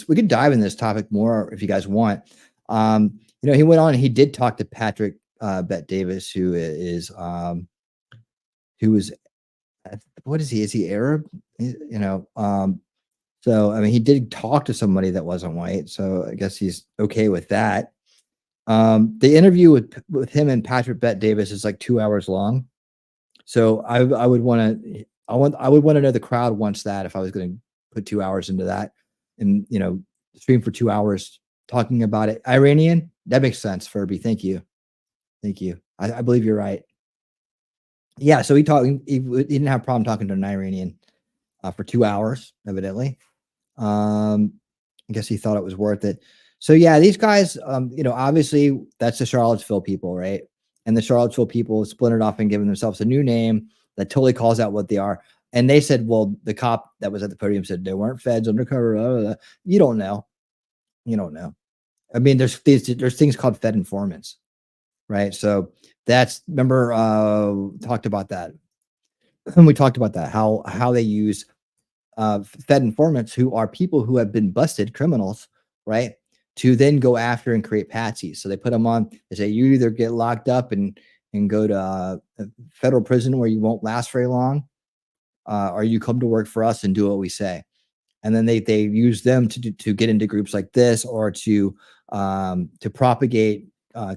Speaker 1: We could dive into this topic more if you guys want. He went on and he did talk to Patrick Bet Davis, who is what is he? Is he Arab? So, I mean, he did talk to somebody that wasn't white, so I guess he's okay with that. The interview with him and Patrick Bet Davis is like 2 hours long. So I would want to know the crowd wants that if I was going to put 2 hours into that and, stream for 2 hours talking about it. Iranian, that makes sense, Furby. Thank you. Thank you. I believe you're right. Yeah, so he didn't have a problem talking to an Iranian for 2 hours, evidently. I guess he thought it was worth it. So yeah, these guys, obviously that's the Charlottesville people, right? And the Charlottesville people splintered off and given themselves a new name that totally calls out what they are. And they said, well, the cop that was at the podium said they weren't feds undercover. Blah, blah, blah. You don't know. You don't know. I mean, there's things called Fed informants, right? So That's remember talked about that. And we talked about that how they use Fed informants who are people who have been busted criminals, right? To then go after and create patsies. So they put them on. They say you either get locked up and go to a federal prison where you won't last very long, or you come to work for us and do what we say. And then they use them to get into groups like this, or to propagate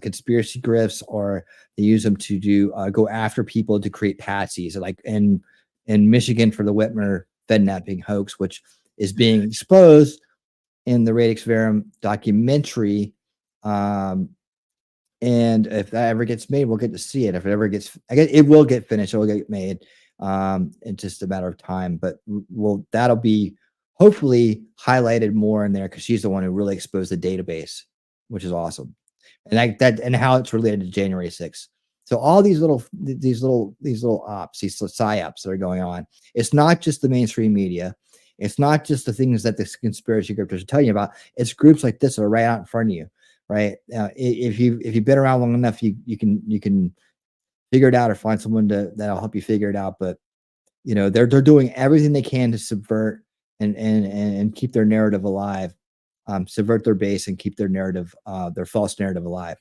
Speaker 1: conspiracy grifts, or they use them to do go after people to create patsies, like in Michigan for the Whitmer Fednapping hoax, which is being exposed in the Radix Verum documentary. And if that ever gets made, we'll get to see it. If it ever gets, I guess it will get finished. It will get made. It's just a matter of time. But that'll be hopefully highlighted more in there, because she's the one who really exposed the database, which is awesome. And and how it's related to January 6th. So all these little ops, these psyops that are going on. It's not just the mainstream media. It's not just the things that the conspiracy grifters are telling you about. It's groups like this that are right out in front of you, right? If you've been around long enough, you can figure it out, or find someone that'll help you figure it out. But they're doing everything they can to subvert and keep their narrative alive, subvert their base and keep their narrative, their false narrative alive,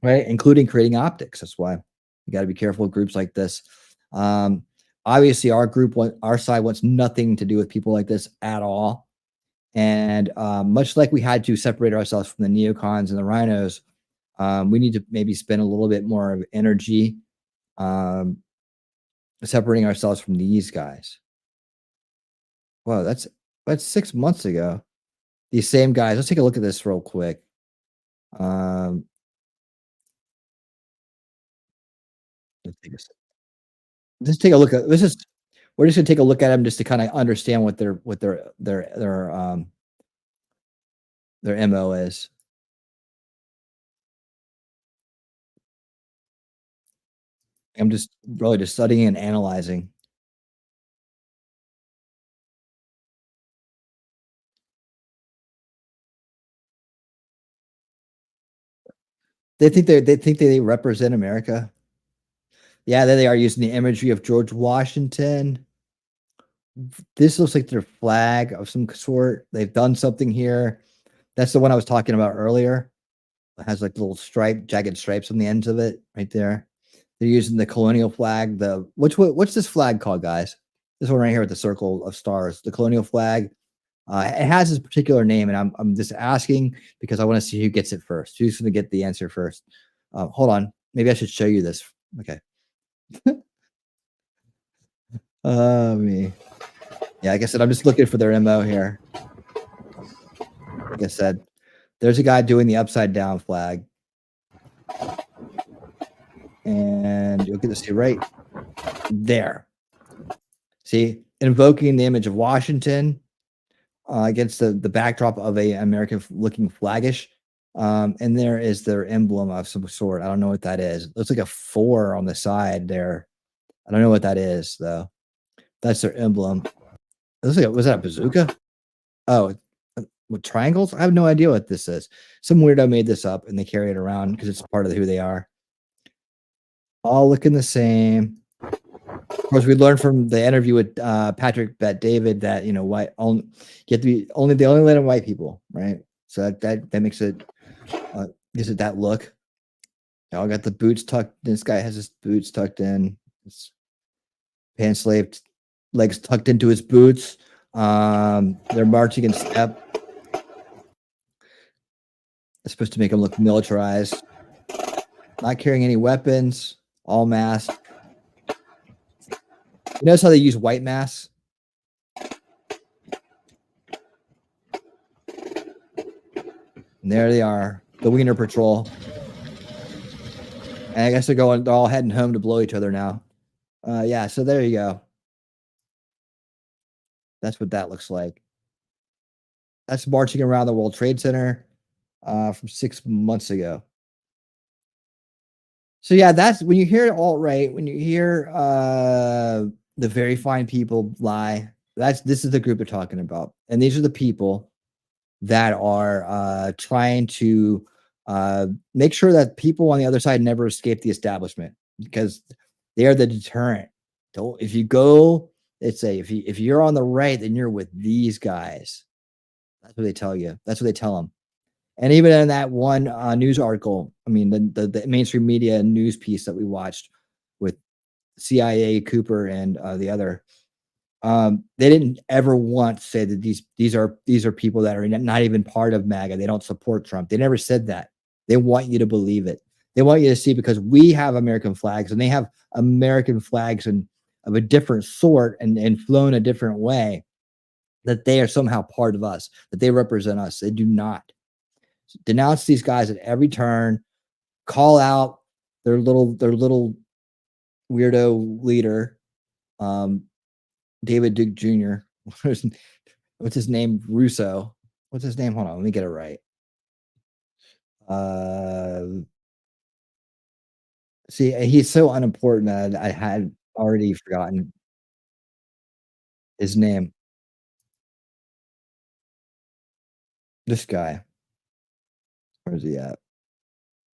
Speaker 1: right? Including creating optics. That's why you got to be careful with groups like this. Obviously, our side wants nothing to do with people like this at all. And much like we had to separate ourselves from the neocons and the rhinos, we need to maybe spend a little bit more of energy separating ourselves from these guys. Whoa, that's 6 months ago. These same guys. Let's take a look at this real quick. Let's take a look at this. We're just gonna take a look at them just to kind of understand what their MO is. I'm just really just studying and analyzing. They think they represent America. Yeah, there they are, using the imagery of George Washington. This looks like their flag of some sort. They've done something here. That's the one I was talking about earlier. It has like little jagged stripes on the ends of it right there. They're using the colonial flag. What's this flag called, guys? This one right here with the circle of stars. The colonial flag. It has this particular name, and I'm just asking because I want to see who gets it first. Who's going to get the answer first? Hold on. Maybe I should show you this. Okay. Me. Yeah, like I said, I'm just looking for their MO here. Like I said, there's a guy doing the upside down flag. And you'll get to see right there. See, invoking the image of Washington against the backdrop of a American looking flaggish. And there is their emblem of some sort. I don't know what that is. It looks like a 4 on the side there. I don't know what that is, though. That's their emblem. It looks like was that a bazooka? Oh, with triangles? I have no idea what this is. Some weirdo made this up and they carry it around because it's part of who they are. All looking the same. Of course, we learned from the interview with Patrick Bet-David that white you have to be they only let in white people, right? So that makes it gives it that look. They all got the boots tucked. This guy has his boots tucked in. His pants sleeved, legs tucked into his boots. They're marching in step. It's supposed to make them look militarized. Not carrying any weapons. All masked. You notice how they use white masks? And there they are, the Wiener Patrol. And I guess they're all heading home to blow each other now. Yeah, so there you go. That's what that looks like. That's marching around the World Trade Center from 6 months ago. So yeah, that's when you hear alt-right, when you hear the very fine people lie, this is the group they're talking about. And these are the people that are trying to Make sure that people on the other side never escape the establishment, because they are the deterrent. Don't, if you go, let's say if you're on the right, then you're with these guys. That's what they tell you. That's what they tell them. And even in that one news article, I mean, the mainstream media news piece that we watched with CIA Cooper and the other, they didn't ever want to say that these are people that are not even part of MAGA. They don't support Trump. They never said that. They want you to believe it. They want you to see, because we have American flags and they have American flags and of a different sort and flown a different way, that they are somehow part of us, that they represent us. They do not. Denounce these guys at every turn. Call out their little weirdo leader, David Duke Jr. What's his name? Russo. What's his name? Hold on, let me get it right. See, he's so unimportant that I had already forgotten his name. This guy. Where's he at?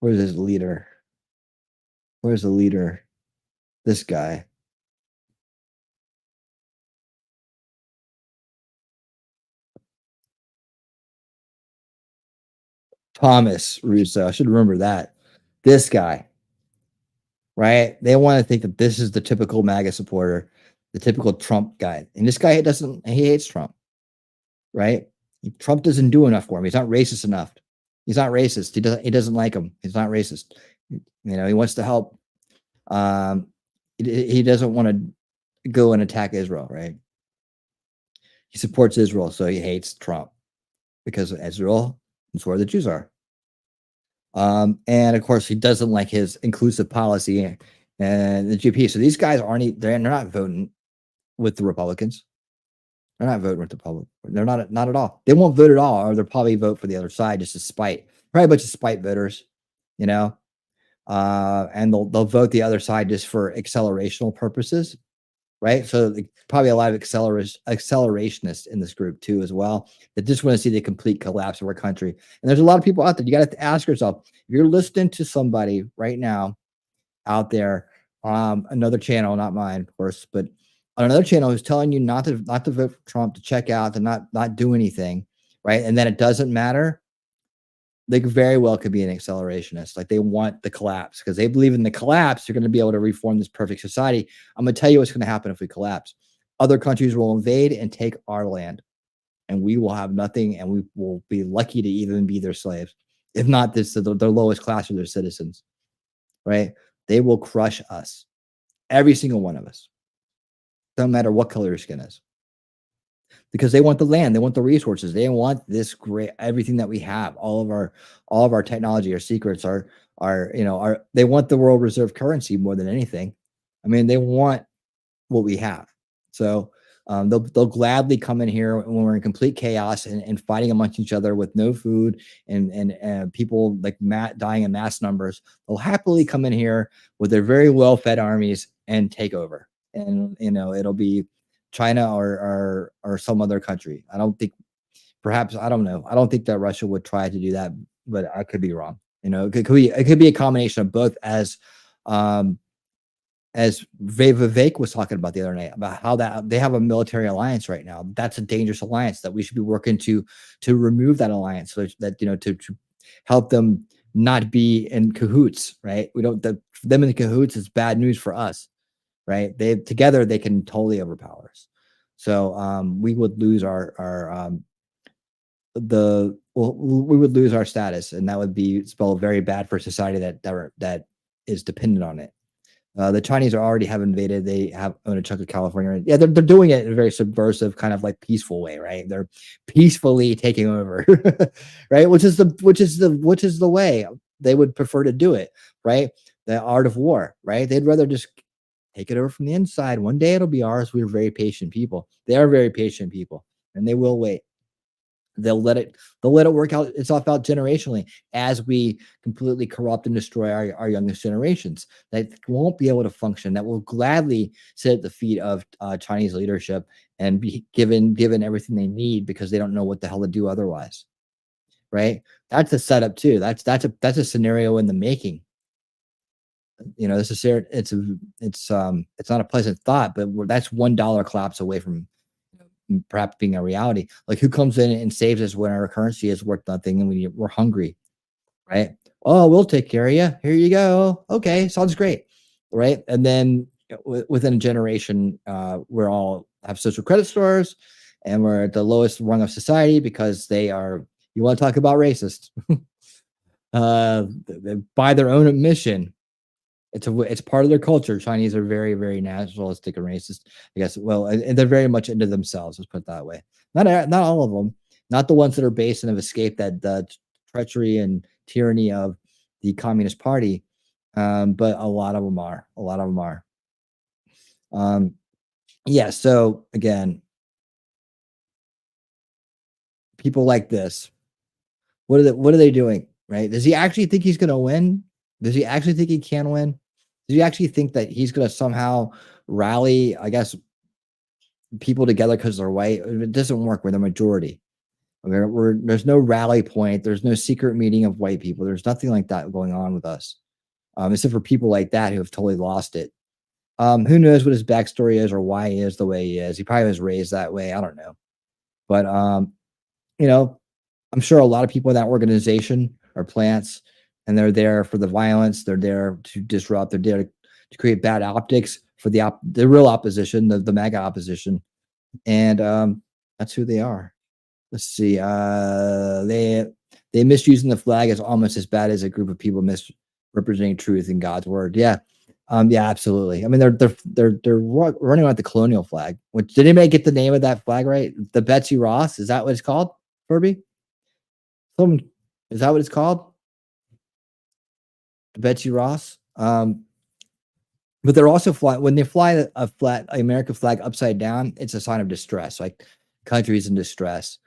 Speaker 1: Where's his leader? Where's the leader? This guy. Thomas Russo. I should remember that. This guy. Right? They want to think that this is the typical MAGA supporter, the typical Trump guy. And this guy he hates Trump. Right? Trump doesn't do enough for him. He's not racist enough. He's not racist. He doesn't like him. He's not racist. You know, he wants to help. He doesn't want to go and attack Israel, right? He supports Israel, so he hates Trump, because Israel is where the Jews are. And of course, he doesn't like his inclusive policy and the GP. So these guys they're not voting with the Republicans. They're not voting with the public. They're not at all. They won't vote at all, or they'll probably vote for the other side just to spite. Probably a bunch of spite voters, you know. And they'll vote the other side just for accelerational purposes, right? So probably a lot of accelerationists in this group too, as well, that just want to see the complete collapse of our country. And there's a lot of people out there. You got to ask yourself, if you're listening to somebody right now out there, another channel, not mine, of course, but on another channel who's telling you not to vote for Trump, to check out, to not do anything, right? And then it doesn't matter. They very well could be an accelerationist. Like, they want the collapse because they believe in the collapse. They're going to be able to reform this perfect society. I'm going to tell you what's going to happen if we collapse. Other countries will invade and take our land, and we will have nothing, and we will be lucky to even be their slaves. If not this, the lowest class of their citizens, right? They will crush us, every single one of us. No matter what color your skin is. Because they want the land, they want the resources, they want this great everything that we have, all of our technology, our secrets, they want the world reserve currency more than anything. I mean, they want what we have. So they'll gladly come in here when we're in complete chaos and fighting amongst each other with no food and people like dying in mass numbers. They'll happily come in here with their very well-fed armies and take over. And it'll be China or some other country. I don't think, perhaps, I don't know. I don't think that Russia would try to do that, but I could be wrong. It could be a combination of both, as Vivek was talking about the other night, about how that they have a military alliance right now. That's a dangerous alliance that we should be working to remove that alliance, so that to help them not be in cahoots, right? Them in cahoots is bad news for us. Right? Together they can totally overpower us. So we would lose we would lose our status, and that would spell very bad for society that is dependent on it. The Chinese already have invaded. They own a chunk of California. Yeah, they're doing it in a very subversive, kind of like peaceful way, right? They're peacefully taking over, right? Which is the way they would prefer to do it, right? The art of war, right? They'd rather just take it over from the inside. One day it'll be ours. We're very patient people. They are very patient people, and they will wait. They'll let it work out itself out generationally as we completely corrupt and destroy our youngest generations that won't be able to function, that will gladly sit at the feet of Chinese leadership and be given everything they need because they don't know what the hell to do otherwise. right? That's a setup too. That's a scenario in the making. You know, it's not a pleasant thought, but that's $1 collapse away from perhaps being a reality. Like, who comes in and saves us when our currency is worth nothing and we're hungry, right? Oh, we'll take care of you. Here you go. Okay, sounds great, right? And then within a generation, we're all have social credit scores, and we're at the lowest rung of society because they are. You want to talk about racist? By their own admission, it's part of their culture. Chinese are very, very nationalistic and racist, I guess. Well, and they're very much into themselves. Let's put it that way. Not all of them. Not the ones that are based and have escaped that the treachery and tyranny of the Communist Party, but a lot of them are. A lot of them are. Yeah. So again, people like this. What are they doing? Right? Does he actually think he's going to win? Does he actually think he can win? Do you actually think that he's going to somehow rally, I guess, people together because they're white? It doesn't work. We're the majority. There's no rally point. There's no secret meeting of white people. There's nothing like that going on with us, except for people like that who have totally lost it. Who knows what his backstory is or why he is the way he is? He probably was raised that way. I don't know. But, you know, I'm sure a lot of people in that organization are plants, and they're there for the violence. They're there to disrupt. They're there to create bad optics for the real opposition, the MAGA opposition. And that's who they are. Let's see. They misusing the flag is almost as bad as a group of people misrepresenting truth in God's word. Yeah. Yeah, absolutely. I mean, they're running around the colonial flag. Which, did anybody get the name of that flag right? The Betsy Ross, is that what it's called, Furby? Is that what it's called? Betsy Ross. But they're also when they fly a flat American flag upside down, it's a sign of distress, like countries in distress.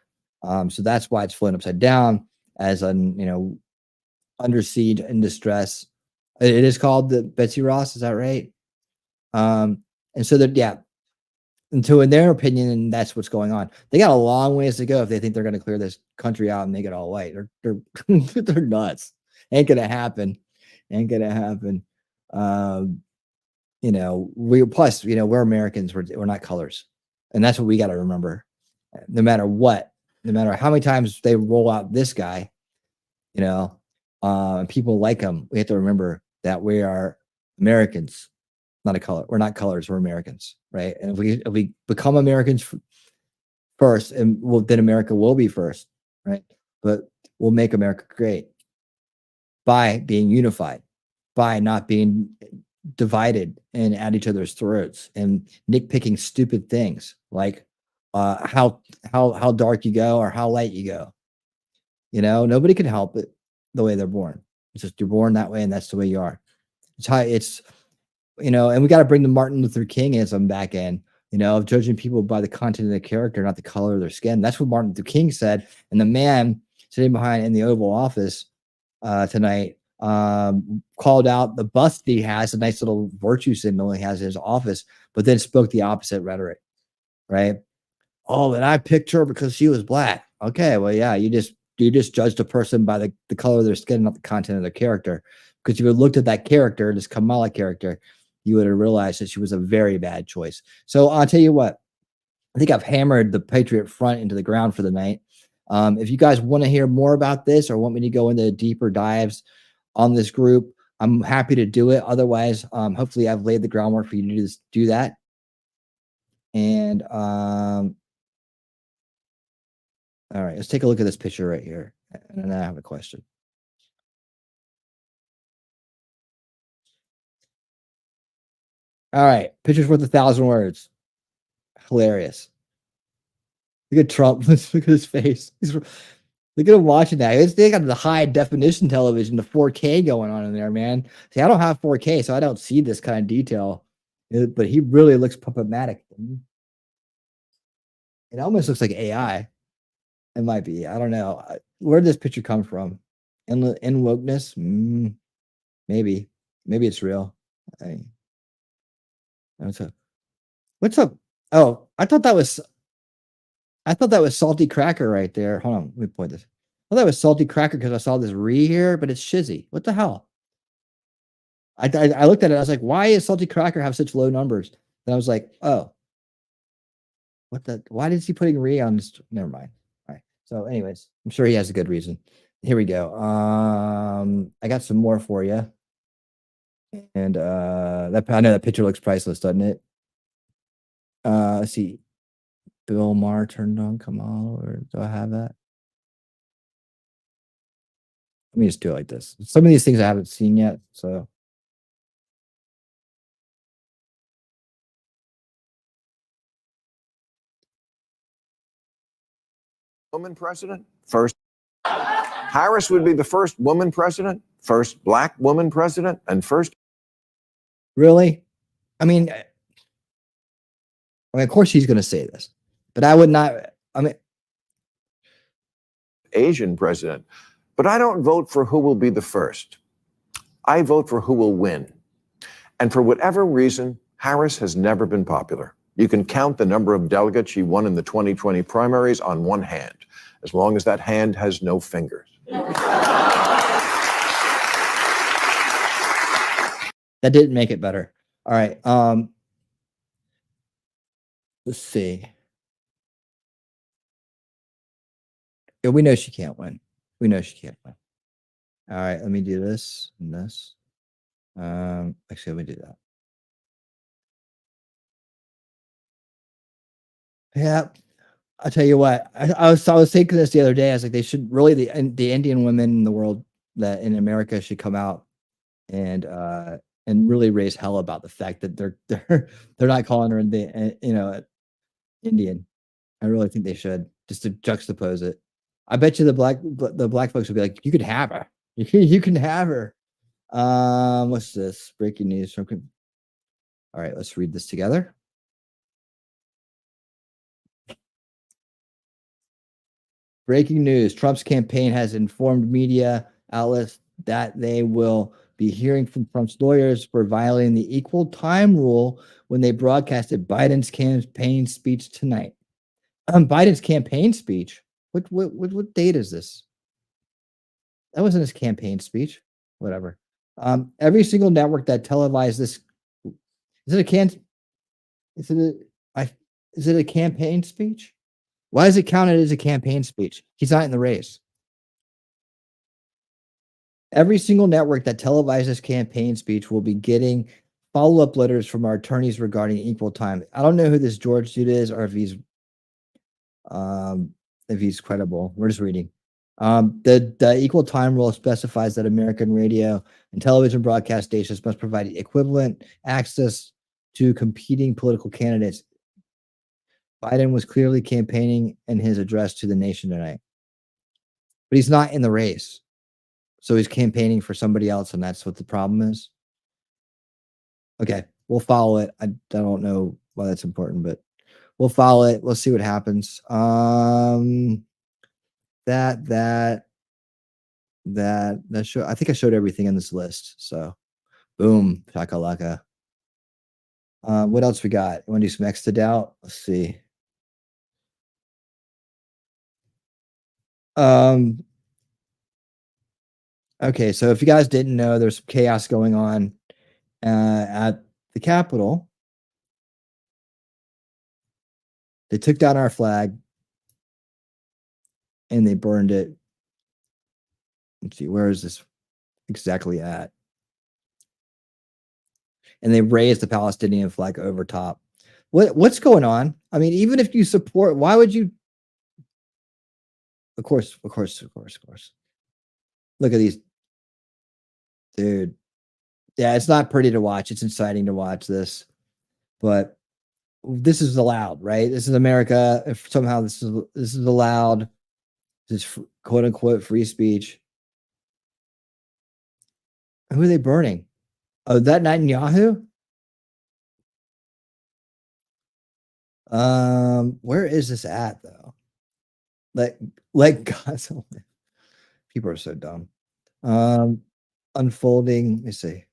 Speaker 1: So that's why it's flown upside down as under siege in distress. It is called the Betsy Ross. Is that right? And so that, yeah. And so in their opinion, that's what's going on. They got a long ways to go if they think they're going to clear this country out and make it all white. They're they're nuts. Ain't gonna happen. Ain't gonna happen. We're Americans. We're not colors, and that's what we got to remember. No matter what, no matter how many times they roll out this guy, people like him. We have to remember that we are Americans, not a color. We're not colors. We're Americans, right? And if we become Americans first, and then America will be first, right? But we'll make America great by being unified, by not being divided and at each other's throats and nitpicking stupid things like how dark you go or how light you go. Nobody can help it the way they're born. It's just you're born that way, and that's the way you are. It's how it's, and we got to bring the Martin Luther Kingism back in, of judging people by the content of their character, not the color of their skin. That's what Martin Luther King said. And the man sitting behind in the Oval Office tonight called out the bust he has, a nice little virtue signal he has in his office, but then spoke the opposite rhetoric, right? Oh, and I picked her because she was black. Okay, well, yeah, you just judged a person by the color of their skin, not the content of their character. Because if you had looked at that character, this Kamala character, you would have realized that she was a very bad choice. So I'll tell you what, I think I've hammered the Patriot front into the ground for the night. If you guys want to hear more about this or want me to go into deeper dives on this group, I'm happy to do it. Otherwise, hopefully I've laid the groundwork for you to do that. And all right, let's take a look at this picture right here. And then I have a question. All right, picture's worth 1,000 words. Hilarious. Look at Trump. Look at his face. Look at him watching that. They got the high definition television, the 4K going on in there, man. See, I don't have 4K, so I don't see this kind of detail. But he really looks puppetmatic. It almost looks like AI. It might be. I don't know. Where did this picture come from? In wokeness? Maybe. Maybe it's real. What's up? What's up? Oh, I thought that was Salty Cracker right there. Hold on, let me point this. I thought it was salty cracker because I saw this re here, but it's shizzy. What the hell? I looked at it. I was like, why is salty cracker have such low numbers? And I was like, oh, what the? Why is he putting re on this? Never mind. All right. So, anyways, I'm sure he has a good reason. Here we go. I got some more for you. And that I know that picture looks priceless, doesn't it? Let's see. Bill Maher turned on Kamal, or do I have that? Let me just do it like this. Some of these things I haven't seen yet, so.
Speaker 17: Woman president, first. Harris would be the first woman president, first black woman president, and first.
Speaker 1: Really? I mean, of course he's going to say this, but I would not. I mean,
Speaker 17: Asian president. But I don't vote for who will be the first. I vote for who will win. And for whatever reason, Harris has never been popular. You can count the number of delegates she won in the 2020 primaries on one hand, as long as that hand has no fingers.
Speaker 1: That didn't make it better. All right. Let's see. Yeah, we know she can't win. We know she can't win. All right, let me do this and this. Actually, let me do that. Yeah, I'll tell you what. I was thinking this the other day. I was like, they should really the Indian women in the world that in America should come out and really raise hell about the fact that they're not calling her Indian. I really think they should, just to juxtapose it. I bet you the black folks will be like, you can have her. You can have her. What's this? Breaking news from. All right, let's read this together. Breaking news. Trump's campaign has informed media outlets that they will be hearing from Trump's lawyers for violating the equal time rule when they broadcasted Biden's campaign speech tonight. Biden's campaign speech? What date is this? That wasn't his campaign speech. Whatever. Every single network that televised this. Is it a campaign speech? Why is it counted as a campaign speech? He's not in the race. Every single network that televised this campaign speech will be getting follow-up letters from our attorneys regarding equal time. I don't know who this George dude is or if he's credible. We're just reading. The equal time rule specifies that American radio and television broadcast stations must provide equivalent access to competing political candidates. Biden was clearly campaigning in his address to the nation tonight, but he's not in the race. So he's campaigning for somebody else, and that's what the problem is. Okay, we'll follow it. I don't know why that's important, but we'll follow it. We'll see what happens. That show. I think I showed everything in this list. So, boom, shakalaka. What else we got? You want to do some extra doubt? Let's see. Okay, so if you guys didn't know, there's some chaos going on at the Capitol. They took down our flag and they burned it. Let's see, where is this exactly at? And they raised the Palestinian flag over top. What's going on? I mean, even if you support, why would you? Of course. Look at these. Dude. Yeah, it's not pretty to watch. It's inciting to watch this. But this is allowed, right? This is America. If somehow this is allowed, this is quote unquote free speech. Who are they burning? Oh, that Netanyahu? Where is this at though? Like God, people are so dumb. Unfolding. Let me see.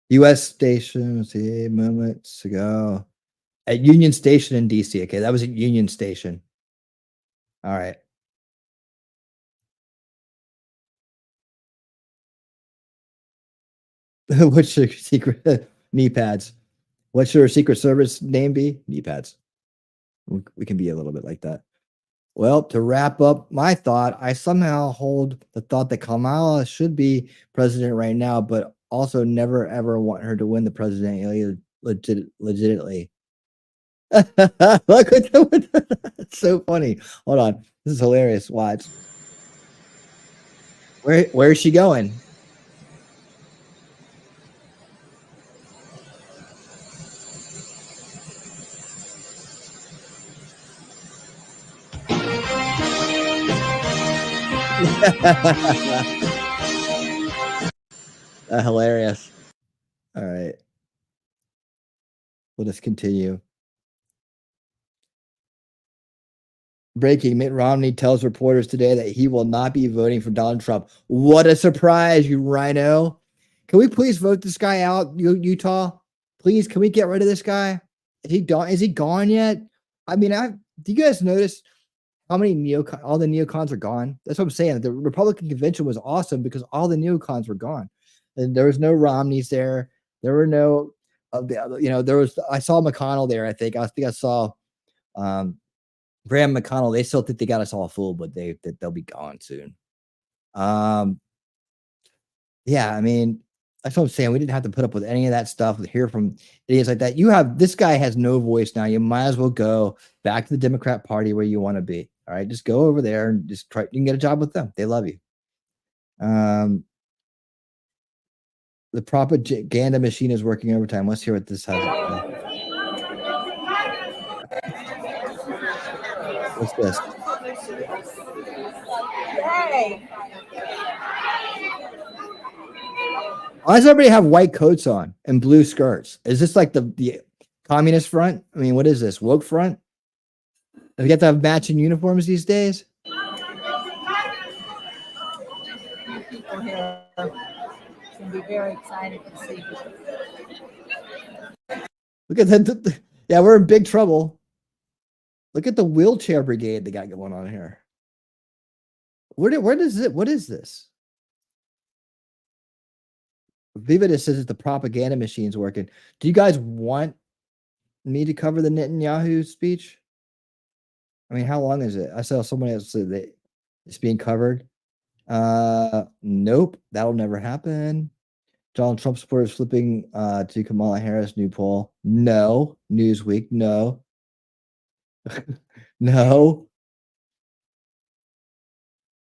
Speaker 1: U.S. station. See, moments ago at Union Station in D.C. Okay, that was at Union Station. All right. What's your secret knee pads? What should our Secret Service name be? Knee pads. We can be a little bit like that. Well, to wrap up my thought, I somehow hold the thought that Kamala should be president right now, but also never ever want her to win the presidency legitimately. Look, it's so funny. Hold on, this is hilarious. Watch. Where is she going? Hilarious. All right. We'll just continue. Breaking: Mitt Romney tells reporters today that he will not be voting for Donald Trump. What a surprise, you rhino. Can we please vote this guy out, Utah? Please, can we get rid of this guy? Is he gone yet? I mean, do you guys notice how many all the neocons are gone? That's what I'm saying. The Republican convention was awesome because all the neocons were gone. And there was no Romneys there. There were no there was, I saw McConnell there, I think I saw Graham McConnell. They still think they got us all fooled, but they'll be gone soon. Yeah, I mean, that's what I'm saying. We didn't have to put up with any of that stuff, hear from idiots like that. This guy has no voice now. You might as well go back to the Democrat Party where you want to be. All right, just go over there and just try. You can get a job with them. They love you. The propaganda machine is working overtime. Let's hear what this has. What's this?
Speaker 18: Hey.
Speaker 1: Why does everybody have white coats on and blue skirts? Is this like the communist front? I mean, what is this? Woke front? Do we have to have matching uniforms these days?
Speaker 18: People here can be very excited to see you.
Speaker 1: Look at that. Yeah, we're in big trouble. Look at the wheelchair brigade they got going on here. What is this? Viva just says that the propaganda machine's working. Do you guys want me to cover the Netanyahu speech? I mean, how long is it? I saw someone else say that it's being covered. Nope, that'll never happen. Donald Trump supporters flipping to Kamala Harris new poll. No. Newsweek. No. No.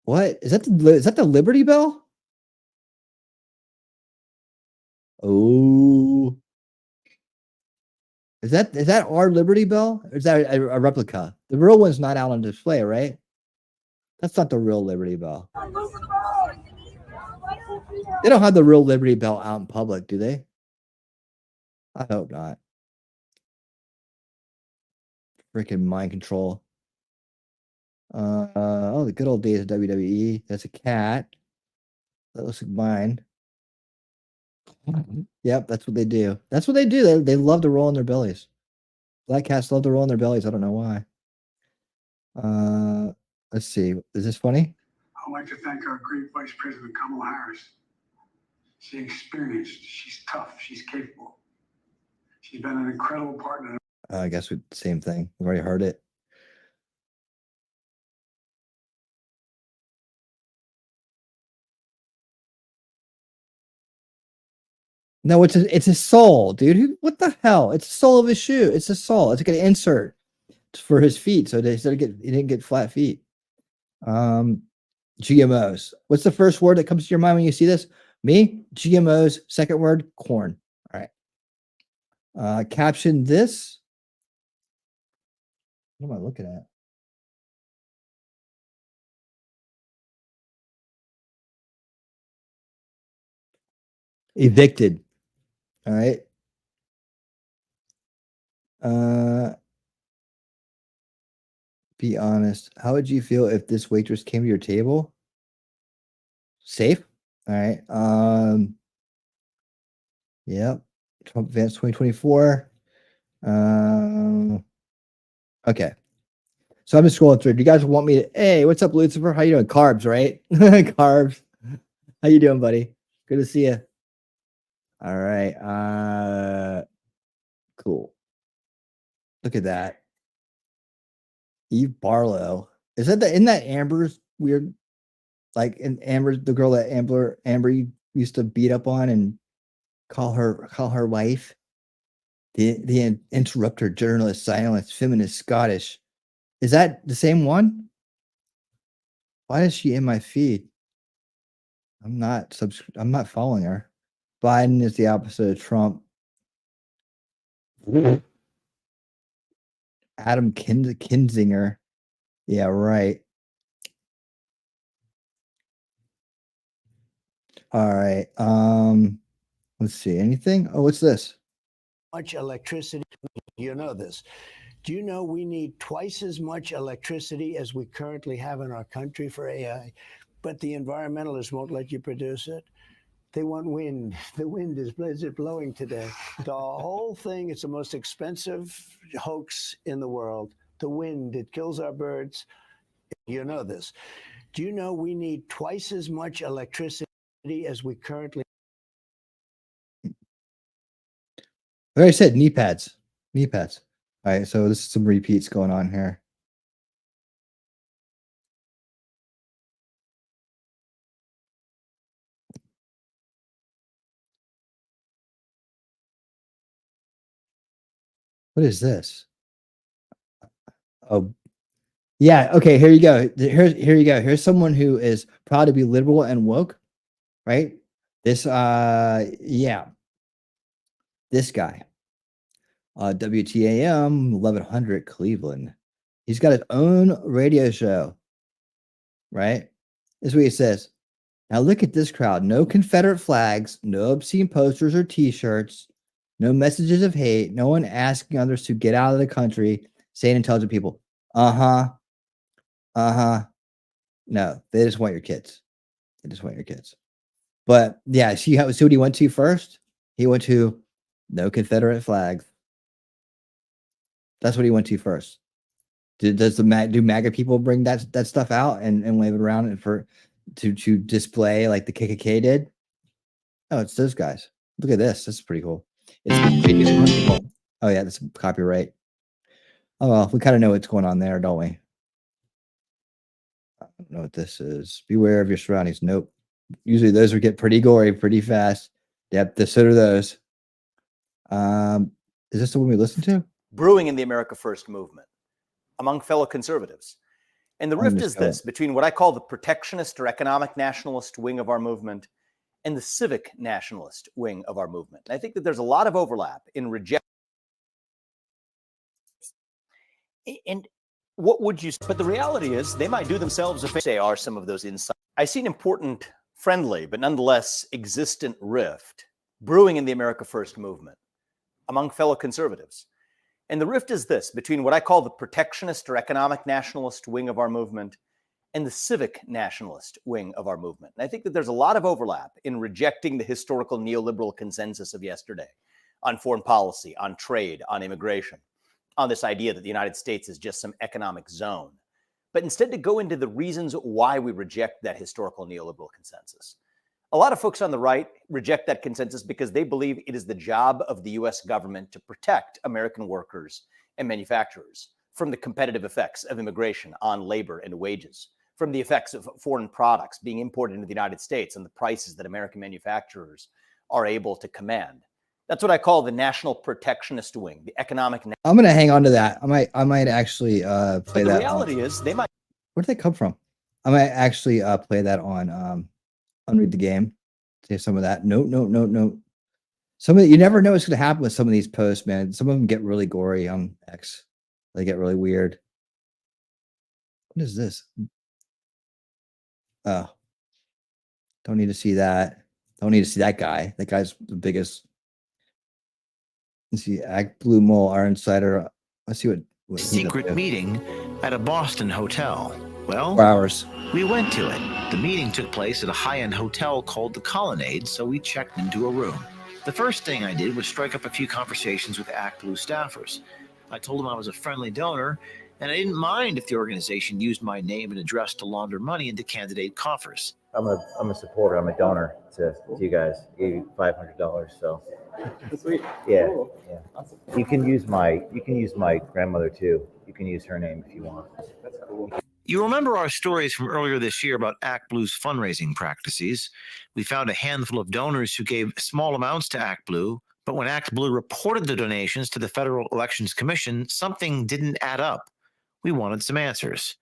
Speaker 1: What is that? Is that the Liberty Bell? Oh, is that our Liberty Bell? Or is that a replica? The real one's not out on display, right? That's not the real Liberty Bell. They don't have the real Liberty Bell out in public, do they? I hope not. Freaking mind control. Oh, the good old days of WWE. That's a cat. That looks like mine. Yep, that's what they do. That's what they do. They love to roll in their bellies. Black cats love to roll in their bellies. I don't know why. Let's see. Is this funny?
Speaker 2: I'd like to thank our great Vice President Kamala Harris. She's experienced. She's tough. She's capable. She's been an incredible partner.
Speaker 1: I guess same thing. We've already heard it. No, it's a sole, dude. What the hell? It's the sole of his shoe. It's a sole. It's like an insert for his feet, so he didn't get flat feet. GMOs. What's the first word that comes to your mind when you see this? Me? GMOs. Second word, corn. All right. Caption this. What am I looking at? Evicted. All right. Be honest. How would you feel if this waitress came to your table? Safe. All right. Yep. Trump events 2024. Okay. So I'm just scrolling through. Do you guys want me to? Hey, what's up, Lucifer? How you doing? Carbs, right? Carbs. How you doing, buddy? Good to see you. All right. Cool. Look at that. Eve Barlow. Is that isn't that Amber's weird? Like, and Amber, the girl that Amber used to beat up on and call her wife. The interrupter, journalist, silence, feminist, Scottish. Is that the same one? Why is she in my feed? I'm not following her. Biden is the opposite of Trump. Adam Kinzinger. Yeah, right. All right. Let's see. Anything? Oh, what's this?
Speaker 19: Much electricity. You know this. Do you know we need twice as much electricity as we currently have in our country for AI, but the environmentalists won't let you produce it? They want wind. The wind is blowing today. The whole thing is the most expensive hoax in the world. The wind, it kills our birds. You know this. Do you know we need twice as much electricity as we currently?
Speaker 1: I already said knee pads. Knee pads. All right, so this is some repeats going on here. What is this? Oh, yeah. Okay, here you go. Here you go. Here's someone who is proud to be liberal and woke, right? This, yeah. This guy. WTAM 1100 Cleveland. He's got his own radio show, right? This is what he says. Now look at this crowd. No Confederate flags, no obscene posters or t-shirts, no messages of hate, no one asking others to get out of the country, saying intelligent people, uh-huh. No, they just want your kids. They just want your kids. But yeah, see what he went to first? He went to no Confederate flags. That's what he went to first. Do MAGA people bring that stuff out and wave it around and to display like the KKK did? Oh, it's those guys. Look at this. That's pretty cool. It's oh yeah, that's copyright. Oh well, we kind of know what's going on there, don't we? I don't know what this is. Beware of your surroundings. Nope. Usually those would get pretty gory pretty fast. Yep, so do those. Is this the one we listened to?
Speaker 20: Brewing in the America First movement among fellow conservatives. And the rift is this between what I call the protectionist or economic nationalist wing of our movement and the civic nationalist wing of our movement. And I think that there's a lot of overlap in reject. And what would you say? But the reality is they might do themselves a favor. Say are some of those insights. I see an important, friendly, but nonetheless existent rift brewing in the America First movement among fellow conservatives. And the rift is this between what I call the protectionist or economic nationalist wing of our movement and the civic nationalist wing of our movement. And I think that there's a lot of overlap in rejecting the historical neoliberal consensus of yesterday on foreign policy, on trade, on immigration, on this idea that the United States is just some economic zone, but instead to go into the reasons why we reject that historical neoliberal consensus. A lot of folks on the right reject that consensus because they believe it is the job of the US government to protect American workers and manufacturers from the competitive effects of immigration on labor and wages, from the effects of foreign products being imported into the United States and the prices that American manufacturers are able to command. That's what I call the national protectionist wing, the economic.
Speaker 1: I'm gonna hang on to that. I might actually play that.
Speaker 20: The reality is they might.
Speaker 1: Where did they come from? I might actually play that on Unrig the game. Say some of that. No. Some of you never know what's gonna happen with some of these posts, man. Some of them get really gory on X. They get really weird. What is this? Oh, don't need to see that. Don't need to see that guy. That guy's the biggest. Let's see, Act Blue Mole, our insider. Let's see what
Speaker 21: secret meeting at a Boston hotel. Well,
Speaker 1: 4 hours.
Speaker 21: We went to it. The meeting took place at a high-end hotel called the Colonnade, so we checked into a room. The first thing I did was strike up a few conversations with Act Blue staffers. I told them I was a friendly donor, and I didn't mind if the organization used my name and address to launder money into candidate coffers.
Speaker 3: I'm a supporter. I'm a donor to you guys. I gave you $500. So
Speaker 22: Sweet.
Speaker 3: yeah,
Speaker 22: Cool.
Speaker 3: yeah. You can use my grandmother too. You can use her name if you want.
Speaker 22: That's cool.
Speaker 21: You remember our stories from earlier this year about Act Blue's fundraising practices. We found a handful of donors who gave small amounts to Act Blue, but when Act Blue reported the donations to the Federal Elections Commission, something didn't add up. We wanted some answers.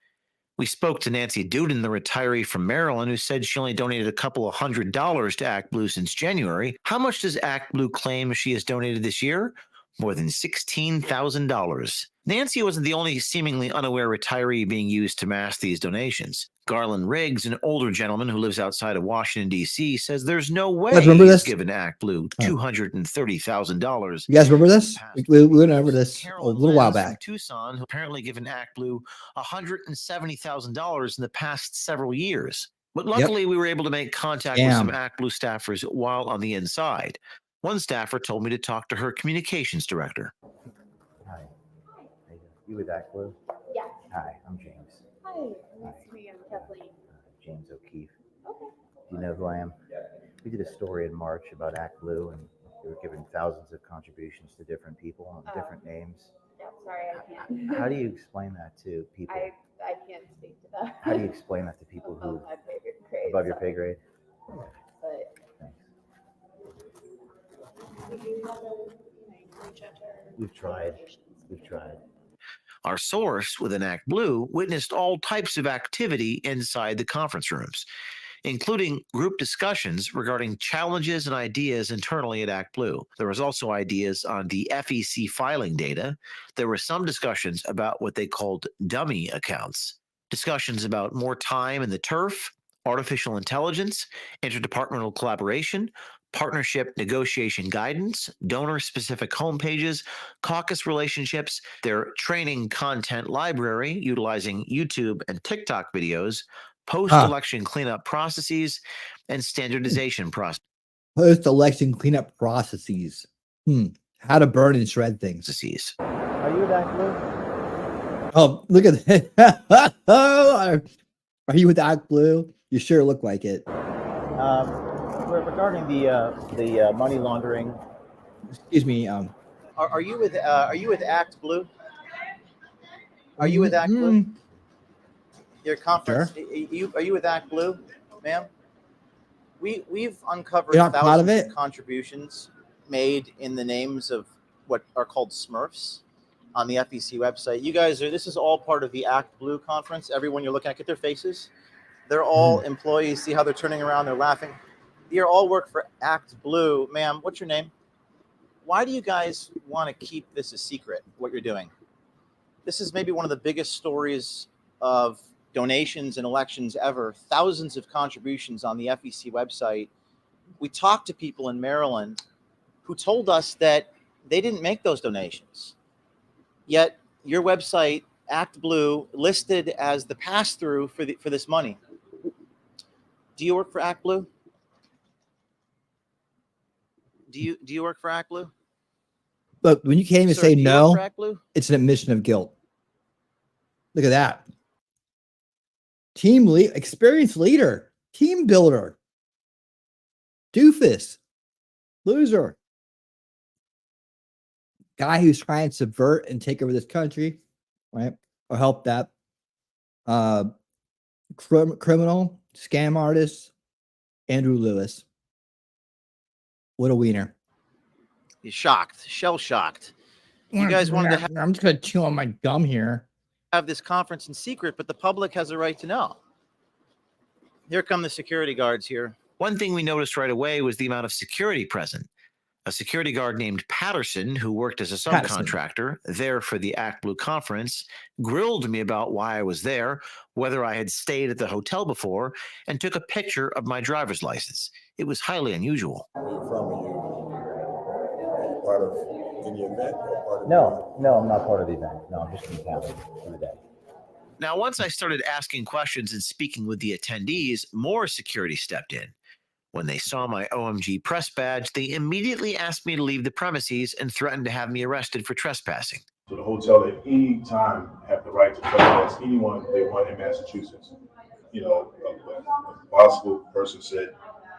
Speaker 21: We spoke to Nancy Duden, the retiree from Maryland, who said she only donated a couple of $100 to Act Blue since January. How much does Act Blue claim she has donated this year? More than $16,000. Nancy wasn't the only seemingly unaware retiree being used to mask these donations. Garland Riggs, an older gentleman who lives outside of Washington, D.C., says there's no way he's given Act Blue $230,000.
Speaker 1: You guys remember this? We went over this a little while
Speaker 21: From
Speaker 1: back.
Speaker 21: Tucson, who apparently given Act Blue $170,000 in the past several years. But luckily, we were able to make contact with some Act Blue staffers while on the inside. One staffer told me to talk to her communications director.
Speaker 3: Hi. You with Act Blue?
Speaker 23: Yeah.
Speaker 3: Hi, I'm James.
Speaker 23: Hi. Nice to meet you. I'm Kathleen.
Speaker 3: James O'Keefe.
Speaker 23: Okay.
Speaker 3: Do you know who I am? We did a story in March about Act Blue, and we were giving thousands of contributions to different people and different names.
Speaker 23: Yeah, sorry, I can't.
Speaker 3: How do you explain that to people?
Speaker 23: I can't speak to that.
Speaker 3: How do you explain that to people who
Speaker 23: Above my pay grade,
Speaker 3: above your
Speaker 23: so-
Speaker 3: pay grade?
Speaker 23: But
Speaker 3: We've tried. We've tried.
Speaker 21: Our source within Act Blue witnessed all types of activity inside the conference rooms, including group discussions regarding challenges and ideas internally at Act Blue. There was also ideas on the FEC filing data. There were some discussions about what they called dummy accounts, discussions about more time in the turf, artificial intelligence, interdepartmental collaboration, partnership negotiation guidance, donor-specific homepages, caucus relationships, their training content library utilizing YouTube and TikTok videos, post-election cleanup processes, and standardization processes.
Speaker 1: Post-election cleanup processes. How to burn and shred things.
Speaker 3: Are you with Act Blue?
Speaker 1: Oh, look at that. Are you with Act Blue? You sure look like it.
Speaker 3: Regarding the money laundering.
Speaker 1: Excuse me.
Speaker 3: Are you with Act Blue? Are you with Act Blue? Your conference.
Speaker 1: Sure.
Speaker 3: Are you with Act Blue, ma'am? We've uncovered
Speaker 1: You're not proud of
Speaker 3: thousands
Speaker 1: it?
Speaker 3: of contributions made in the names of what are called Smurfs on the FEC website. You guys this is all part of the Act Blue conference. Everyone you're looking at, get their faces. They're all employees. See how they're turning around, they're laughing. You all work for Act Blue. Ma'am, what's your name? Why do you guys want to keep this a secret, what you're doing? This is maybe one of the biggest stories of donations and elections ever. Thousands of contributions on the FEC website. We talked to people in Maryland who told us that they didn't make those donations. Yet your website, Act Blue, listed as the pass-through for this money. Do you work for Act Blue? Do you work for Act Blue?
Speaker 1: But when you can't even
Speaker 3: Sir,
Speaker 1: say
Speaker 3: do you
Speaker 1: no,
Speaker 3: work for Act Blue?
Speaker 1: it's an admission of guilt. Look at that. Experienced leader, team builder, doofus, loser, guy who's trying to subvert and take over this country, right? Or help that. Criminal, scam artist, Andrew Lewis. What a wiener.
Speaker 3: He's shocked, shell-shocked. You guys wanted to
Speaker 1: I'm just going to chew on my gum here.
Speaker 3: have this conference in secret, but the public has a right to know. Here come the security guards here.
Speaker 21: One thing we noticed right away was the amount of security present. A security guard named Patterson, who worked as a subcontractor there for the Act Blue conference, grilled me about why I was there, whether I had stayed at the hotel before, and took a picture of my driver's license. It was highly unusual.
Speaker 8: Part of any event or part of
Speaker 3: No, I'm not part of the event. No, I'm just in town for the day.
Speaker 21: Now, once I started asking questions and speaking with the attendees, more security stepped in. When they saw my OMG press badge, they immediately asked me to leave the premises and threatened to have me arrested for trespassing.
Speaker 24: So the hotel at any time have the right to trespass anyone they want in Massachusetts.
Speaker 8: a possible person said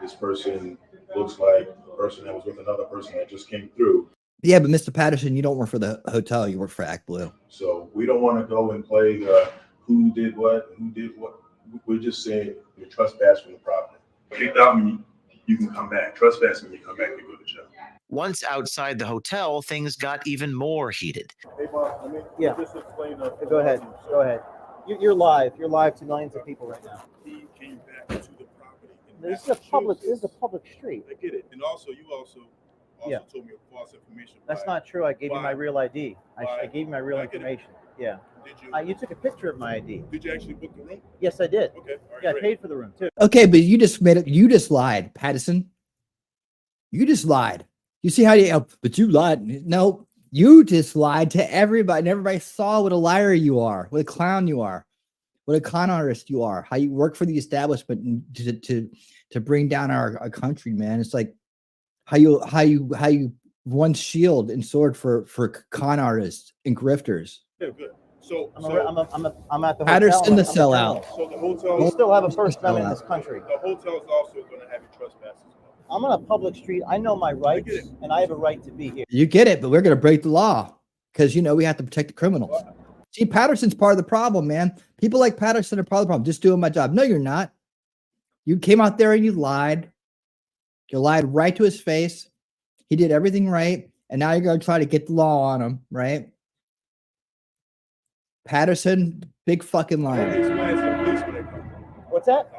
Speaker 8: this person looks like a person that was with another person that just came through.
Speaker 1: Yeah, but Mr. Patterson, you don't work for the hotel. You work for Act Blue.
Speaker 8: So we don't want to go and play who did what, who did what. We're just saying you're trespassing the property. Kicked out means you can come back. Trespassing, you come back, you go to jail.
Speaker 21: Once outside the hotel, things got even more heated.
Speaker 8: Hey, boss, let me just explain.
Speaker 4: Go ahead. Go ahead. You're live. You're live to millions of people right now.
Speaker 8: He came back to the property.
Speaker 4: This is a public. This is a public street.
Speaker 8: I get it. And also, you also told me false information.
Speaker 4: That's not true. I gave you my real ID. I gave you my real information. Yeah.
Speaker 8: Did you?
Speaker 4: You took a picture of my ID.
Speaker 8: Did you actually book the room?
Speaker 4: Yes, I did.
Speaker 8: Okay. All right,
Speaker 4: Yeah,
Speaker 8: great.
Speaker 4: I paid for the room too.
Speaker 1: Okay, but you just made it. You just lied, Patterson. You just lied. You see how you? But you lied. No, you just lied to everybody, and everybody saw what a liar you are, what a clown you are, what a con artist you are. How you work for the establishment to bring down our country, man. It's like how you run shield and sword for con artists and grifters.
Speaker 8: Yeah, good. So
Speaker 4: I'm at the
Speaker 1: Patterson
Speaker 4: hotel.
Speaker 1: the sellout.
Speaker 8: So the hotel.
Speaker 4: We still have a First Amendment in this country.
Speaker 8: The hotel is also going to have you trespass.
Speaker 4: I'm on a public street. I know my rights, and I have a right to be here.
Speaker 1: You get it, but we're going to break the law because, we have to protect the criminals. See, Patterson's part of the problem, man. People like Patterson are part of the problem. Just doing my job. No, you're not. You came out there and you lied. You lied right to his face. He did everything right. And now you're going to try to get the law on him, right? Patterson, big fucking liar.
Speaker 4: What's that?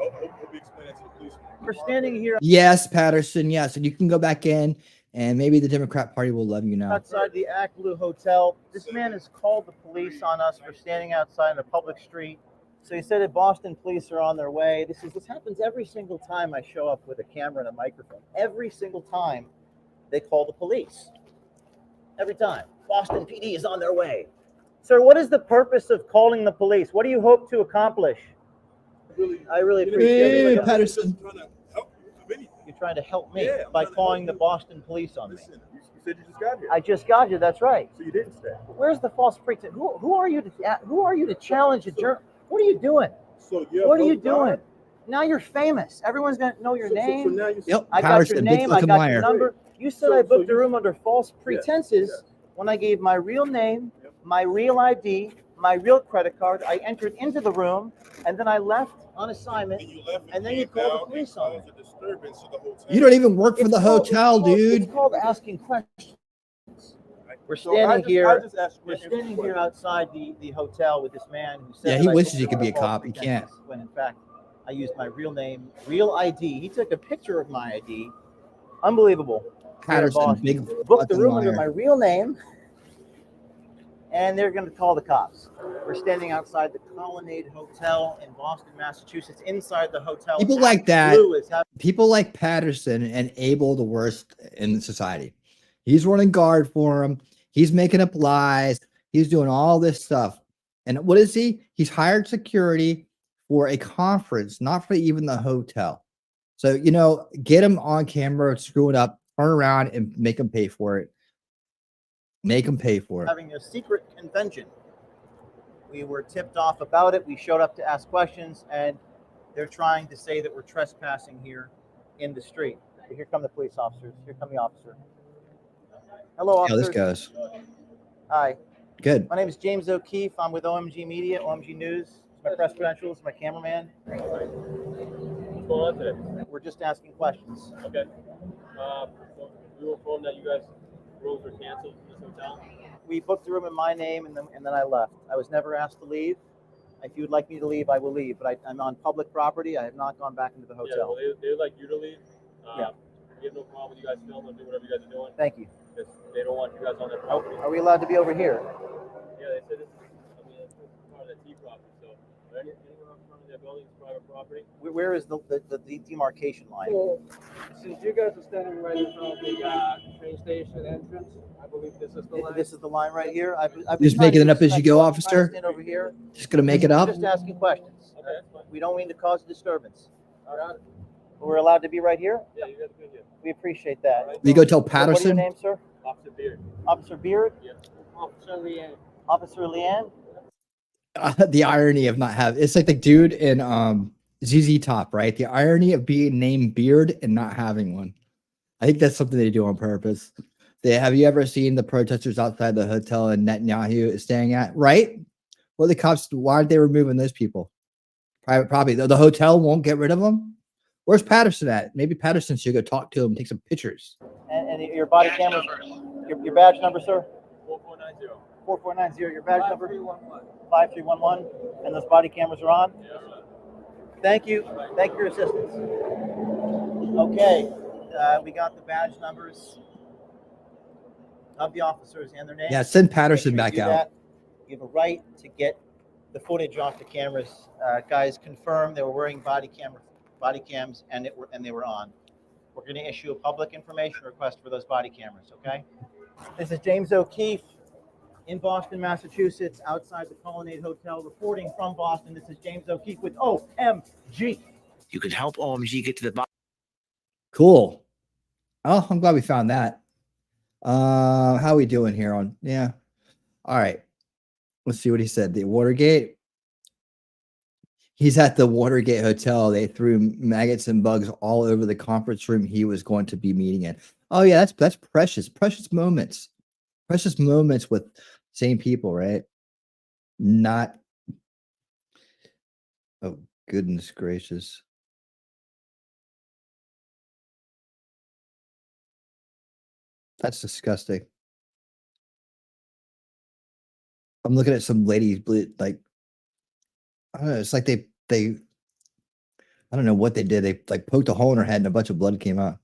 Speaker 4: For standing here
Speaker 1: Yes, Patterson. Yes. And you can go back in and maybe the Democrat Party will love you now.
Speaker 4: outside the Act Blue Hotel, this man has called the police on us for standing outside in a public street. So he said that Boston police are on their way. This happens every single time I show up with a camera and a microphone. Every single time they call the police. Every time. Boston PD is on their way. Sir, what is the purpose of calling the police? What do you hope to accomplish? I really appreciate it.
Speaker 1: Patterson.
Speaker 4: You're trying to help me by calling the Boston police on me.
Speaker 8: You said you just got here.
Speaker 4: I just got here. That's right.
Speaker 8: So you didn't stay.
Speaker 4: Where's the false pretense? Who are you to challenge a journal? What are you doing?
Speaker 8: So
Speaker 4: what are you doing? Now you're famous. Everyone's gonna know your name.
Speaker 8: So now you
Speaker 1: Yep.
Speaker 4: I got
Speaker 1: Patterson,
Speaker 4: your
Speaker 1: big
Speaker 4: name. I
Speaker 1: fucking
Speaker 4: got
Speaker 1: liar.
Speaker 4: your number. You said I booked a room under false pretenses when I gave my real name, my real ID, my real credit card. I entered into the room and then I left on assignment. And then you called the police on me.
Speaker 1: You don't even work for the hotel, dude.
Speaker 4: It's called asking questions. We're standing here. We're standing here outside the hotel with this man who said.
Speaker 1: Yeah,
Speaker 4: that
Speaker 1: he
Speaker 4: I
Speaker 1: wishes
Speaker 4: booked
Speaker 1: he could be a
Speaker 4: under false
Speaker 1: cop. He can't.
Speaker 4: pretenses, when in fact, I used my real name, real ID. He took a picture of my ID. Unbelievable.
Speaker 1: Patterson, big
Speaker 4: Booked the
Speaker 1: fucking
Speaker 4: room under
Speaker 1: liar.
Speaker 4: my real name, and they're going to call the cops. We're standing outside the Colonnade Hotel in Boston, Massachusetts. Inside the hotel,
Speaker 1: People like that,
Speaker 4: Blue is having
Speaker 1: people like Patterson enable the worst in society. He's running guard for him. He's making up lies. He's doing all this stuff. And what is he? He's hired security for a conference, not for even the hotel. So, get him on camera, screw it up, turn around and make him pay for it. Make him pay for it.
Speaker 4: having a secret convention. We were tipped off about it. We showed up to ask questions, and they're trying to say that we're trespassing here in the street. Here come the police officers. Here come the officer. Hello,
Speaker 1: How
Speaker 4: officers.
Speaker 1: this goes.
Speaker 4: Hi.
Speaker 1: Good.
Speaker 4: My name is James O'Keefe. I'm with OMG Media, OMG News. It's my press credentials, my cameraman.
Speaker 7: What's going on today?
Speaker 4: We're just asking questions.
Speaker 7: Okay. So we were informed that you guys' rooms were canceled in this hotel.
Speaker 4: We booked the room in my name, and then I left. I was never asked to leave. If you would like me to leave, I will leave. But I'm on public property. I have not gone back into the
Speaker 7: Yeah,
Speaker 4: hotel.
Speaker 7: well, they would like you to leave.
Speaker 4: Yeah.
Speaker 7: We have no problem with you guys filming and do whatever you guys are doing.
Speaker 4: Thank you.
Speaker 7: Because they don't want you guys on their property.
Speaker 4: Are we allowed to be over here?
Speaker 7: Yeah, they said this is part of the T property. So anyone in front of their building is private property.
Speaker 4: Where is the demarcation line?
Speaker 22: So, since you guys are standing right in front of the train station entrance, I believe this is the line.
Speaker 4: This is the line right here. I've been
Speaker 1: Just
Speaker 4: trying
Speaker 1: making
Speaker 4: to
Speaker 1: it up as you
Speaker 4: respect-
Speaker 1: go,
Speaker 4: I'm trying to
Speaker 1: officer?
Speaker 4: stand over here.
Speaker 1: Just gonna make it up?
Speaker 4: Just asking questions. We don't mean to cause a disturbance.
Speaker 22: Got it.
Speaker 4: We're allowed to be right here?
Speaker 7: Yeah, you guys are good here.
Speaker 4: We appreciate that.
Speaker 1: You go tell
Speaker 4: What is your
Speaker 1: Patterson?
Speaker 4: name, sir?
Speaker 7: Officer Beard.
Speaker 4: Officer Beard?
Speaker 7: Yeah.
Speaker 22: Officer Leanne.
Speaker 4: Officer Leanne?
Speaker 1: The irony of not having it's like the dude in ZZ Top, right? The irony of being named Beard and not having one. I think that's something they do on purpose. Have you ever seen the protesters outside the hotel and Netanyahu is staying at? Right? Well, the cops, why aren't they removing those people? Private property. The hotel won't get rid of them. Where's Patterson at? Maybe Patterson should go talk to him and take some pictures.
Speaker 4: And your body camera, your badge number, sir?
Speaker 7: 4490.
Speaker 4: 4490. Your badge number? 5311. And those body cameras are on? Thank you. Thank you for your assistance. Okay. We got the badge numbers of the officers and their names.
Speaker 1: Yeah, send Patterson back out.
Speaker 4: That. You have a right to get the footage off the cameras. Guys, confirm they were wearing body cams, and they were on. We're going to issue a public information request for those body cameras. Okay. This is James O'Keefe in Boston, Massachusetts, outside the Colonnade Hotel, reporting from Boston. This is James O'Keefe with OMG.
Speaker 21: You could help OMG get to the bottom.
Speaker 1: Cool. Oh, I'm glad we found that. How are we doing here on? Yeah. All right. Let's see what he said. The Watergate. He's at the Watergate Hotel. They threw maggots and bugs all over the conference room he was going to be meeting in. Oh yeah, that's precious moments. Precious moments with same people, right? Not. Oh, goodness gracious. That's disgusting. I'm looking at some ladies like, I don't know, it's like they I don't know what they did. They like poked a hole in her head and a bunch of blood came out.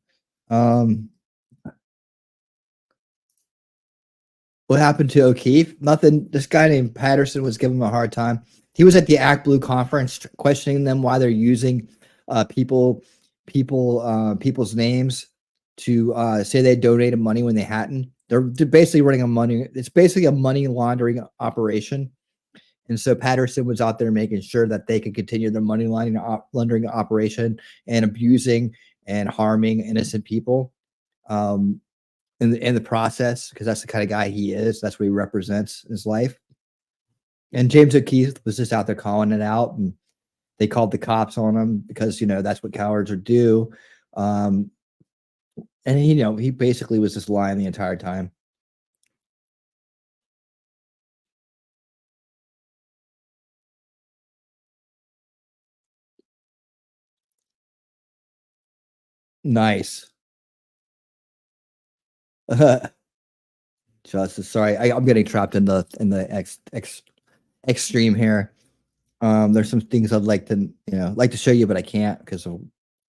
Speaker 1: What happened to O'Keefe? Nothing. This guy named Patterson was giving him a hard time. He was at the Act Blue conference questioning them why they're using people's names to say they donated money when they hadn't. They're basically running it's basically a money laundering operation. And so Patterson was out there making sure that they could continue their money laundering operation and abusing and harming innocent people in the process, because that's the kind of guy he is. That's what he represents in his life. And James O'Keefe was just out there calling it out, and they called the cops on him because, that's what cowards are do. And he basically was just lying the entire time. Nice. Justice. Sorry, I'm getting trapped in the extreme here. There's some things I'd like to show you, but I can't because of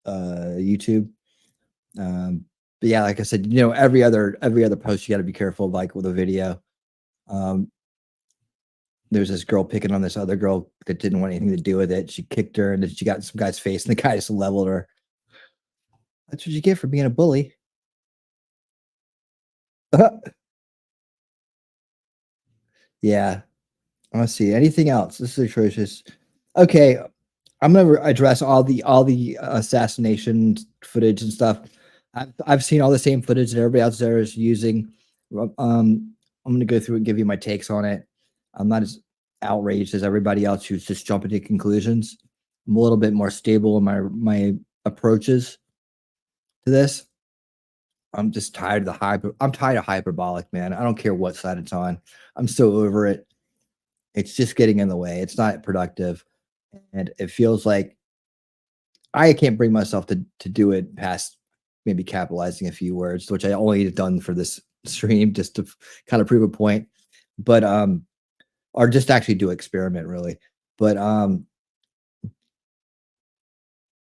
Speaker 1: YouTube. But yeah, like I said, every other post you got to be careful, like with a video. There's this girl picking on this other girl that didn't want anything to do with it. She kicked her, and then she got in some guy's face, and the guy just leveled her. That's what you get for being a bully. Yeah. Let's see. Anything else? This is atrocious. Okay. I'm going to address all the assassination footage and stuff. I've seen all the same footage that everybody else there is using. I'm going to go through and give you my takes on it. I'm not as outraged as everybody else who's just jumping to conclusions. I'm a little bit more stable in my approaches to this. I'm just tired of I'm tired of hyperbolic, man. I don't care what side it's on. I'm so over it. It's just getting in the way. It's not productive. And it feels like I can't bring myself to do it past maybe capitalizing a few words, which I only done for this stream just to kind of prove a point. But or just actually do experiment really. But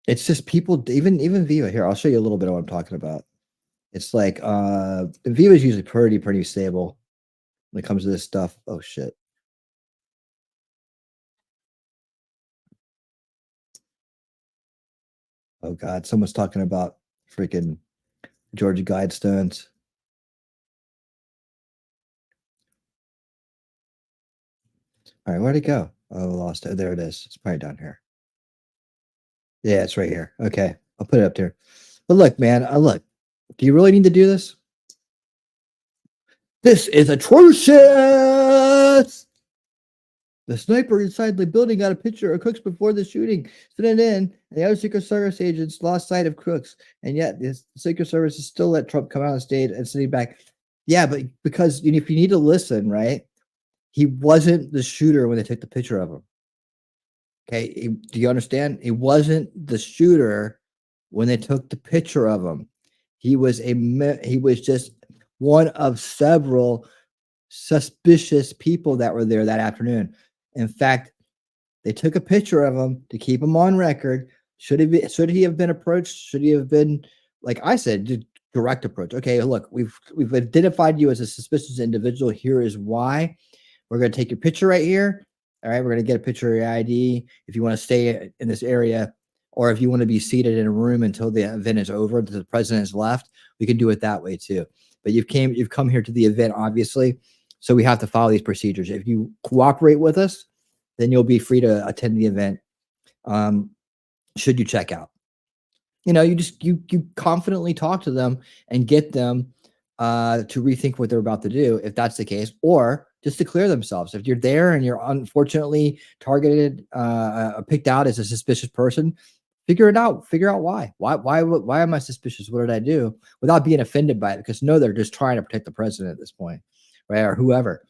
Speaker 1: it's just people, even Viva here. I'll show you a little bit of what I'm talking about. It's like Viva is usually pretty stable when it comes to this stuff. Oh shit. Oh God, someone's talking about freaking Georgia Guidestones. All right, where'd it go? Oh, I lost it. There it is. It's probably down here. Yeah, it's right here. Okay, I'll put it up there. But look, man, look. Do you really need to do this? This is atrocious. The sniper inside the building got a picture of Crooks before the shooting. Sent it in, and the other Secret Service agents lost sight of Crooks. And yet, the Secret Service is still let Trump come out on stage and sitting back. Yeah, but because if you need to listen, right? He wasn't the shooter when they took the picture of him. Okay, do you understand? He wasn't the shooter when they took the picture of him. He was just one of several suspicious people that were there that afternoon. In fact, they took a picture of him to keep him on record. Should he have been approached? Should he have been, like I said, direct approach? Okay, look, we've identified you as a suspicious individual. Here is why. We're going to take your picture right here. All right, we're going to get a picture of your ID. If you want to stay in this area, or if you want to be seated in a room until the event is over, the president has left, we can do it that way too. But you've come here to the event, obviously, so we have to follow these procedures. If you cooperate with us, then you'll be free to attend the event. Should you check out? You confidently talk to them and get them to rethink what they're about to do, if that's the case, or just to clear themselves. If you're there and you're unfortunately targeted, picked out as a suspicious person, figure it out. Figure out why. Why am I suspicious? What did I do? Without being offended by it, because no, they're just trying to protect the president at this point, right? Or whoever.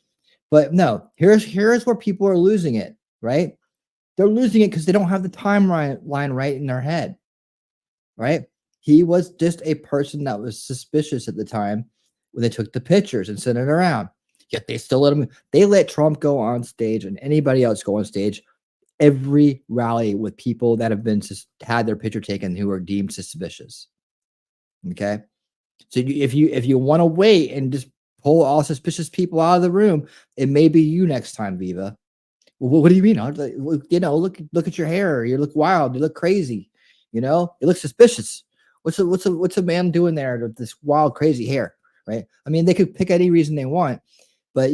Speaker 1: But no, here's where people are losing it, right? They're losing it because they don't have the timeline right in their head, right? He was just a person that was suspicious at the time when they took the pictures and sent it around. Yet they still let Trump go on stage and anybody else go on stage every rally with people that have had their picture taken who are deemed suspicious. Okay, so if you want to wait and just pull all suspicious people out of the room, it may be you next time, Viva. Well, what do you mean? Look at your hair. You look wild. You look crazy. You look suspicious. What's a man doing there with this wild, crazy hair? Right? I mean, they could pick any reason they want, but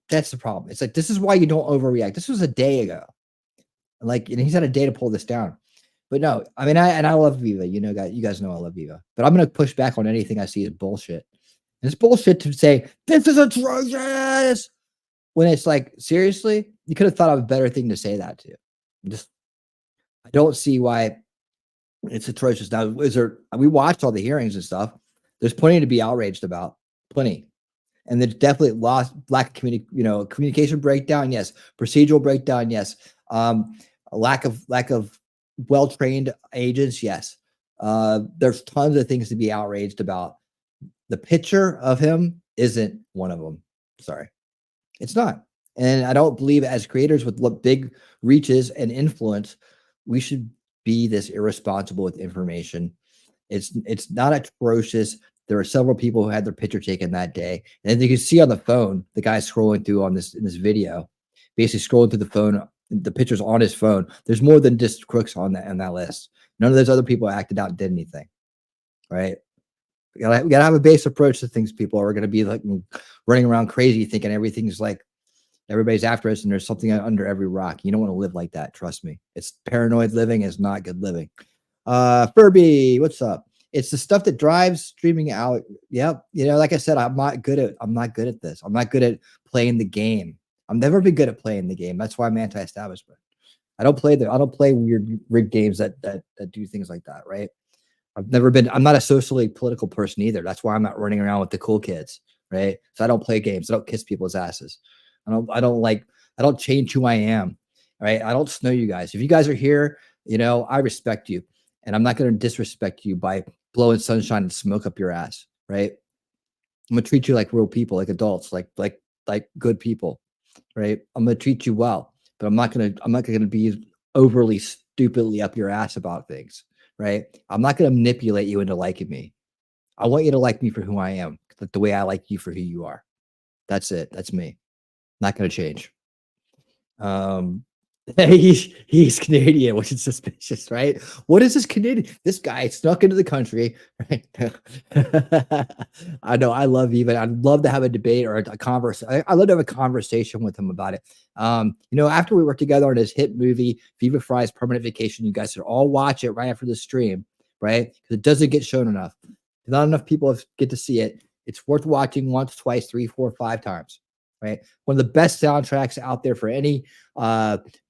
Speaker 1: that's the problem. It's like, this is why you don't overreact. This was a day ago, and he's had a day to pull this down. But no, I mean, I love Viva. You guys know I love Viva. But I'm gonna push back on anything I see as bullshit. And it's bullshit to say this is atrocious when it's like, seriously, you could have thought of a better thing to say that to. I don't see why it's atrocious. Now, we watched all the hearings and stuff. There's plenty to be outraged about. Plenty. And there's definitely lack of communication breakdown, yes. Procedural breakdown, yes. A lack of well-trained agents, yes. There's tons of things to be outraged about. The picture of him isn't one of them. Sorry. It's not. And I don't believe as creators with big reaches and influence, we should be this irresponsible with information. It's not atrocious. There are several people who had their picture taken that day. And you can see on the phone, the guy scrolling through in this video, basically scrolling through the phone, the pictures on his phone. There's more than just Crooks on that list. None of those other people acted out and did anything. Right? We gotta have a base approach to things. People are gonna be like running around crazy thinking everything's like everybody's after us and there's something under every rock. You don't want to live like that. Trust me. It's paranoid living is not good living. Furby, what's up? It's the stuff that drives streaming out. Yep. Like I said, I'm not good at this. I'm not good at playing the game. I've never been good at playing the game. That's why I'm anti-establishment. I don't play weird rigged games that do things like that, right? I'm not a socially political person either. That's why I'm not running around with the cool kids, right? So I don't play games. I don't kiss people's asses. I don't change who I am, right? I don't snow you guys. If you guys are here, I respect you. And I'm not going to disrespect you by blowing sunshine and smoke up your ass, right? I'm going to treat you like real people, like adults, like good people, right? I'm going to treat you well, but I'm not going to be overly stupidly up your ass about things, right? I'm not going to manipulate you into liking me. I want you to like me for who I am, the way I like you for who you are. That's it. That's me. Not going to change. He's Canadian, which is suspicious, right? What is this Canadian? This guy snuck into the country, right? I know. I love Eva. I'd love to have a debate or a conversation. I'd love to have a conversation with him about it. After we work together on his hit movie, Viva Fry's Permanent Vacation, you guys should all watch it right after the stream, right? Because it doesn't get shown enough. Not enough people get to see it. It's worth watching once, twice, 3, 4, 5 times. right? One of the best soundtracks out there for any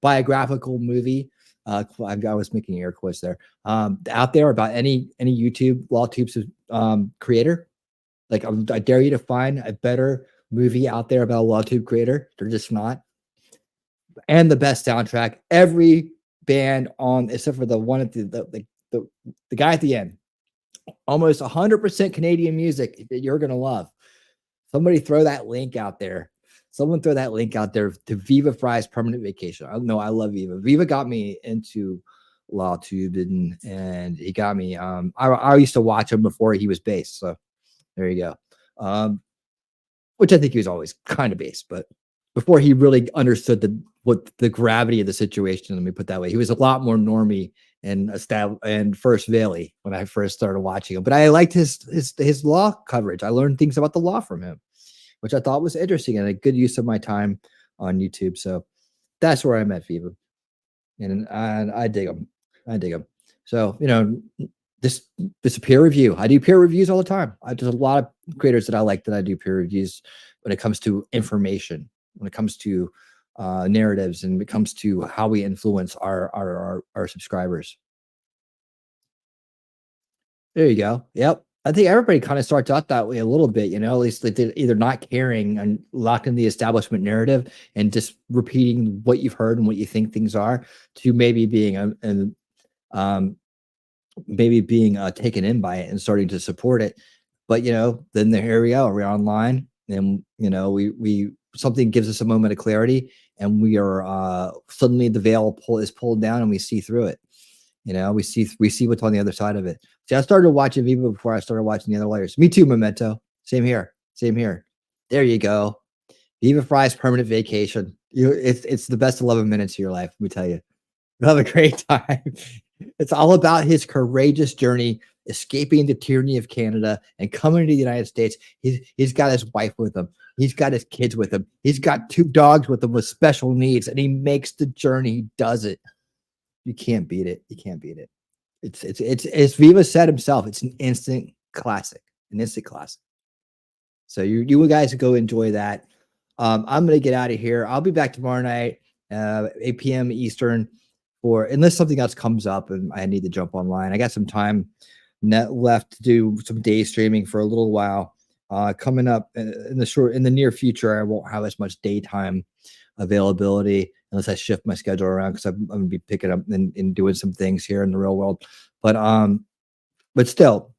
Speaker 1: biographical movie. I was making air quotes there. Out there about any YouTube LawTube creator. Like I dare you to find a better movie out there about a LawTube creator. They're just not. And the best soundtrack. Every band on, except for the one at the guy at the end. Almost 100% Canadian music that you're gonna love. Somebody throw that link out there. Someone throw that link out there to Viva Fry's Permanent Vacation. I know I love Viva. Viva got me into LawTube and he got me. I used to watch him before he was based. So there you go. Which I think he was always kind of based, but before he really understood what the gravity of the situation, let me put it that way. He was a lot more normie and First Valley when I first started watching him. But I liked his law coverage. I learned things about the law from him, which I thought was interesting and a good use of my time on YouTube. So that's where I met Viva. And I dig him. I dig him. So, you know, this peer review. I do peer reviews all the time. There's a lot of creators that I like that I do peer reviews when it comes to information, when it comes to narratives, and when it comes to how we influence our subscribers. There you go. Yep. I think everybody kind of starts out that way a little bit, you know, at least they're either not caring and locked in the establishment narrative and just repeating what you've heard and what you think things are, to maybe being taken in by it and starting to support it. But, you know, then here we go. We're online and, you know, we something gives us a moment of clarity and we are suddenly the veil is pulled down and we see through it. You know, we see what's on the other side of it. See, I started watching Viva before I started watching the other layers. Me too, Memento. Same here. Same here. There you go. Viva Fry's Permanent Vacation. It's the best 11 minutes of your life. Let me tell you. You'll have a great time. It's all about his courageous journey, escaping the tyranny of Canada and coming to the United States. He's got his wife with him. He's got his kids with him. He's got 2 dogs with him with special needs, and he makes the journey. He does it. You can't beat it. You can't beat it. It's Viva said himself. It's an instant classic. An instant classic. So you guys go enjoy that. I'm gonna get out of here. I'll be back tomorrow night, 8 p.m. Eastern, unless something else comes up and I need to jump online. I got some time left to do some day streaming for a little while. Coming up in the near future, I won't have as much daytime availability unless I shift my schedule around, because I'm gonna be picking up and doing some things here in the real world. But still,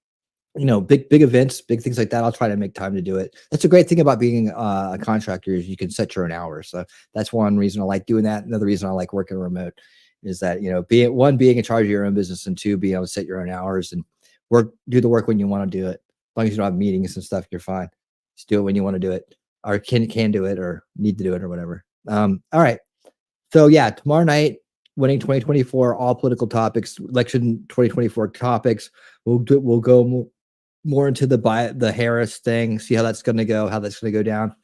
Speaker 1: you know, big events, big things like that, I'll try to make time to do it. That's a great thing about being a contractor, is you can set your own hours. So that's one reason I like doing that. Another reason I like working remote is that, you know, being in charge of your own business, and 2, being able to set your own hours and do the work when you want to do it. As long as you don't have meetings and stuff, you're fine. Just do it when you want to do it, or can do it, or need to do it, or whatever. All right. So yeah, tomorrow night, Winning 2024, all political topics, election 2024 topics. We'll go more into the Harris thing, see how that's going to go, how that's going to go down.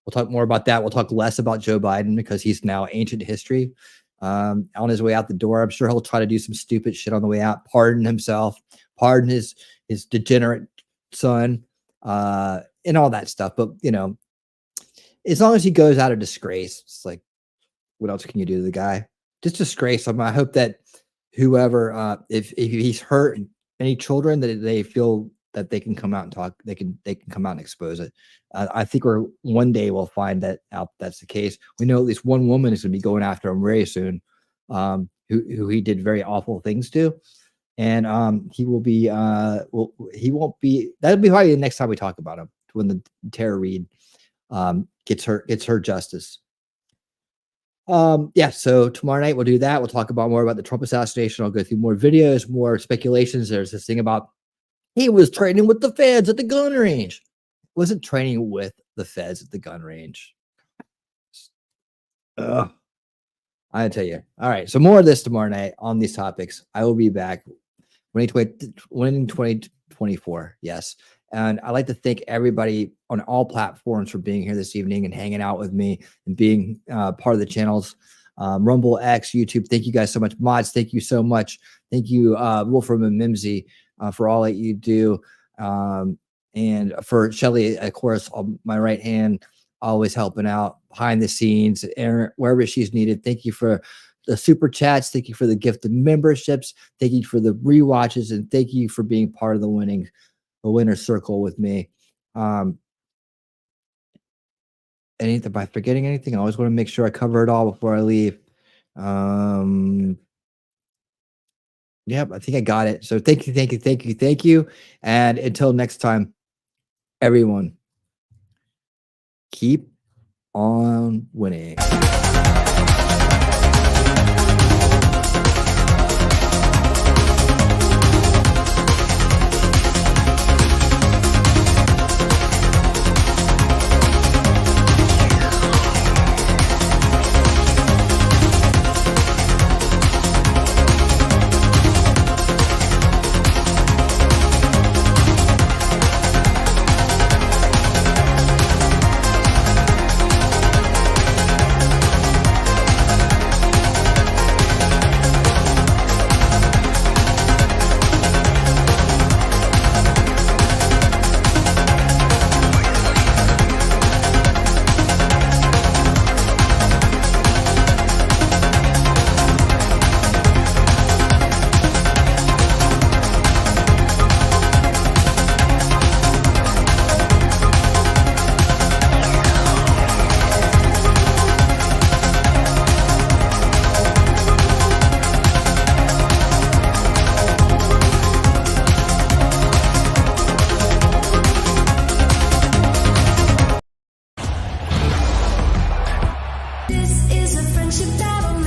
Speaker 1: We'll talk more about that. We'll talk less about Joe Biden, because he's now ancient history. On his way out the door, I'm sure he'll try to do some stupid shit on the way out, pardon himself, pardon his degenerate son, and all that stuff. But, you know, as long as he goes out of disgrace, it's like, what else can you do to the guy? Just disgrace him. I hope that whoever, if he's hurt any children, that they feel that they can come out and talk. They can come out and expose it. I think one day we'll find that out. That's the case. We know at least one woman is going to be going after him very soon, who he did very awful things to, and he will be. He won't be. That'll be probably the next time we talk about him, when the Tara Reid gets her justice. Yeah, so tomorrow night we'll do that. We'll talk more about the Trump assassination. I'll go through more videos, more speculations. There's this thing about he was training with the feds at the gun range. Wasn't training with the feds at the gun range. I tell you. All right, so more of this tomorrow night on these topics. I will be back. Winning 2024. Yes. And I'd like to thank everybody on all platforms for being here this evening and hanging out with me and being part of the channels. Rumble, X, YouTube. Thank you guys so much. Mods, thank you so much. Thank you, Wolfram and Mimsy, for all that you do. And for Shelly, of course, on my right hand, always helping out behind the scenes, Erin, wherever she's needed. Thank you for the super chats. Thank you for the gifted memberships. Thank you for the rewatches, and thank you for being part of the winner circle with me. Anything, by forgetting anything, I always want to make sure I cover it all before I leave. Yep, I think I got it. So thank you. And until next time, everyone, keep on winning.
Speaker 9: This is a friendship battle.